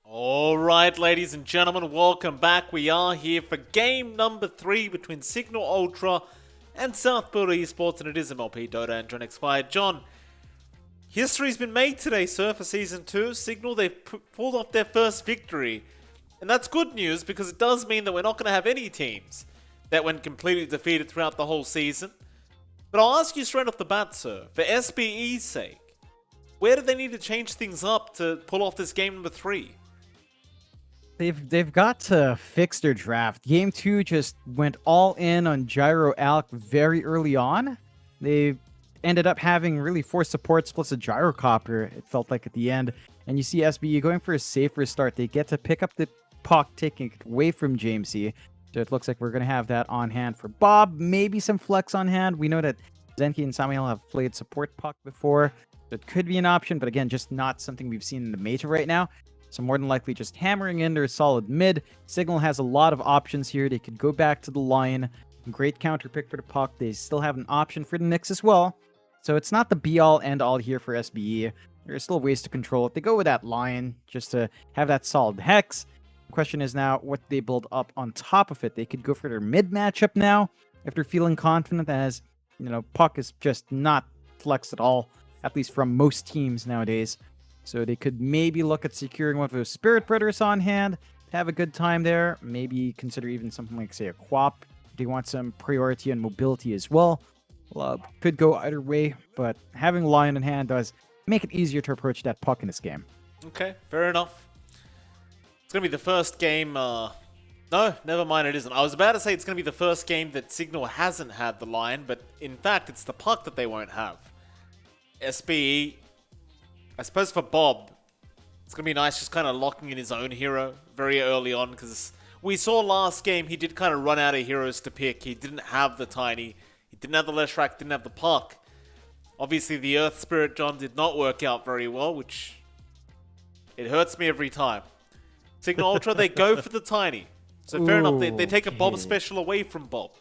Alright, ladies and gentlemen, welcome back. We are here for game number 3 between Cignal Ultra and Southfield Esports, and it is MLP Dota and John Expired. John, history's been made today, sir, for Season 2. Cignal, they've pulled off their first victory. And that's good news because it does mean that we're not going to have any teams that went completely defeated throughout the whole season. But I'll ask you straight off the bat, sir, for SBE's sake, where do they need to change things up to pull off this game number 3? They've got to fix their draft. Game 2 just went all in on Gyro Alk very early on. They ended up having really 4 supports plus a Gyrocopter, it felt like at the end. And you see SBE going for a safer start. They get to pick up the puck, taking it away from Jamesy. So it looks like we're going to have that on hand for Bob. Maybe some flex on hand. We know that Zenki and Samuel have played support puck before. So it could be an option, but again, just not something we've seen in the major right now. So more than likely just hammering in their solid mid. Cignal has a lot of options here. They could go back to the line. Great counter pick for the puck. They still have an option for the Knicks as well. So it's not the be-all, end-all here for SBE. There are still ways to control it. They go with that line just to have that solid hex. The question is now what they build up on top of it. They could go for their mid matchup now if they're feeling confident, as, you know, puck is just not flexed at all, at least from most teams nowadays. So they could maybe look at securing one of those Spirit Brothers on hand, have a good time there. Maybe consider even something like, say, a Quap. They want some priority and mobility as well. Could go either way, but having Lion in hand does make it easier to approach that puck in this game. Okay, fair enough. It's going to be the first game... No, never mind, it isn't. I was about to say it's going to be the first game that Cignal hasn't had the Lion, but in fact, it's the puck that they won't have. SBE... I suppose for Bob, it's going to be nice just kind of locking in his own hero very early on, because we saw last game he did kind of run out of heroes to pick. He didn't have the Tiny, he didn't have the Leshrac, didn't have the puck. Obviously the Earth Spirit John did not work out very well, which it hurts me every time. Cignal Ultra, they go for the Tiny. So fair enough, they take a Bob special away from Bob.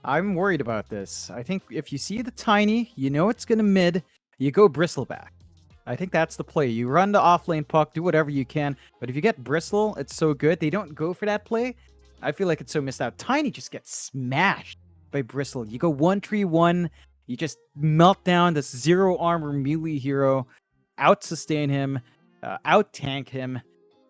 I'm worried about this. I think if you see the Tiny, you know it's going to mid, you go Bristleback. I think that's the play. You run the offlane puck, do whatever you can. But if you get Bristle, it's so good. They don't go for that play. I feel like it's so missed out. Tiny just gets smashed by Bristle. You go 1-3-1. You just melt down this 0 armor melee hero, out-sustain him, out-tank him,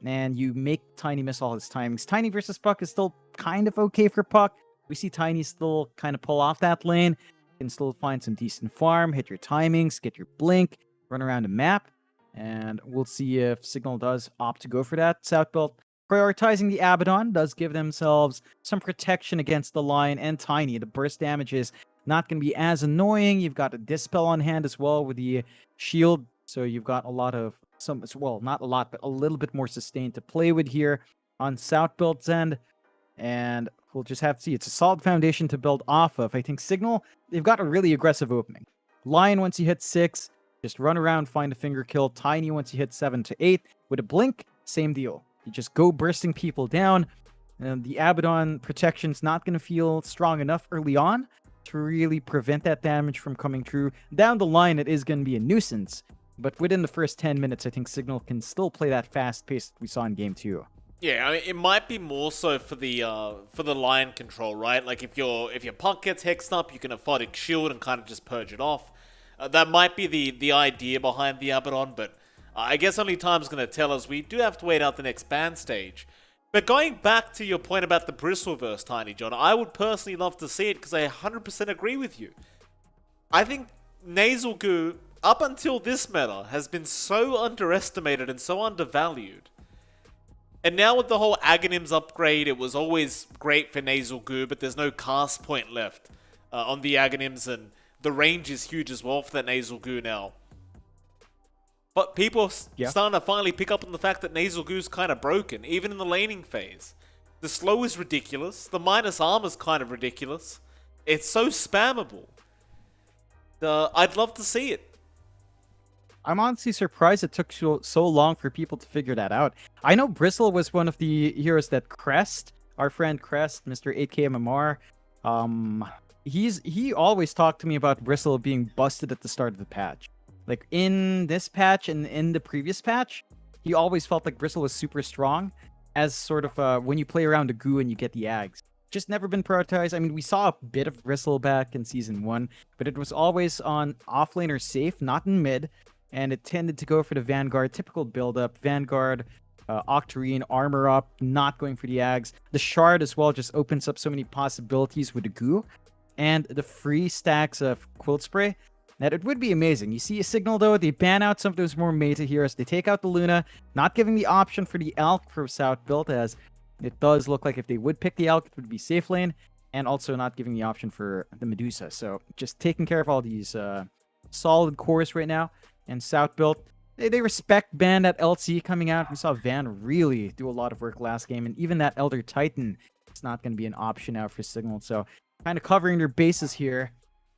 and you make Tiny miss all his timings. Tiny versus Puck is still kind of okay for Puck. We see Tiny still kind of pull off that lane. You can still find some decent farm, hit your timings, get your blink, run around the map, and we'll see if Cignal does opt to go for that. South Belt prioritizing the Abaddon does give themselves some protection against the Lion and Tiny. The burst damage is not going to be as annoying. You've got a Dispel on hand as well with the shield, so you've got a lot of, well, not a lot, but a little bit more sustain to play with here on South Belt's end. And we'll just have to see. It's a solid foundation to build off of. I think Cignal, they've got a really aggressive opening. Lion, once you hit 6, just run around, find a finger kill. Tiny, once you hit 7 to 8. With a blink, same deal. You just go bursting people down. And the Abaddon protection's not going to feel strong enough early on to really prevent that damage from coming through. Down the line, it is going to be a nuisance. But within the first 10 minutes, I think Cignal can still play that fast pace that we saw in Game 2. Yeah, I mean, it might be more so for the Lion control, right? Like if your puck gets hexed up, you can Aphotic Shield and kind of just purge it off. That might be the idea behind the Abaddon, but I guess only time's going to tell us. We do have to wait out the next ban stage. But going back to your point about the Bristleverse, Tiny John, I would personally love to see it because I 100% agree with you. I think Nasal Goo, up until this meta, has been so underestimated and so undervalued. And now with the whole Aghanims upgrade, it was always great for Nasal Goo, but there's no cast point left on the Aghanims, and the range is huge as well for that Nasal Goo now. But people are starting to finally pick up on the fact that Nasal Goo's kind of broken, even in the laning phase. The slow is ridiculous, the minus armor's kind of ridiculous. It's so spammable. I'd love to see it. I'm honestly surprised it took so long for people to figure that out. I know Bristle was one of the heroes that Crest, our friend Crest, Mr. 8KMMR, he always talked to me about Bristle being busted at the start of the patch. Like in this patch and in the previous patch, he always felt like Bristle was super strong as sort of when you play around the goo and you get the Ags. Just never been prioritized. I mean, we saw a bit of Bristle back in Season 1, but it was always on offlane or safe, not in mid, and it tended to go for the Vanguard, typical build-up. Vanguard, Octarine, armor up, not going for the Ags. The Shard as well just opens up so many possibilities with the goo, and the free stacks of Quilt Spray, that it would be amazing. You see a Cignal though, they ban out some of those more meta heroes. They take out the Luna, not giving the option for the Elk for South built, as it does look like if they would pick the Elk, it would be safe lane, and also not giving the option for the Medusa. So just taking care of all these solid cores right now. And South built, they respect Ban that LC coming out. We saw Van really do a lot of work last game, and even that Elder Titan is not going to be an option now for Cignal. So kind of covering their bases here.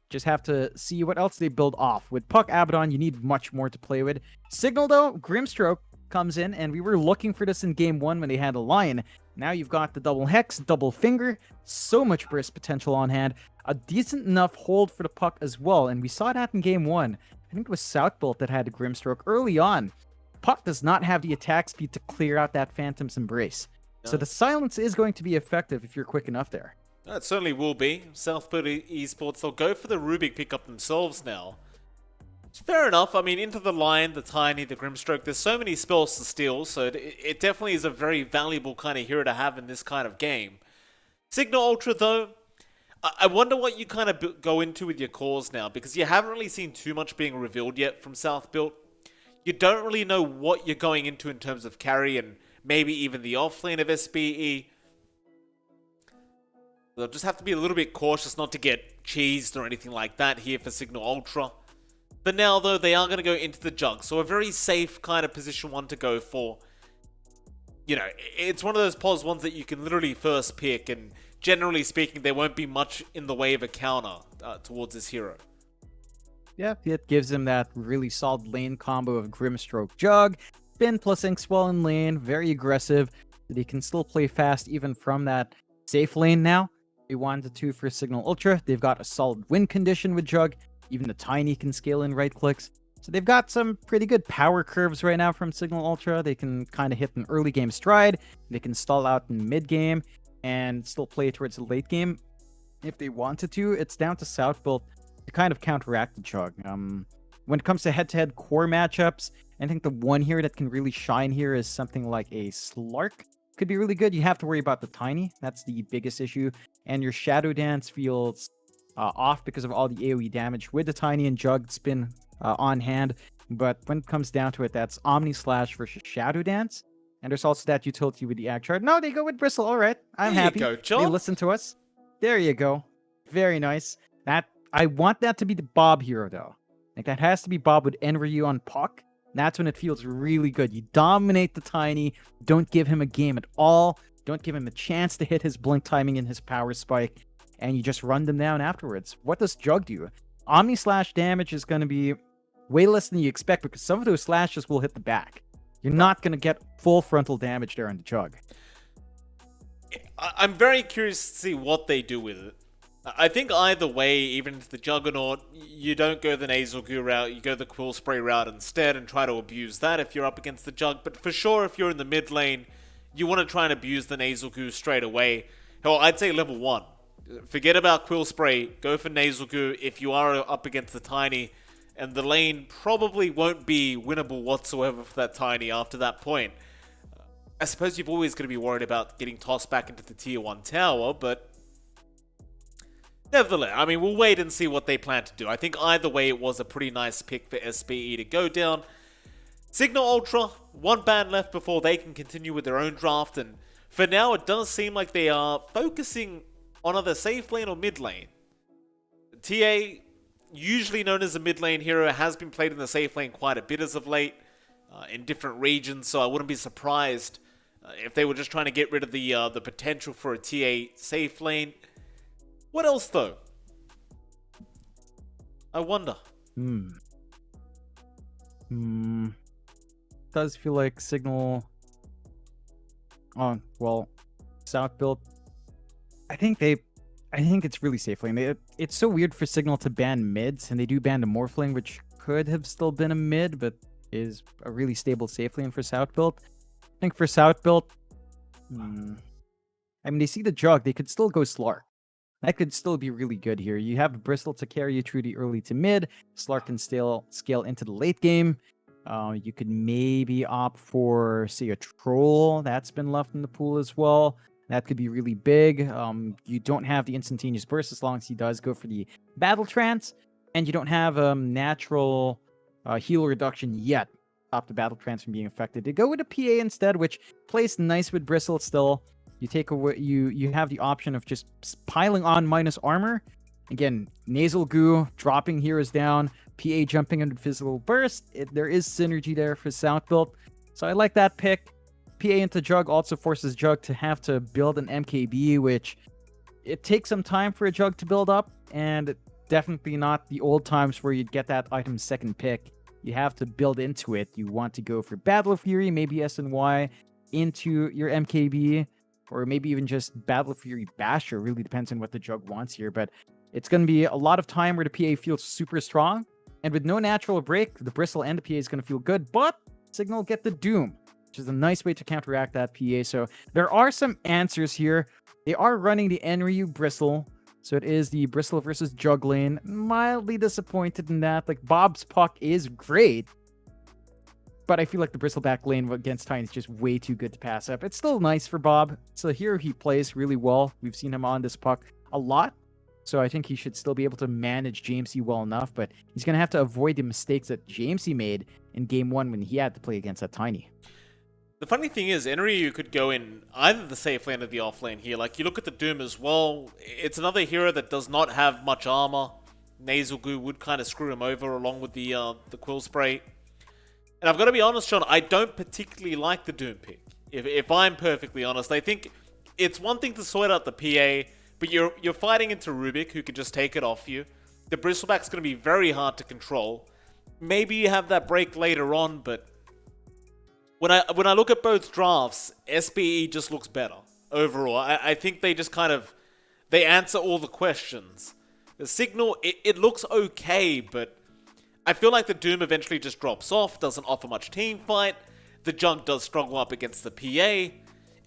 Just have to see what else they build off. With Puck Abaddon, you need much more to play with. Cignal, though, Grimstroke comes in, and we were looking for this in Game 1 when they had a Lion. Now you've got the double Hex, double Finger, so much burst potential on hand. A decent enough hold for the Puck as well, and we saw that in Game 1. I think it was Southbolt that had the Grimstroke early on. Puck does not have the attack speed to clear out that Phantom's Embrace. No. So the silence is going to be effective if you're quick enough there. It certainly will be. Southbolt Esports, they'll go for the Rubik pickup themselves now. It's fair enough. I mean, into the Lion, the Tiny, the Grimstroke, there's so many spells to steal, so it definitely is a very valuable kind of hero to have in this kind of game. Cignal Ultra, though, I wonder what you kind of go into with your cores now, because you haven't really seen too much being revealed yet from Southbuilt. You don't really know what you're going into in terms of carry and maybe even the offlane of SBE. They'll just have to be a little bit cautious not to get cheesed or anything like that here for Cignal Ultra. But now, though, they are going to go into the jug, so a very safe kind of position one to go for. You know, it's one of those pos ones that you can literally first pick, and generally speaking, there won't be much in the way of a counter towards this hero. Yeah, it gives him that really solid lane combo of Grimstroke Jug, Spin plus Inkswell in lane, very aggressive. They can still play fast even from that safe lane now. They 1-2 for Cignal Ultra. They've got a solid win condition with Jug. Even the Tiny can scale in right clicks. So they've got some pretty good power curves right now from Cignal Ultra. They can kind of hit an early game stride. They can stall out in mid game and still play towards the late game if they wanted to. It's down to Southbuilt to kind of counteract the Jug. When it comes to head-to-head core matchups, I think the one here that can really shine here is something like a Slark. Could be really good. You have to worry about the Tiny. That's the biggest issue. And your Shadow Dance feels off because of all the AoE damage with the Tiny and Jug Spin on hand. But when it comes down to it, that's Omni Slash versus Shadow Dance. And there's also that utility with the Ag Shard. No, they go with Bristle. All right. I'm happy. There you go, John. They listen to us. There you go. Very nice. I want that to be the Bob hero, though. Like, that has to be Bob with Enryu on Puck. That's when it feels really good. You dominate the Tiny. Don't give him a game at all. Don't give him a chance to hit his blink timing and his power spike. And you just run them down afterwards. What does Jug do? Omni Slash damage is going to be way less than you expect because some of those slashes will hit the back. You're not going to get full frontal damage there on the Jug. I'm very curious to see what they do with it. I think either way, even into the Juggernaut, you don't go the Nasal Goo route, you go the Quill Spray route instead and try to abuse that if you're up against the Jug. But for sure, if you're in the mid lane, you want to try and abuse the Nasal Goo straight away. Hell, I'd say level 1. Forget about Quill Spray, go for Nasal Goo if you are up against the Tiny, and the lane probably won't be winnable whatsoever for that Tiny after that point. I suppose you've always got to be worried about getting tossed back into the tier 1 tower, but nevertheless, I mean, we'll wait and see what they plan to do. I think either way, it was a pretty nice pick for SBE to go down. Cignal Ultra, one ban left before they can continue with their own draft, and for now, it does seem like they are focusing on either safe lane or mid lane. TA, usually known as a mid lane hero, has been played in the safe lane quite a bit as of late in different regions, so I wouldn't be surprised if they were just trying to get rid of the potential for a TA safe lane. What else, though? I wonder. Does feel like Cignal. Oh well, South built. I think it's really safe lane. It's so weird for Cignal to ban mids, and they do ban the Morphling, which could have still been a mid, but is a really stable safe lane for South built. I think for South built, I mean, they see the Jug, they could still go Slark. That could still be really good here. You have Bristol to carry you through the early to mid. Slark can still scale into the late game. You could maybe opt for, say, a Troll. That's been left in the pool as well. That could be really big. You don't have the instantaneous burst as long as he does go for the battle trance. And you don't have natural heal reduction yet. Stop the battle trance from being affected. They go with a PA instead, which plays nice with Bristle still. You take away, you have the option of just piling on minus armor. Again, nasal goo, dropping heroes down, PA jumping under physical burst. There is synergy there for South build. So I like that pick. PA into Jug also forces Jug to have to build an MKB, which it takes some time for a Jug to build up, and definitely not the old times where you'd get that item second pick. You have to build into it. You want to go for Battle of Fury, maybe SNY into your MKB, or maybe even just Battle of Fury Basher. Really depends on what the Jug wants here, but it's going to be a lot of time where the PA feels super strong, and with no natural break, the Bristle and the PA is going to feel good, but Cignal get the Doom, which is a nice way to counteract that PA. So there are some answers here. They are running the Enryu Bristle, so it is the Bristle versus Jug lane. Mildly disappointed in that. Like, Bob's puck is great, but I feel like the Bristle back lane against Tiny is just way too good to pass up. It's still nice for Bob. It's a hero he plays really well. We've seen him on this puck a lot, so I think he should still be able to manage Jamesy well enough, but he's going to have to avoid the mistakes that Jamesy made in Game 1 when he had to play against that Tiny. The funny thing is, Enryu could go in either the safe lane or the off lane here. Like, you look at the Doom as well, it's another hero that does not have much armor. Nasal Goo would kind of screw him over along with the Quill Spray. And I've got to be honest, John, I don't particularly like the Doom pick. If I'm perfectly honest, I think it's one thing to sort out the PA, but you're fighting into Rubik, who could just take it off you. The Bristleback's going to be very hard to control. Maybe you have that break later on, but when I look at both drafts, SBE just looks better overall. I think they just they answer all the questions. The Cignal, it looks okay, but I feel like the Doom eventually just drops off, doesn't offer much team fight. The Jug does struggle up against the PA,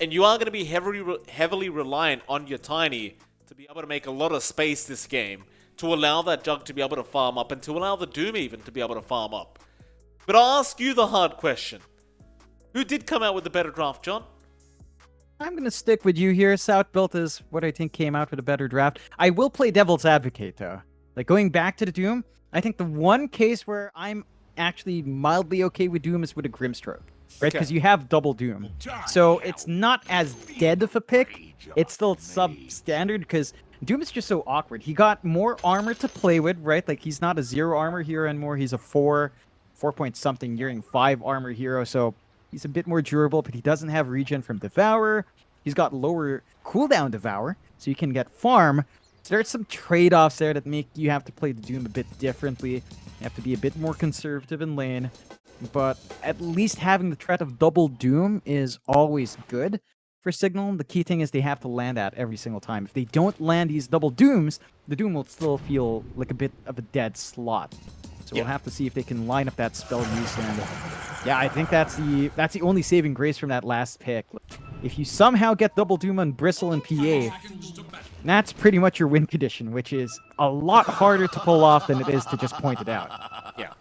and you are going to be heavily reliant on your Tiny to be able to make a lot of space this game, to allow that Jug to be able to farm up, and to allow the Doom even to be able to farm up. But I'll ask you the hard question. Who did come out with the better draft, John? I'm going to stick with you here. South built is what I think came out with a better draft. I will play devil's advocate, though. Like, going back to the Doom, I think the one case where I'm actually mildly okay with Doom is with a Grimstroke, right? Because you have double Doom. So it's not as dead of a pick. It's still substandard because Doom is just so awkward. He got more armor to play with, right? Like, he's not a 0 armor hero anymore. He's a 4 point something, nearing 5 armor hero. So he's a bit more durable, but he doesn't have regen from Devour. He's got lower cooldown Devour, so you can get farm. So there's some trade-offs there that make you have to play the Doom a bit differently. You have to be a bit more conservative in lane. But at least having the threat of double Doom is always good for Cignal. The key thing is they have to land that every single time. If they don't land these double Dooms, the Doom will still feel like a bit of a dead slot. So we'll have to see if they can line up that spell use. And yeah, I think that's the only saving grace from that last pick. If you somehow get double Doom on Bristle and PA, that's pretty much your win condition, which is a lot harder to pull off than it is to just point it out. Yeah.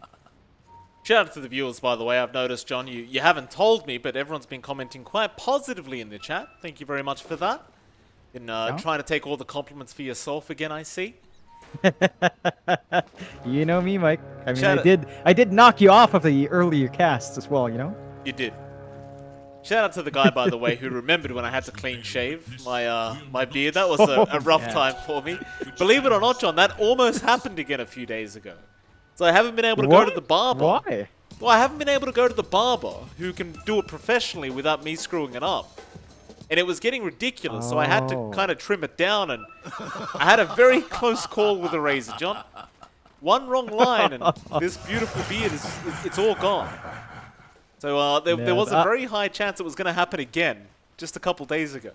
Shout out to the viewers, by the way. I've noticed, John, you haven't told me, but everyone's been commenting quite positively in the chat. Thank you very much for that. Been trying to take all the compliments for yourself again, I see. You know me, Mike. I mean, I did knock you off of the earlier casts as well, you know? You did. Shout out to the guy, by the way, who remembered when I had to clean shave my beard. That was a rough time for me. Believe it or not, John, that almost happened again a few days ago. So I haven't been able to go to the barber. Why? Well, I haven't been able to go to the barber who can do it professionally without me screwing it up. And it was getting ridiculous, so I had to kind of trim it down, and I had a very close call with the razor, John. One wrong line, and this beautiful beard it's all gone. So there was a very high chance it was going to happen again just a couple days ago.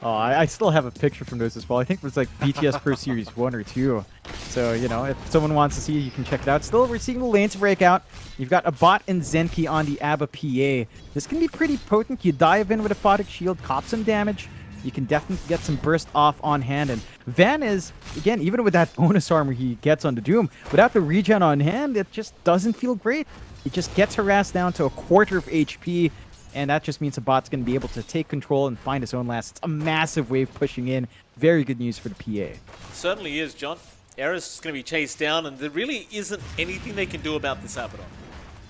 Oh, I still have a picture from those as well. I think it was like BTS Pro Series 1 or 2. So, you know, if someone wants to see it, you can check it out. Still, we're seeing the lanes break out. You've got a bot and Zenki on the ABBA PA. This can be pretty potent. You dive in with a Photic Shield, cop some damage. You can definitely get some burst off on hand. And Van is, again, even with that bonus armor he gets on the Doom, without the regen on hand, it just doesn't feel great. It just gets harassed down to a quarter of HP. And that just means the bot's going to be able to take control and find his own last. It's a massive wave pushing in. Very good news for the PA. Certainly is, John. Eris is going to be chased down, and there really isn't anything they can do about this Abaddon.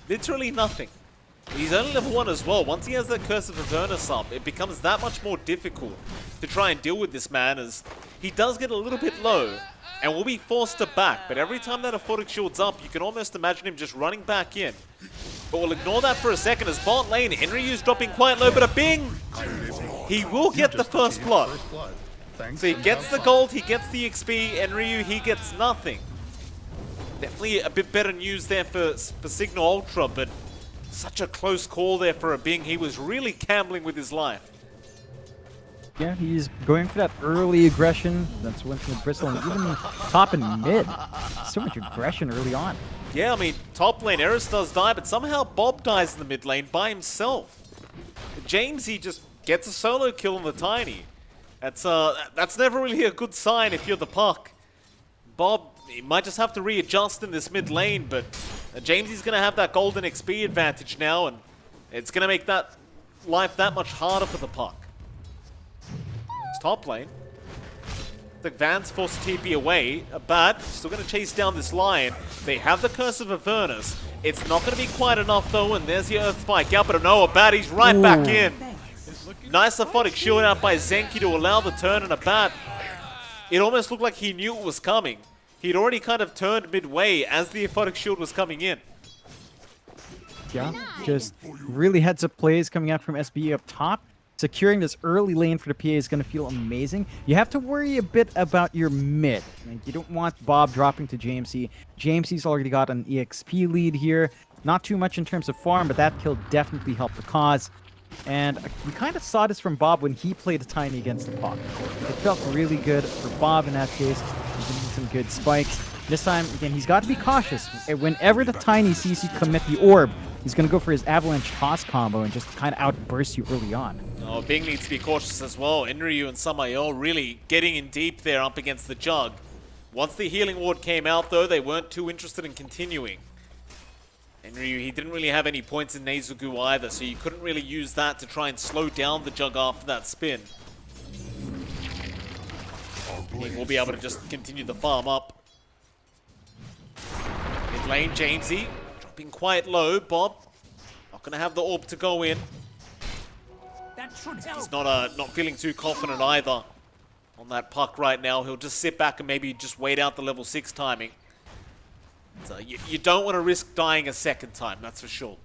Literally nothing. He's only level 1 as well. Once he has that Curse of Avernus up, it becomes that much more difficult to try and deal with this man, as he does get a little bit low and will be forced to back. But every time that Aphotic Shield's up, you can almost imagine him just running back in. But we'll ignore that for a second as bot lane, Enryu's dropping quite low, but a Bing! He will get the first blood. So he gets the gold, he gets the XP, Enryu, he gets nothing. Definitely a bit better news there for Cignal Ultra, but such a close call there for a Bing. He was really gambling with his life. Yeah, he's going for that early aggression. That's one from the Bristle, and even top and mid. So much aggression early on. Yeah, I mean, top lane, Eris does die, but somehow Bob dies in the mid lane by himself. James, he just gets a solo kill on the Tiny. That's never really a good sign if you're the puck. Bob, he might just have to readjust in this mid lane, but James, he's going to have that golden XP advantage now, and it's going to make that life that much harder for the puck. It's top lane. The Van's forced to TP away. Bad, still going to chase down this Lion. They have the Curse of Avernus. It's not going to be quite enough though, and there's the Earth Spike out, but no, Bad, he's right back in. Nice Aphotic Shield out by Zenki to allow the turn, and Bad, it almost looked like he knew it was coming. He'd already kind of turned midway as the Aphotic Shield was coming in. Yeah, just really heads up plays coming out from SBE up top. Securing this early lane for the PA is going to feel amazing. You have to worry a bit about your mid. Like, you don't want Bob dropping to JMC. JMC's already got an EXP lead here. Not too much in terms of farm, but that kill definitely helped the cause. And we kind of saw this from Bob when he played Tiny against the Puck. It felt really good for Bob in that case. He's getting some good spikes. This time, again, he's got to be cautious. Whenever the Tiny sees you commit the orb, he's going to go for his Avalanche Toss combo and just kind of outburst you early on. Oh, Bing needs to be cautious as well. Enryu and Samael really getting in deep there up against the Jug. Once the healing ward came out, though, they weren't too interested in continuing. Enryu, he didn't really have any points in Nezugu either, so you couldn't really use that to try and slow down the Jug after that spin. Bing will be able to just continue the farm up. Mid lane, Jamesy dropping quite low. Bob not going to have the orb to go in. He's not feeling too confident either on that puck right now. He'll just sit back and maybe just wait out the level 6 timing. So you don't want to risk dying a second time, that's for sure.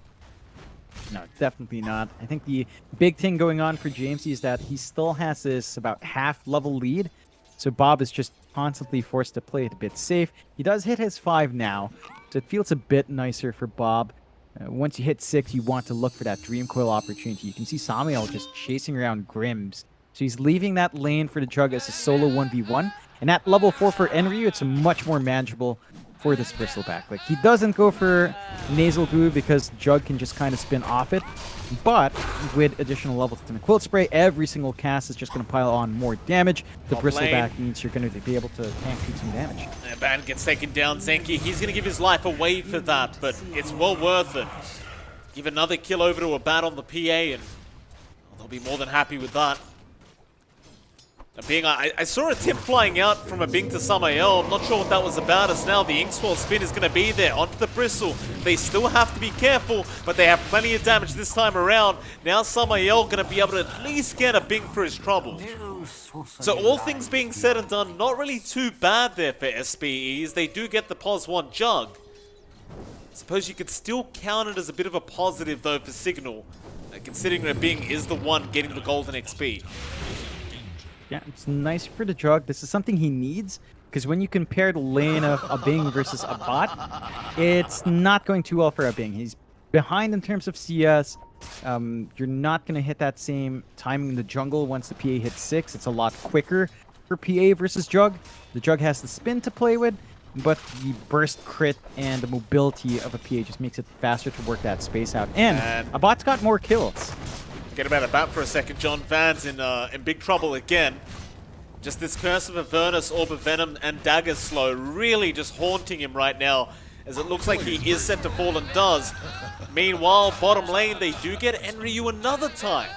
No, definitely not. I think the big thing going on for Jamesy is that he still has this about half-level lead. So Bob is just constantly forced to play it a bit safe. He does hit his 5 now, so it feels a bit nicer for Bob. Once you hit 6, you want to look for that Dream Coil opportunity. You can see Samael just chasing around Grims. So he's leaving that lane for the Jug as a solo 1v1. And at level 4 for Enryu, it's much more manageable for this Bristleback. Like, he doesn't go for Nasal Goo because Jug can just kind of spin off it. But with additional levels in the Quilt Spray, every single cast is just going to pile on more damage. The Bristleback means you're going to be able to tank through some damage. Ban gets taken down. Zenki, he's going to give his life away for that, but it's well worth it. Give another kill over to a Bat on the PA, and they'll be more than happy with that. I saw a tip flying out from a Bing to Samael. I'm not sure what that was about, as now the Inkswell spin is going to be there onto the Bristle. They still have to be careful, but they have plenty of damage this time around. Now Samael going to be able to at least get a Bing for his trouble. So all things being said and done, not really too bad there for SBEs. They do get the POS 1 Jug. I suppose you could still count it as a bit of a positive though for Cignal, considering that Bing is the one getting the golden XP. Yeah, it's nice for the Jug. This is something he needs, because when you compare the lane of Abing versus Abat, it's not going too well for Abing. He's behind in terms of CS. You're not going to hit that same timing in the jungle once the PA hits 6. It's a lot quicker for PA versus Jug. The Jug has the spin to play with, but the burst crit and the mobility of a PA just makes it faster to work that space out. And Abat's got more kills. Get him out of bat for a second. John Van's in big trouble again. Just this Curse of Avernus, Orb of Venom, and Dagger Slow really just haunting him right now, as it looks like he is set to fall and does. Meanwhile, bottom lane, they do get Enryu another time.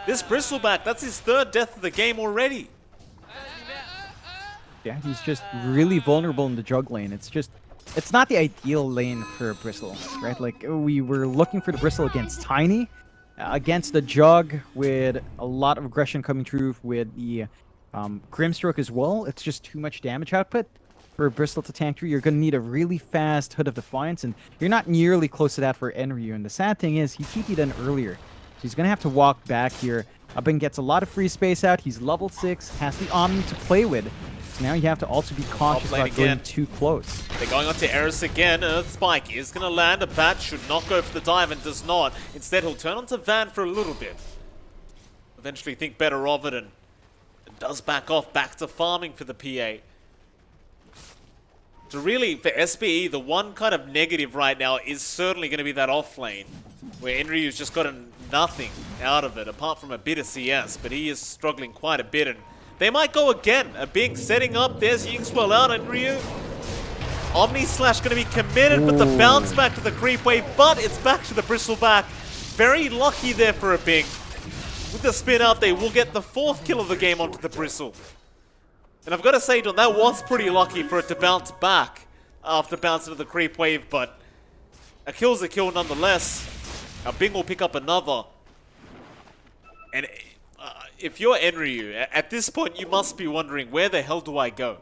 This Bristleback, that's his 3rd death of the game already. Yeah, he's just really vulnerable in the Jug lane. It's not the ideal lane for Bristle, right? Like, we were looking for the Bristle against Tiny, against the Jug with a lot of aggression coming through with the Grimstroke as well. It's just too much damage output for Bristle to tank through. You're going to need a really fast Hood of Defiance, and you're not nearly close to that for Enryu. And the sad thing is, he TP'd in earlier, so he's going to have to walk back here. Abin gets a lot of free space out. He's level 6, has the Omni to play with. So now you have to also be cautious about going too close. They're going on to Eris again. Earth Spike is going to land. A bat should not go for the dive and does not. Instead, he'll turn onto Van for a little bit. Eventually think better of it and does back off, back to farming for the PA. So really, for SBE, the one kind of negative right now is certainly going to be that off lane, where Enryu's just gotten nothing out of it, apart from a bit of CS, but he is struggling quite a bit, and they might go again. A big setting up, there's Yingswell out, Enryu. Omni Slash going to be committed, but the bounce back to the creep wave, but it's back to the Bristleback. Very lucky there for a big. With the spin out, they will get the 4th kill of the game onto the Bristle. And I've got to say, John, that was pretty lucky for it to bounce back after bouncing to the creep wave, but a kill's a kill nonetheless. Now Bing will pick up another. And if you're Enryu, at this point you must be wondering, where the hell do I go?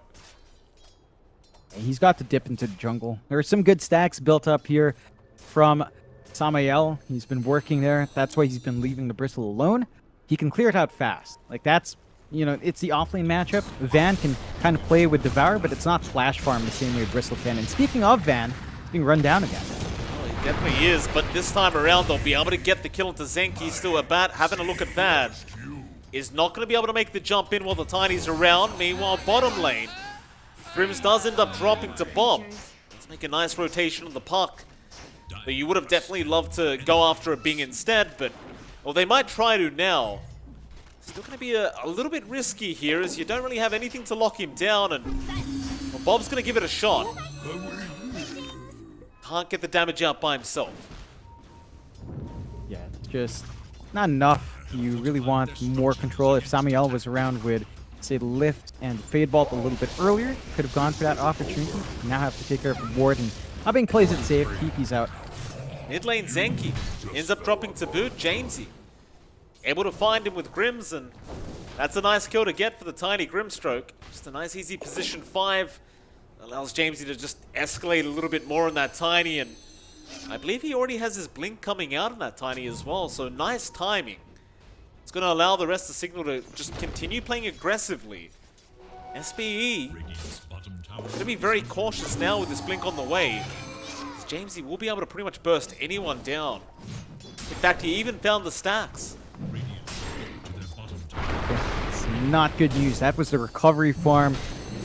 He's got to dip into the jungle. There are some good stacks built up here from Samael. He's been working there. That's why he's been leaving the Bristle alone. He can clear it out fast. Like, that's, you know, it's the offlane matchup. Van can kind of play with Devour, but it's not flash farm the same way Bristle can. And speaking of Van, he's being run down again. Well, he definitely is, but this time around they'll be able to get the kill into Zenki. Still a bat, having a look at Van. Is not going to be able to make the jump in while the Tiny's around. Meanwhile, bottom lane, Grims does end up dropping to Bomb. Let's make a nice rotation on the puck. But you would have definitely loved to go after a Bing instead, but, well, they might try to now. Still going to be a little bit risky here, as you don't really have anything to lock him down, and well, Bob's going to give it a shot. Can't get the damage out by himself. Yeah, it's just not enough. You really want more control. If Samael was around with, say, Lift and Fade Bolt a little bit earlier, could have gone for that opportunity. Now have to take care of the ward, and Abing plays it safe. TP's out. Mid lane Zenki ends up dropping to boot. Jamesy able to find him with Grims, and that's a nice kill to get for the Tiny Grimstroke. Just a nice easy position 5. Allows Jamesy to just escalate a little bit more on that Tiny, and I believe he already has his blink coming out on that Tiny as well, so nice timing. It's going to allow the rest of Cignal to just continue playing aggressively. SBE going to be very cautious now with this blink on the way. Jamesy will be able to pretty much burst anyone down. In fact, he even found the stacks. It's not good news. That was the recovery farm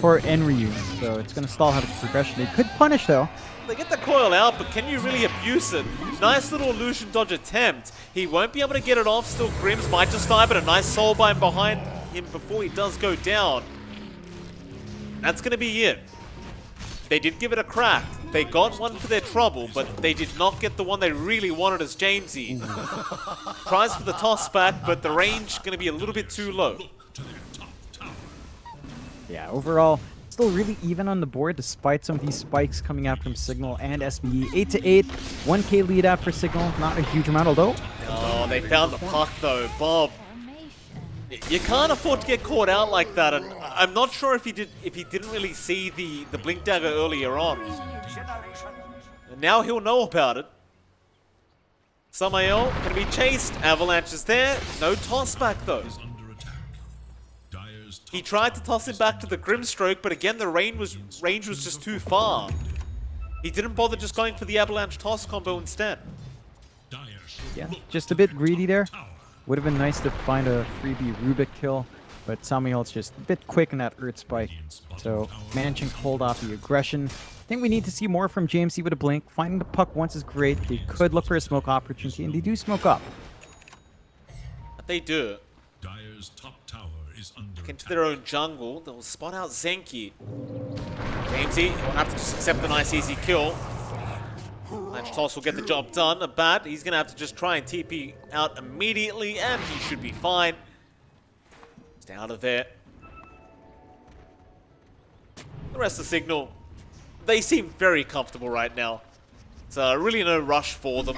for Enryu, so it's going to stall out its progression. They could punish, though. They get the coil out, but can you really abuse it? Nice little illusion dodge attempt. He won't be able to get it off. Still, Grims might just die, but a nice soul bind behind him before he does go down. That's going to be it. They did give it a crack. They got one for their trouble, but they did not get the one they really wanted as Jamesy. Tries for the toss back, but the range going to be a little bit too low. Yeah, overall, still really even on the board despite some of these spikes coming out from Cignal and SBE. 8-8, 1k lead out for Cignal. Not a huge amount, although. Oh, they found the puck though, Bob. You can't afford to get caught out like that, and I'm not sure if he didn't really see the blink dagger earlier on. And now he'll know about it. Samael can be chased. Avalanche is there. No toss back though. He tried to toss him back to the Grimstroke, but again the range was just too far. He didn't bother just going for the Avalanche toss combo instead. Yeah, just a bit greedy there. Would have been nice to find a freebie Rubik kill, but Samuel's just a bit quick in that Earth Spike. So managing to hold off the aggression. I think we need to see more from JMC with a blink. Finding the puck once is great. They could look for a smoke opportunity, and they do smoke up. They do. Dyer's top tower is under Into their own jungle. They'll spot out Zenki. Jamesy will have to just accept the nice easy kill. Lance Toss will get the job done. A bat, he's going to have to just try and TP out immediately, and he should be fine. Stay out of there. The rest of Cignal, they seem very comfortable right now. It's really no rush for them.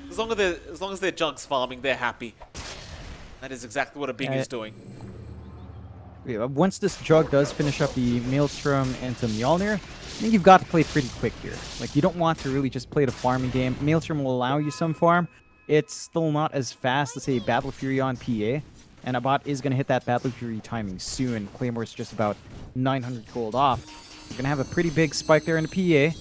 As long as their junk's farming, they're happy. That is exactly what a Big is doing. Yeah, once this jug does finish up the Maelstrom into Mjolnir, I think you've got to play pretty quick here. Like, you don't want to really just play the farming game. Maelstrom will allow you some farm. It's still not as fast as, say, Battle Fury on PA. And Abat is going to hit that Battle Fury timing soon. Claymore's just about 900 gold off. You're going to have a pretty big spike there in the PA.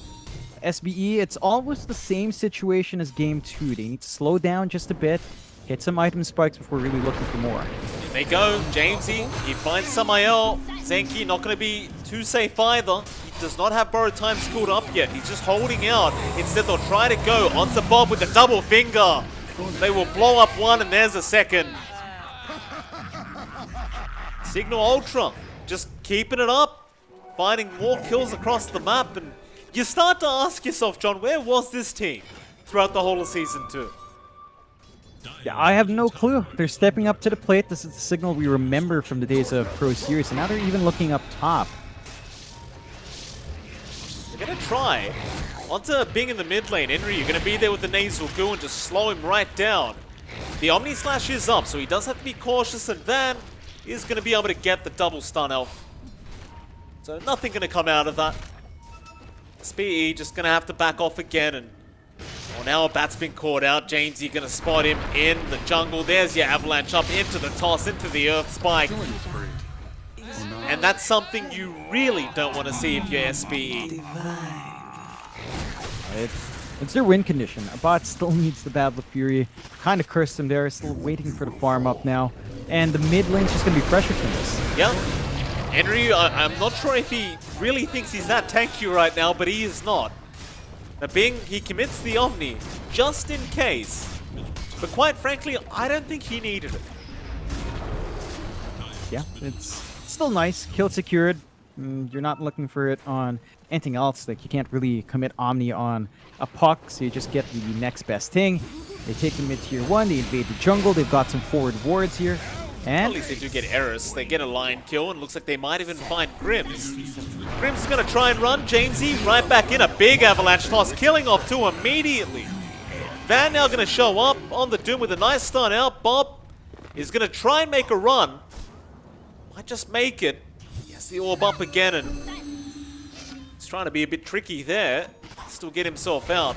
SBE, it's almost the same situation as Game 2. They need to slow down just a bit, hit some item spikes before really looking for more. Here they go. Jamesy, he finds Samael. Zenki not going to be too safe either. He does not have borrowed time schooled up yet. He's just holding out. Instead, they'll try to go onto Bob with the double finger. They will blow up one, and there's a second. Cignal Ultra, just keeping it up, finding more kills across the map, and you start to ask yourself, John, where was this team throughout the whole of Season 2? Yeah, I have no clue. They're stepping up to the plate. This is the Cignal we remember from the days of Pro Series, and now they're even looking up top. They're going to try. Onto Bing in the mid lane. Henry, you're going to be there with the Nasal Goo and just slow him right down. The Omni Slash is up, so he does have to be cautious, and Van is going to be able to get the double stun elf. So nothing going to come out of that. SPE just going to have to back off again, and well, now a bat's been caught out. Jamesy going to spot him in the jungle. There's your avalanche up into the toss, into the earth spike. And that's something you really don't want to see if you're SPE. It's their win condition. Abat still needs the Battle of Fury. Kind of cursed him there. Still waiting for the farm up now. And the mid lane's just going to be pressured from this. Yeah. Henry, I'm not sure if he really thinks he's that tanky right now, but he is not. Bing, he commits the Omni just in case. But quite frankly, I don't think he needed it. Yeah, it's still nice. Kill secured. You're not looking for it on anything else. Like, you can't really commit Omni on a puck, so you just get the next best thing. They take the mid tier 1, they invade the jungle, they've got some forward wards here. And at least they do get Eris. They get a line kill, and looks like they might even find Grims. Grims is going to try and run. Jamesy right back in. A big avalanche toss, killing off 2 immediately. Van now going to show up on the Doom with a nice stun out. Bob is going to try and make a run. Might just make it. Yes, the orb up again, and he's trying to be a bit tricky there. Still get himself out.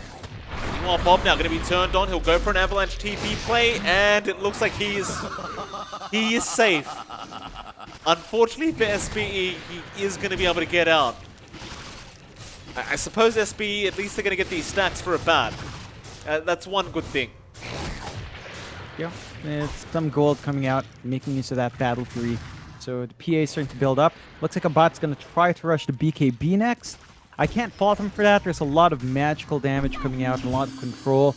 Meanwhile, Bob now going to be turned on. He'll go for an avalanche TP play, and it looks like he is safe. Unfortunately for SPE, he is going to be able to get out. I suppose SPE, at least they're going to get these stacks for a bat. That's one good thing. yeah, it's some gold coming out, making use of that Battle Fury. So the PA is starting to build up. Looks like Abat's going to try to rush the BKB next. I can't fault him for that. There's a lot of magical damage coming out and a lot of control.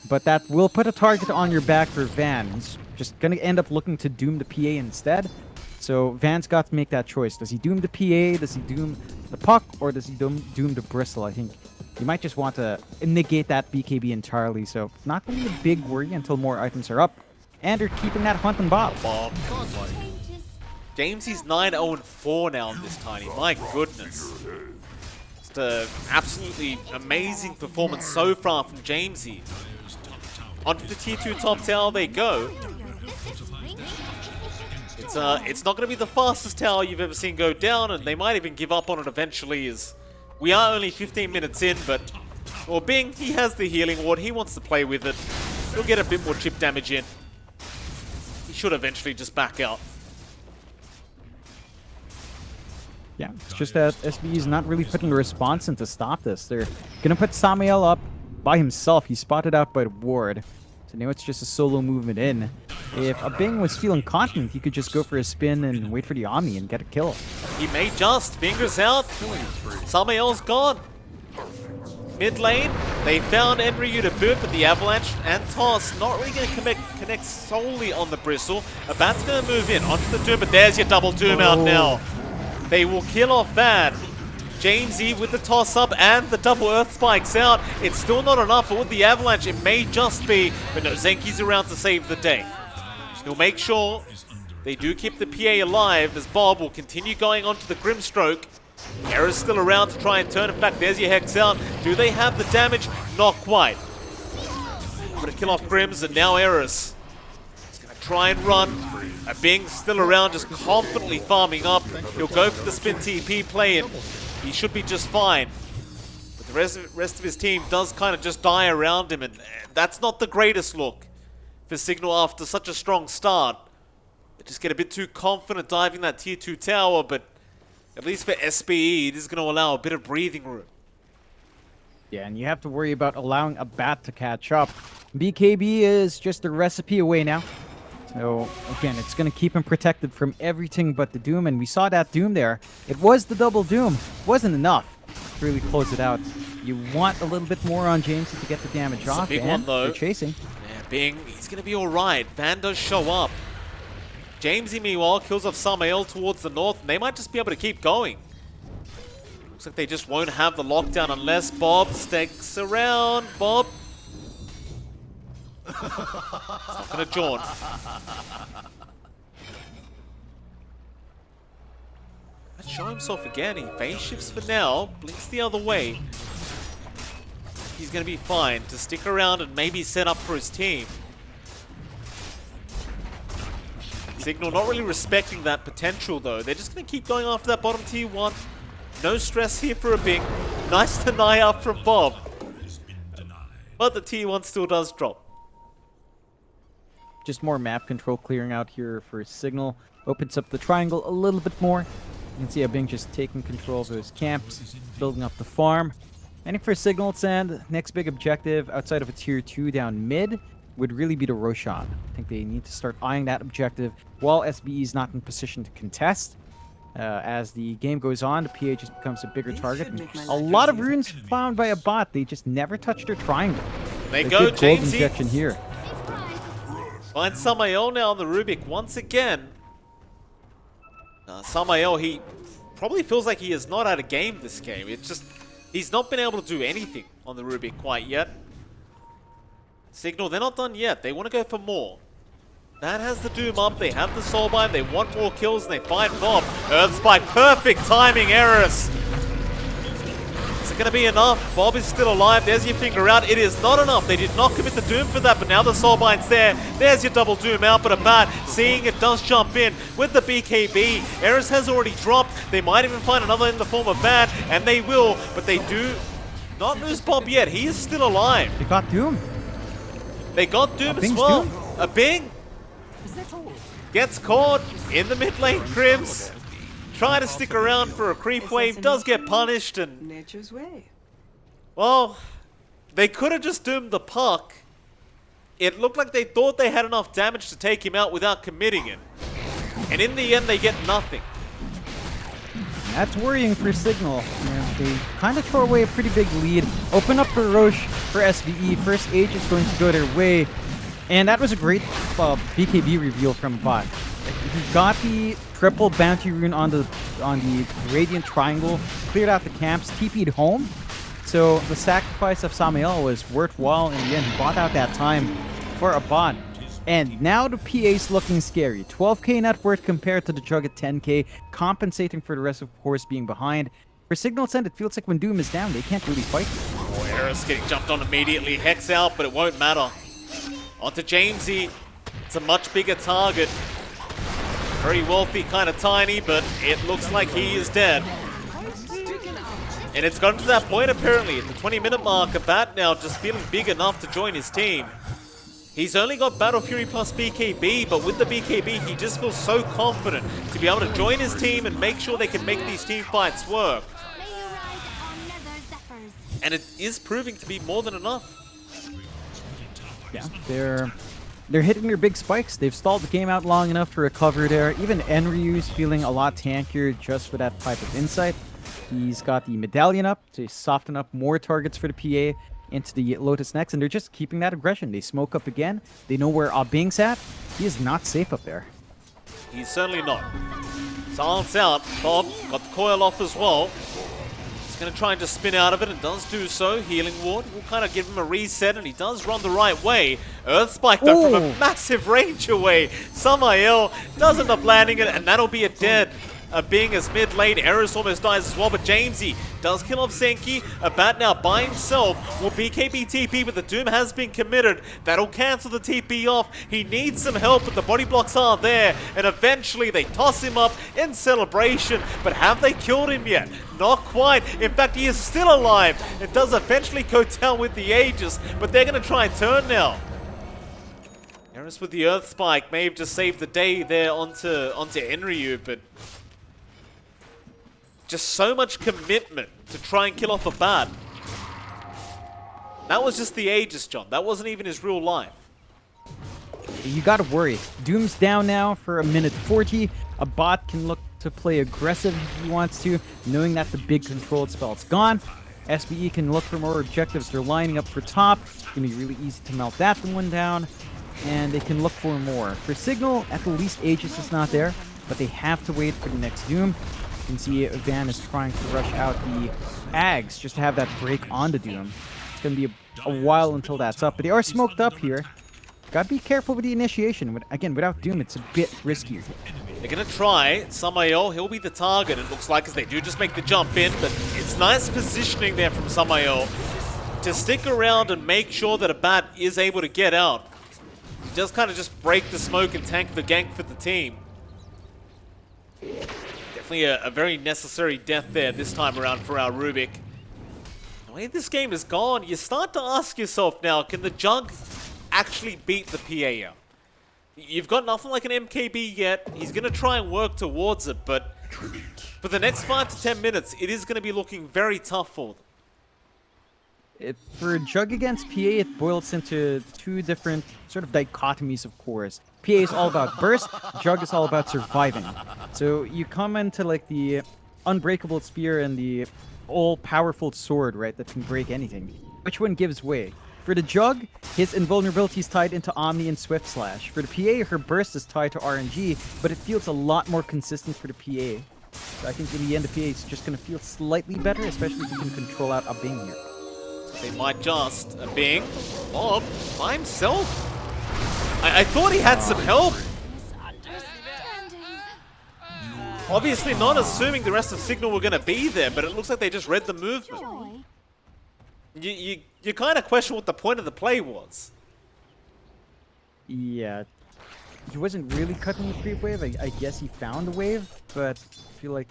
But that will put a target on your back for Van. He's just going to end up looking to doom the PA instead. So Van's got to make that choice. Does he doom the PA? Does he doom the puck? Or does he doom the bristle? I think you might just want to negate that BKB entirely. So not going to be a big worry until more items are up. And they're keeping that hunt and Bob. Jamesy's 9-0-4 now in this tiny. My goodness. Just an absolutely amazing performance so far from Jamesy. Onto the tier 2 top tower they go. It's not going to be the fastest tower you've ever seen go down, and they might even give up on it eventually, as we are only 15 minutes in, but well, Bing, he has the healing ward. He wants to play with it. He'll get a bit more chip damage in. He should eventually just back out. Yeah, it's just that SBE is not really putting a response in to stop this. They're gonna put Samael up by himself. He's spotted out by the ward. So now it's just a solo movement in. If Abing was feeling confident, he could just go for a spin and wait for the Omni and get a kill. He may just. Fingers out. Samael's gone. Mid lane, they found Enryu to boot, but the Avalanche and Toss not really going to connect solely on the Bristle. Abat's going to move in onto the Doom, but there's your double Doom out now. They will kill off Van. Jamesy with the toss up and the double Earth Spikes out. It's still not enough, but with the Avalanche, it may just be. But no, Zenki's around to save the day. He'll make sure they do keep the PA alive as Bob will continue going onto the Grimstroke. Era's still around to try and turn it back. There's your Hex out. Do they have the damage? Not quite. I'm going to kill off Grims and now Era's. He's going to try and run. Bing's still around, just confidently farming up. He'll go for the spin TP play and he should be just fine. But the rest of his team does kind of just die around him, and that's not the greatest look for Cignal after such a strong start. They just get a bit too confident diving that tier 2 tower, but at least for SBE, this is going to allow a bit of breathing room. Yeah, and you have to worry about allowing a bat to catch up. BKB is just a recipe away now. So, again, it's going to keep him protected from everything but the Doom, and we saw that Doom there. It was the double Doom. It wasn't enough to really close it out. You want a little bit more on James to get the damage off, big and one, though. they're chasing. Yeah, Bing, he's going to be all right. Van does show up. Jamesy, meanwhile, kills off Samael towards the north, and they might just be able to keep going. Looks like they just won't have the lockdown unless Bob sticks around. Bob. It's not going to jaunt. Let's show himself again. He phase shifts for now. Blinks the other way. He's going to be fine to stick around and maybe set up for his team. Cignal not really respecting that potential though. They're just going to keep going after that bottom tier 1. No stress here for a Bing. Nice deny up from Bob. But the tier 1 still does drop. Just more map control clearing out here for Cignal. Opens up the triangle a little bit more. You can see Bing just taking control of his camps, building up the farm. And for Cignal, and next big objective outside of a tier 2 down mid would really be the Roshan. I think they need to start eyeing that objective while SBE is not in position to contest. As the game goes on, the PA just becomes a bigger target. And a lot of runes found by a bot. They just never touch their triangle. They go, gold injection here. Find Samael now on the Rubik once again. Samael, he probably feels like he is not out of game this game. It's just, he's not been able to do anything on the Rubik quite yet. Cignal, they're not done yet. They want to go for more. That has the Doom up. They have the Soulbind. They want more kills, and they find Bob. Earth Spike, perfect timing, Eris. Is it going to be enough? Bob is still alive. There's your finger out. It is not enough. They did not commit the Doom for that, but now the Soulbind's there. There's your double Doom out, but a bat, seeing it, does jump in with the BKB. Eris has already dropped. They might even find another in the form of Bat, and they will, but they do not lose Bob yet. He is still alive. They got Doom. They got Doom as Bing's well. Doom? A Bing gets caught in the mid lane. Crims try to stick around for a creep wave, does get punished, and nature's way. Well, they could have just doomed the puck. It looked like they thought they had enough damage to take him out without committing it, and in the end they get nothing. That's worrying for Cignal. Yeah, they kind of throw away a pretty big lead. Open up the Roche for SBE. First Age is going to go their way. And that was a great BKB reveal from Bot. He got the triple bounty rune on the Radiant Triangle, cleared out the camps, TP'd home. So the sacrifice of Samael was worthwhile in the end. He bought out that time for a Bot. And now the PA's looking scary. 12k net worth compared to the Jug at 10k, compensating for the rest of course being behind. For Cignal Send, it feels like when Doom is down, they can't really fight. Oh, Eris getting jumped on immediately. Hex out, but it won't matter. Onto Jamesy. It's a much bigger target. Very wealthy, kind of tiny, but it looks like he is dead. And it's gotten to that point apparently at the 20-minute mark. A Bat now just feeling big enough to join his team. He's only got Battle Fury plus BKB, but with the BKB, he just feels so confident to be able to join his team and make sure they can make these team fights work. And it is proving to be more than enough. Yeah, they're hitting their big spikes. They've stalled the game out long enough to recover there. Even Enryu's feeling a lot tankier just with that type of insight. He's got the medallion up to soften up more targets for the PA into the Lotus next, and they're just keeping that aggression. They smoke up again. They know where Bing's at. He is not safe up there. He's certainly not. Silence out. Bob got the coil off as well. He's going to try and just spin out of it, and does do so. Healing ward will kind of give him a reset, and he does run the right way. Earth Spike, though, from a massive range away. Samael does end up landing it, and that'll be a dead. Being as mid lane, Eris almost dies as well, but Jamesy does kill off Senki. Bat now by himself will BKB TP, but the Doom has been committed. That'll cancel the TP off. He needs some help, but the body blocks are there, and eventually they toss him up in celebration. But have they killed him yet? Not quite. In fact, he is still alive. It does eventually go down with the Aegis, but they're going to try and turn now. Eris with the Earth Spike may have just saved the day there onto Enryu, but just so much commitment to try and kill off a Bat. That was just the Aegis, John. That wasn't even his real life. You gotta worry. Doom's down now for a minute 40. A bot can look to play aggressive if he wants to, knowing that the big controlled spell's gone. SBE can look for more objectives. They're lining up for top. It's gonna be really easy to melt that one down. And they can look for more. For Cignal, at the least Aegis is not there, but they have to wait for the next Doom. You can see Van is trying to rush out the Ags just to have that break on the Doom. It's going to be a while until that's up, but they are smoked up here. Gotta be careful with the initiation. Again, without Doom, it's a bit riskier. They're going to try. Samael, he'll be the target, it looks like, as they do just make the jump in, but it's nice positioning there from Samael to stick around and make sure that a Bat is able to get out. Just kind of just break the smoke and tank the gank for the team. Definitely a very necessary death there this time around for our Rubik. The way this game has gone, you start to ask yourself now, can the Jug actually beat the PA out? You've got nothing like an MKB yet. He's going to try and work towards it, but for the next 5 to 10 minutes, it is going to be looking very tough for them. For Jug against PA, it boils into two different sort of dichotomies of cores. PA is all about burst, Jug is all about surviving. So you come into like the unbreakable spear and the all-powerful sword, right, that can break anything. Which one gives way? For the Jug, his invulnerability is tied into Omni and Swift Slash. For the PA, her burst is tied to RNG, but it feels a lot more consistent for the PA. So I think in the end, the PA is just going to feel slightly better, especially if you can control out a Bing here. They might just, Bing, Bob, by himself. I thought he had some help. Obviously not assuming the rest of Cignal were going to be there, but it looks like they just read the movement. You kind of question what the point of the play was. Yeah. He wasn't really cutting the creep wave. I guess he found a wave, but I feel like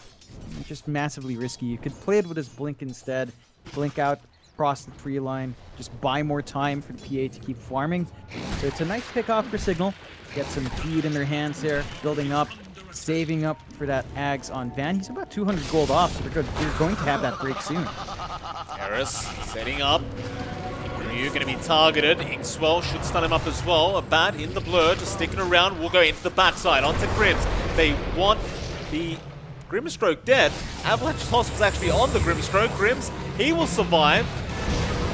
just massively risky. You could play it with his blink instead. Blink out across the tree line. Just buy more time for the PA to keep farming. So it's a nice pick off for Cignal. Get some feed in their hands there, building up, saving up for that Ags on Van. He's about 200 gold off, so they're going to have that break soon. Eris setting up. Ryu going to be targeted. Inkswell should stun him up as well. A Bat in the blur, just sticking around. Will go into the backside onto Grims. They want the Grimstroke dead. Avalanche Toss was actually on the Grimstroke. Grims, he will survive.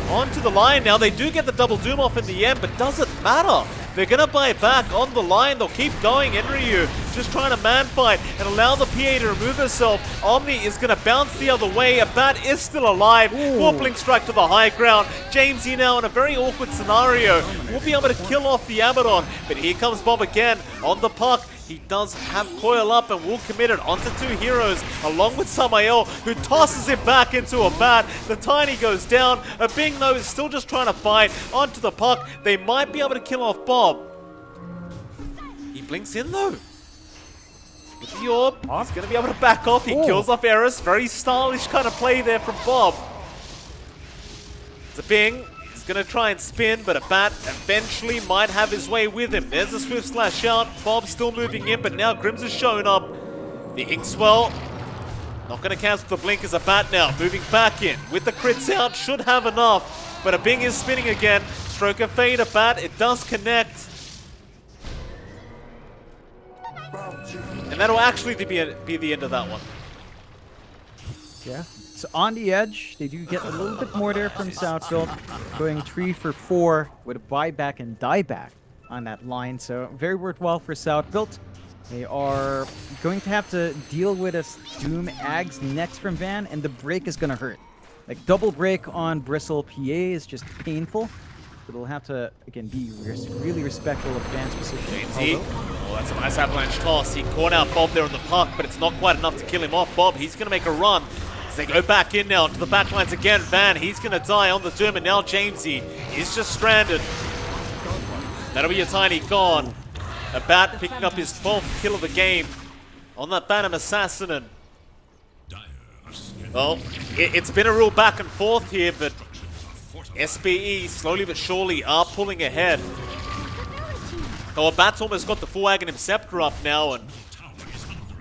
Onto the line now. They do get the double doom off in the end, but does it matter? They're going to buy back on the line. They'll keep going. Enryu just trying to man fight and allow the PA to remove herself. Omni is going to bounce the other way. A Bat is still alive. Warpling strike to the high ground. Jamesy now in a very awkward scenario. Will be able to kill off the Abaddon, but here comes Bob again on the puck. He does have coil up and will commit it onto two heroes along with Samael, who tosses him back into a Bat. The Tiny goes down. A Bing though is still just trying to fight onto the puck. They might be able to kill off Bob. He blinks in though. With the orb, he's going to be able to back off. He kills off Eris. Very stylish kind of play there from Bob. The Bing is going to try and spin, but a bat eventually might have his way with him. There's a swift slash out. Bob still moving in, but now Grims has shown up. The Inkswell not going to cancel the blink as a bat now. Moving back in with the crits out. Should have enough, but a Bing is spinning again. Stroke of fade, a bat. It does connect. And that'll actually be the end of that one. Yeah, it's on the edge. They do get a little bit more there from Southfield, going 3 for 4 with a buyback and dieback on that line. So very worthwhile for Southfield. They are going to have to deal with a Doom Ags next from Van, and the break is going to hurt. Like double break on Bristle PA is just painful. But it'll have to, again, be really respectful of Van's position. Oh, that's a nice avalanche toss. He caught out Bob there on the puck, but it's not quite enough to kill him off. Bob, he's going to make a run. As they go back in now to the backlines again. Van, he's going to die on the Doom, and now Jamesy is just stranded. That'll be a tiny gone. A bat picking up his 12th kill of the game on that Phantom Assassin. And, well, it's been a real back and forth here, but SPE slowly but surely are pulling ahead. Oh, Bat's almost got the full Aghanim Scepter up now, and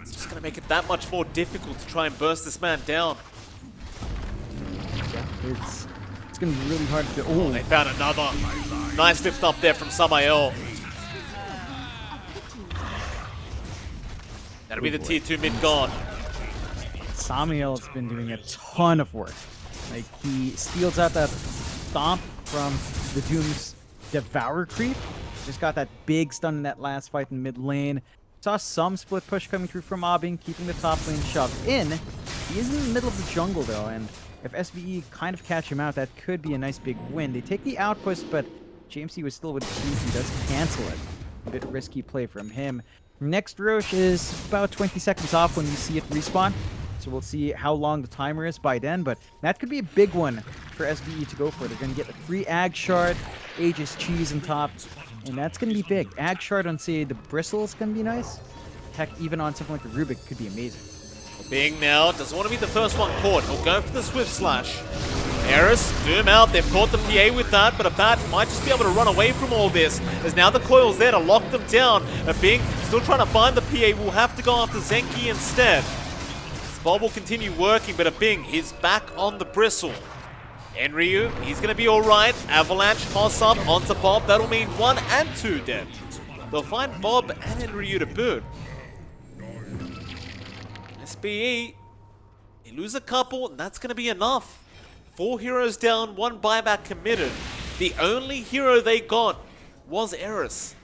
it's just going to make it that much more difficult to try and burst this man down. Yeah, it's going to be really hard to do. Oh, they found another nice lift up there from Samael. That'll be the tier 2 mid guard. Samael's been doing a ton of work. Like, he steals out that stomp from the Doom's Devour creep. Just got that big stun in that last fight in mid lane. Saw some split push coming through from Abing, keeping the top lane shoved in. He is in the middle of the jungle though, and if SBE kind of catch him out, that could be a nice big win. They take the outpost, but JMC was still with the team. He does cancel it. A bit risky play from him. Next Roche is about 20 seconds off when we see it respawn. So we'll see how long the timer is by then, but that could be a big one for SBE to go for. They're going to get a free Ag Shard, Aegis Cheese on top, and that's going to be big. Ag Shard on, say, the Bristle is going to be nice. Heck, even on something like the Rubik could be amazing. Bing now doesn't want to be the first one caught. He'll go for the Swift Slash. Eris, Doom out. They've caught the PA with that, but a bat might just be able to run away from all this. There's now the coils there to lock them down. A Bing still trying to find the PA. Will have to go after Zenki instead. Bob will continue working, but a Bing is back on the Bristle. Enryu, he's going to be alright. Avalanche toss up onto Bob. That'll mean 1 and 2 dead. They'll find Bob and Enryu to boot. SBE, they lose a couple, and that's going to be enough. 4 heroes down, 1 buyback committed. The only hero they got was Eris.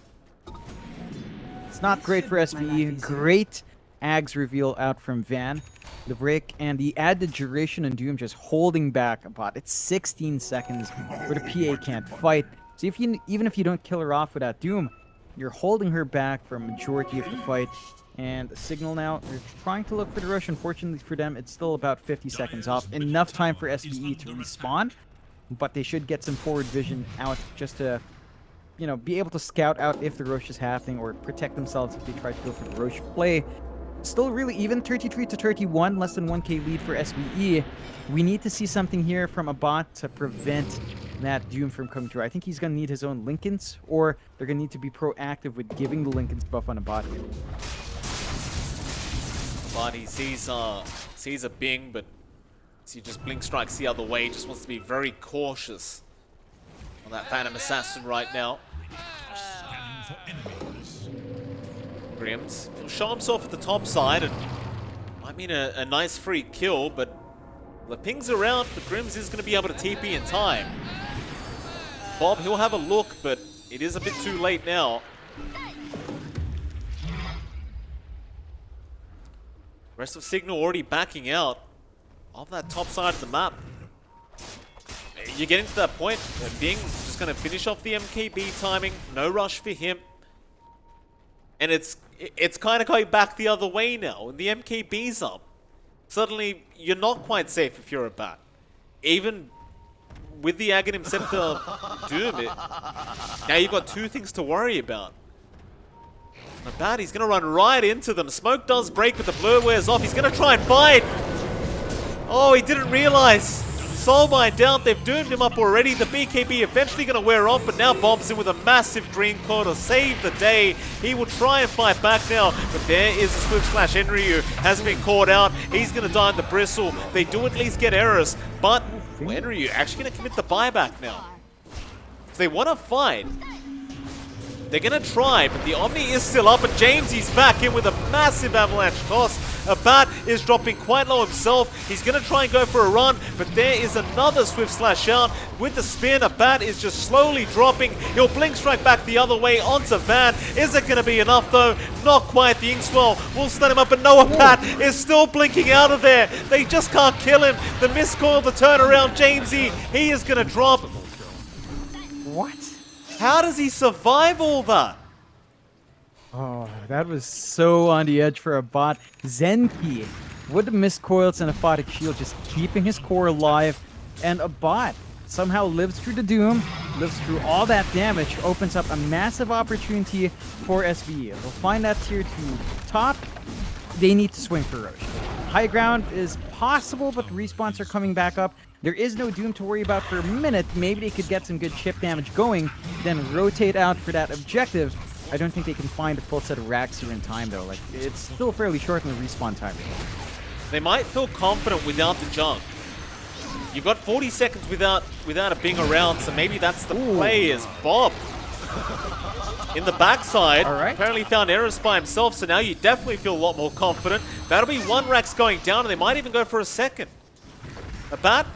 It's not great for SBE. Great Ags reveal out from Van. The break and the added duration and Doom just holding back a bot. It's 16 seconds where the PA can't fight. So even if you don't kill her off with that Doom, you're holding her back for a majority of the fight. And Cignal now, they're trying to look for the rush. Unfortunately for them, it's still about 50 seconds off. Enough time for SBE to respawn, but they should get some forward vision out just to, you know, be able to scout out if the rush is happening or protect themselves if they try to go for the rush play. Still really even, 33 to 31, less than 1k lead for SBE. We need to see something here from a bot to prevent that Doom from coming through. I think he's going to need his own Lincolns, or they're going to need to be proactive with giving the Lincolns buff on a bot here. But he sees a Bing, but he just blink strikes the other way. He just wants to be very cautious on that Phantom Assassin right now. Grims will show himself at the top side, and I mean a nice free kill, but the pings are out, but Grims is going to be able to TP in time. Bob, he'll have a look, but it is a bit too late now. Rest of Cignal already backing out of that top side of the map. You're getting to that point where Bing's just going to finish off the MKB timing, no rush for him. And it's kind of going back the other way now. When the MKB's up, suddenly you're not quite safe if you're a bat. Even with the Aghanim Scepter Doom, now you've got 2 things to worry about. A bat, he's going to run right into them. Smoke does break, but the blur wears off. He's going to try and bite. Oh, he didn't realize. Soul Bind down. They've doomed him up already. The BKB eventually going to wear off, but now Bob's in with a massive Dream Core to save the day. He will try and fight back now, but there is the Swift Slash. Enryu has been caught out. He's going to die in the bristle. They do at least get Eris, but Enryu actually going to commit the buyback now. So they want to fight. They're going to try, but the Omni is still up, and Jamesy's back in with a massive avalanche toss. Abat is dropping quite low himself. He's going to try and go for a run, but there is another Swift Slash out. With the spin, Abat is just slowly dropping. He'll blink strike back the other way onto Van. Is it going to be enough, though? Not quite. The Inkswell will stun him up, but no, Abat is still blinking out of there. They just can't kill him. The miscoil, the turnaround, Jamesy, he is going to drop. What? How does he survive all that? Oh, that was so on the edge for a bot. Zenki with the miscoils and a Photic Shield just keeping his core alive. And a bot somehow lives through the Doom, lives through all that damage, opens up a massive opportunity for SBE. They'll find that tier 2 top. They need to swing for Roche. High ground is possible, but the respawns are coming back up. There is no Doom to worry about for a minute. Maybe they could get some good chip damage going, then rotate out for that objective. I don't think they can find a full set of racks here in time, though. Like, it's still fairly short in the respawn time. They might feel confident without the junk. You've got 40 seconds without a Bing around, so maybe that's the play as Bob. In the backside, apparently found Eris by himself, so now you definitely feel a lot more confident. That'll be one Rax going down, and they might even go for a second. Abat,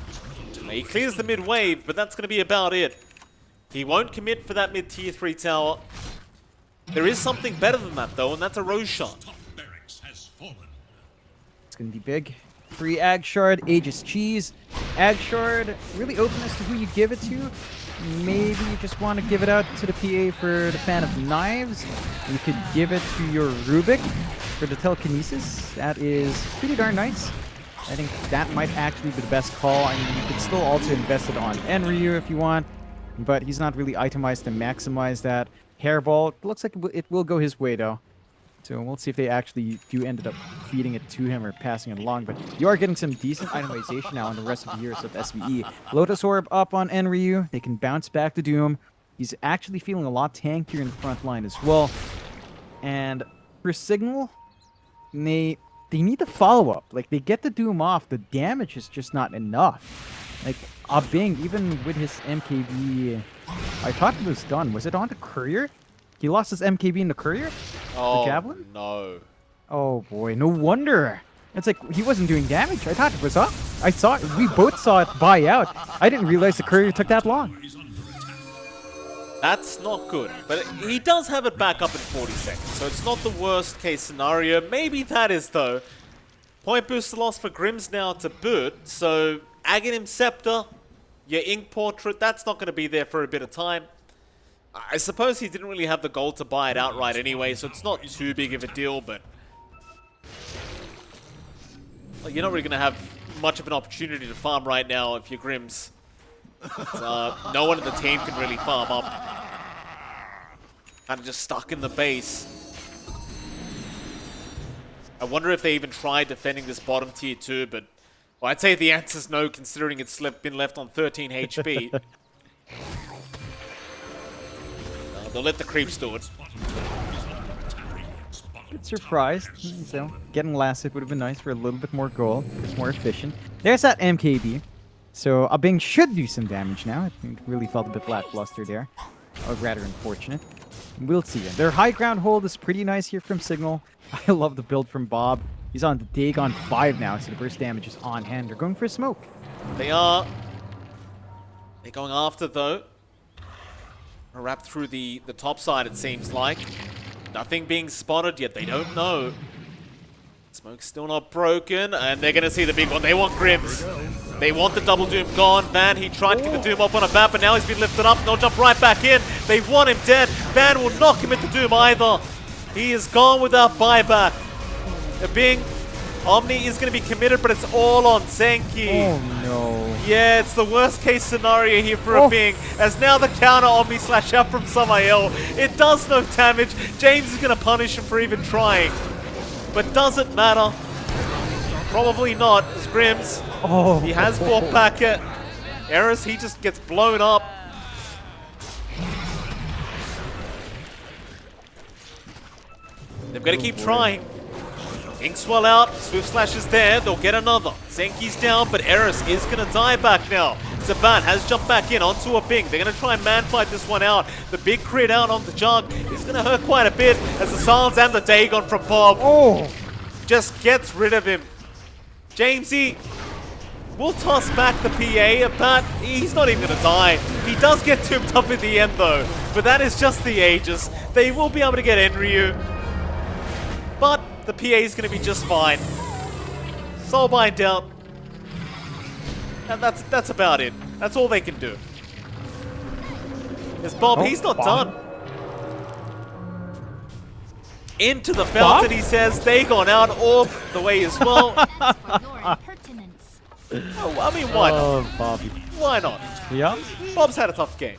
he clears the mid wave, but that's going to be about it. He won't commit for that mid tier 3 tower. There is something better than that, though, and that's a Roshan. It's going to be big. Free Ag Shard, Aegis Cheese. Ag Shard, really open as to who you give it to. Maybe you just want to give it out to the PA for the fan of knives. You could give it to your Rubik for the telekinesis. That is pretty darn nice. I think that might actually be the best call. I mean, you could still also invest it on Enryu if you want, but he's not really itemized to maximize that. Hairball, looks like it will go his way, though. So we'll see if they actually do end up feeding it to him or passing it along. But you are getting some decent itemization now on the rest of the years of SVE. Lotus Orb up on Enryu. They can bounce back to Doom. He's actually feeling a lot tankier in the front line as well. And for Cignal, they need to follow up. Like, they get the Doom off. The damage is just not enough. Like, Bing, even with his MKB, I thought it was done. Was it on the Courier? He lost his MKB in the Courier? Oh, the Javelin? no. Oh, boy. No wonder. It's like, he wasn't doing damage. I thought it was up. I saw it. We both saw it buy out. I didn't realize the Courier took that long. That's not good. But he does have it back up in 40 seconds, so it's not the worst case scenario. Maybe that is, though. Point booster loss for Grims now to boot, so Aghanim Scepter, your Ink Portrait, that's not going to be there for a bit of time. I suppose he didn't really have the gold to buy it outright anyway, so it's not too big of a deal, but you're not really going to have much of an opportunity to farm right now if you're Grims. No one in the team can really farm up. Kind of just stuck in the base. I wonder if they even tried defending this bottom tier 2, but well, I'd say the answer's no, considering it's been left on 13 HP. They'll let the creeps do it. Bit surprised. So getting last hit would have been nice for a little bit more gold. It's more efficient. There's that MKB. So Bing should do some damage now. I think it really felt a bit lackluster there. Or rather unfortunate. We'll see. Their high ground hold is pretty nice here from Cignal. I love the build from Bob. He's on the Dagon 5 now, so the burst damage is on hand. They're going for a smoke. They are. They're going after, though. Wrapped through the top side, it seems like. Nothing being spotted yet. They don't know. Smoke's still not broken, and they're going to see the big one. They want Grims. They want the double Doom gone. Van, he tried to get the Doom up on a map, but now he's been lifted up. They'll jump right back in. They want him dead. Van will not commit the Doom either. He is gone without buyback. Bing, Omni is going to be committed, but it's all on Zenki. Oh, no. Yeah, it's the worst case scenario here for a Bing, as now the counter Omni slash out from Samael. It does no damage. James is going to punish him for even trying. But does it matter? Probably not, as Grims, he has bought back at Eris, he just gets blown up. They've got to keep trying. Inkswell out, Swift Slash is there, they'll get another. Zenki's down, but Eris is going to die back now. Zaban has jumped back in onto a Bing. They're going to try and man-fight this one out. The big crit out on the Jug is going to hurt quite a bit as the Silence and the Dagon from Bob just gets rid of him. Jamesy will toss back the PA, but he's not even going to die. He does get tombed up at the end though, but that is just the Aegis. They will be able to get Enryu, but the PA is going to be just fine. Soulbind out. And that's about it. That's all they can do. There's Bob, he's not done. Into the fountain, he says. Dagon out, Orb the way as well. Oh, I mean, why not? Bobby. Why not? Yeah. Bob's had a tough game.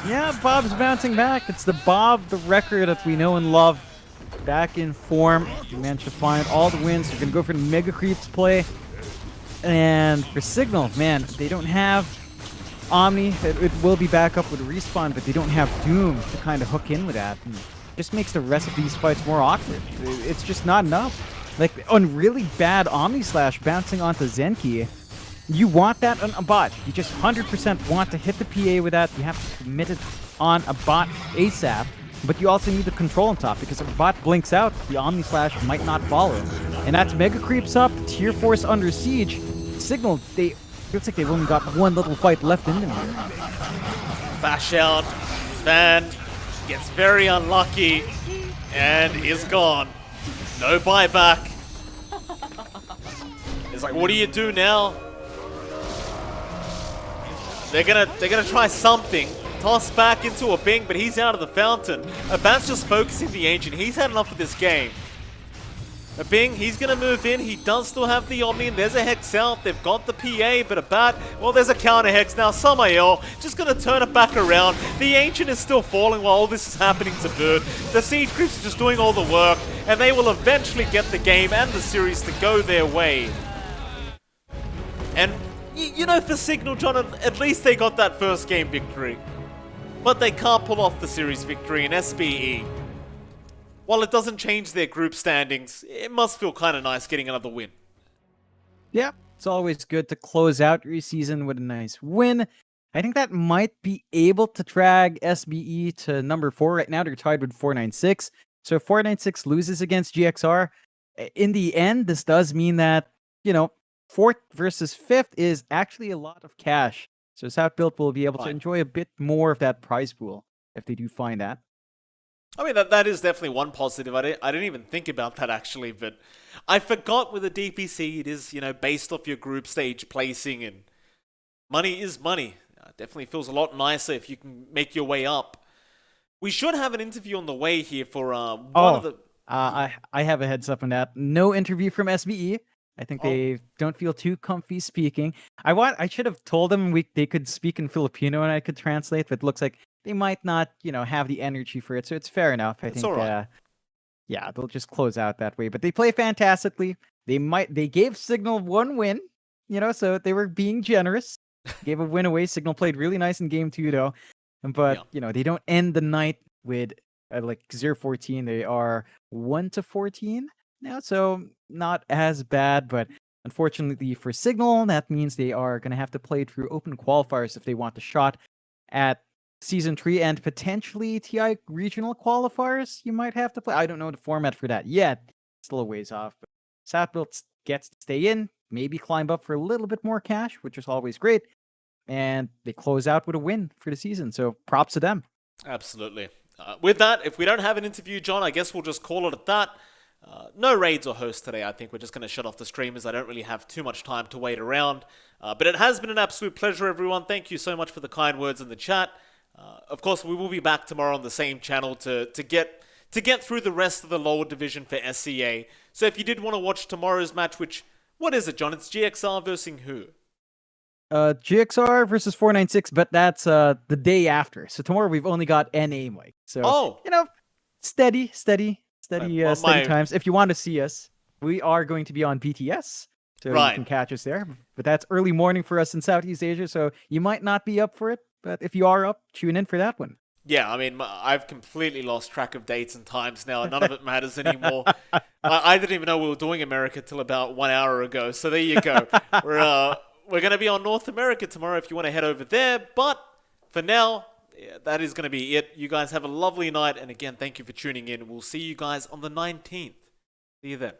Yeah, Bob's bouncing back. It's the Bob, the wrecker that we know and love. Back in form. He managed to find all the wins. They're going to go for the Mega Creeps play. And for Cignal, man, they don't have Omni. It will be back up with a respawn, but they don't have Doom to kind of hook in with that. And just makes the rest of these fights more awkward. It's just not enough. Like, on really bad Omni Slash bouncing onto Zenki, you want that on a bot. You just 100% want to hit the PA with that. You have to commit it on a bot ASAP. But you also need the control on top, because if a bot blinks out, the Omni Slash might not follow. And that's Mega Creeps up, Tier Force under siege. Cignal, feels like they've only got one little fight left in them here. Bash out, Van gets very unlucky, and is gone. No buyback. It's like, what do you do now? They're gonna try something. Toss back into a Bing, but he's out of the fountain. Abant's just focusing the Ancient. He's had enough of this game. A Bing, he's going to move in. He does still have the Omni, and there's a Hex out. They've got the PA, but Abat, well, there's a counter Hex now. Samael just going to turn it back around. The Ancient is still falling while all this is happening to Bird. The Siege Creeps are just doing all the work, and they will eventually get the game and the series to go their way. And, you know, for Cignal, John, at least they got that first game victory. But they can't pull off the series victory in SBE. While it doesn't change their group standings, it must feel kind of nice getting another win. Yeah, it's always good to close out your season with a nice win. I think that might be able to drag SBE to number 4. Right now, they're tied with 496. So if 496 loses against GXR, in the end, this does mean that, you know, 4th versus 5th is actually a lot of cash. So South Built will be able to enjoy a bit more of that prize pool if they do find that. I mean, that is definitely one positive. I didn't even think about that, actually, but I forgot with the DPC, it is, you know, based off your group stage placing, and money is money. It definitely feels a lot nicer if you can make your way up. We should have an interview on the way here for one of the... I have a heads up on that. No interview from SBE. I think they don't feel too comfy speaking. I should have told them they could speak in Filipino and I could translate, but it looks like they might not, you know, have the energy for it. So it's fair enough. I think, yeah, they'll just close out that way. But they play fantastically. They gave Cignal one win, you know, so they were being generous. Gave a win away. Cignal played really nice in game 2, though. But, you know, they don't end the night with like 0-14. They are 1-14 now, so not as bad. But unfortunately for Cignal, that means they are going to have to play through open qualifiers if they want a shot at Season 3 and potentially TI regional qualifiers. You might have to play. I don't know the format for that yet. Still a ways off. But Southbuilt gets to stay in, maybe climb up for a little bit more cash, which is always great. And they close out with a win for the season. So props to them. Absolutely. With that, if we don't have an interview, John, I guess we'll just call it at that. No raids or hosts today. I think we're just going to shut off the streamers. I don't really have too much time to wait around. But it has been an absolute pleasure, everyone. Thank you so much for the kind words in the chat. Of course, we will be back tomorrow on the same channel to get through the rest of the lower division for SEA. So if you did want to watch tomorrow's match, what is it, John? It's GXR versus who? GXR versus 496, but that's the day after. So tomorrow we've only got NA, Mike. So, you know, steady times. If you want to see us. we are going to be on BTS. So Right. you can catch us there. But that's early morning for us in Southeast Asia, so you might not be up for it. But if you are up, tune in for that one. Yeah, I mean, I've completely lost track of dates and times now. None of it matters anymore. I didn't even know we were doing America till about 1 hour ago. So there you go. We're going to be on North America tomorrow if you want to head over there. But for now, yeah, that is going to be it. You guys have a lovely night. And again, thank you for tuning in. We'll see you guys on the 19th. See you then.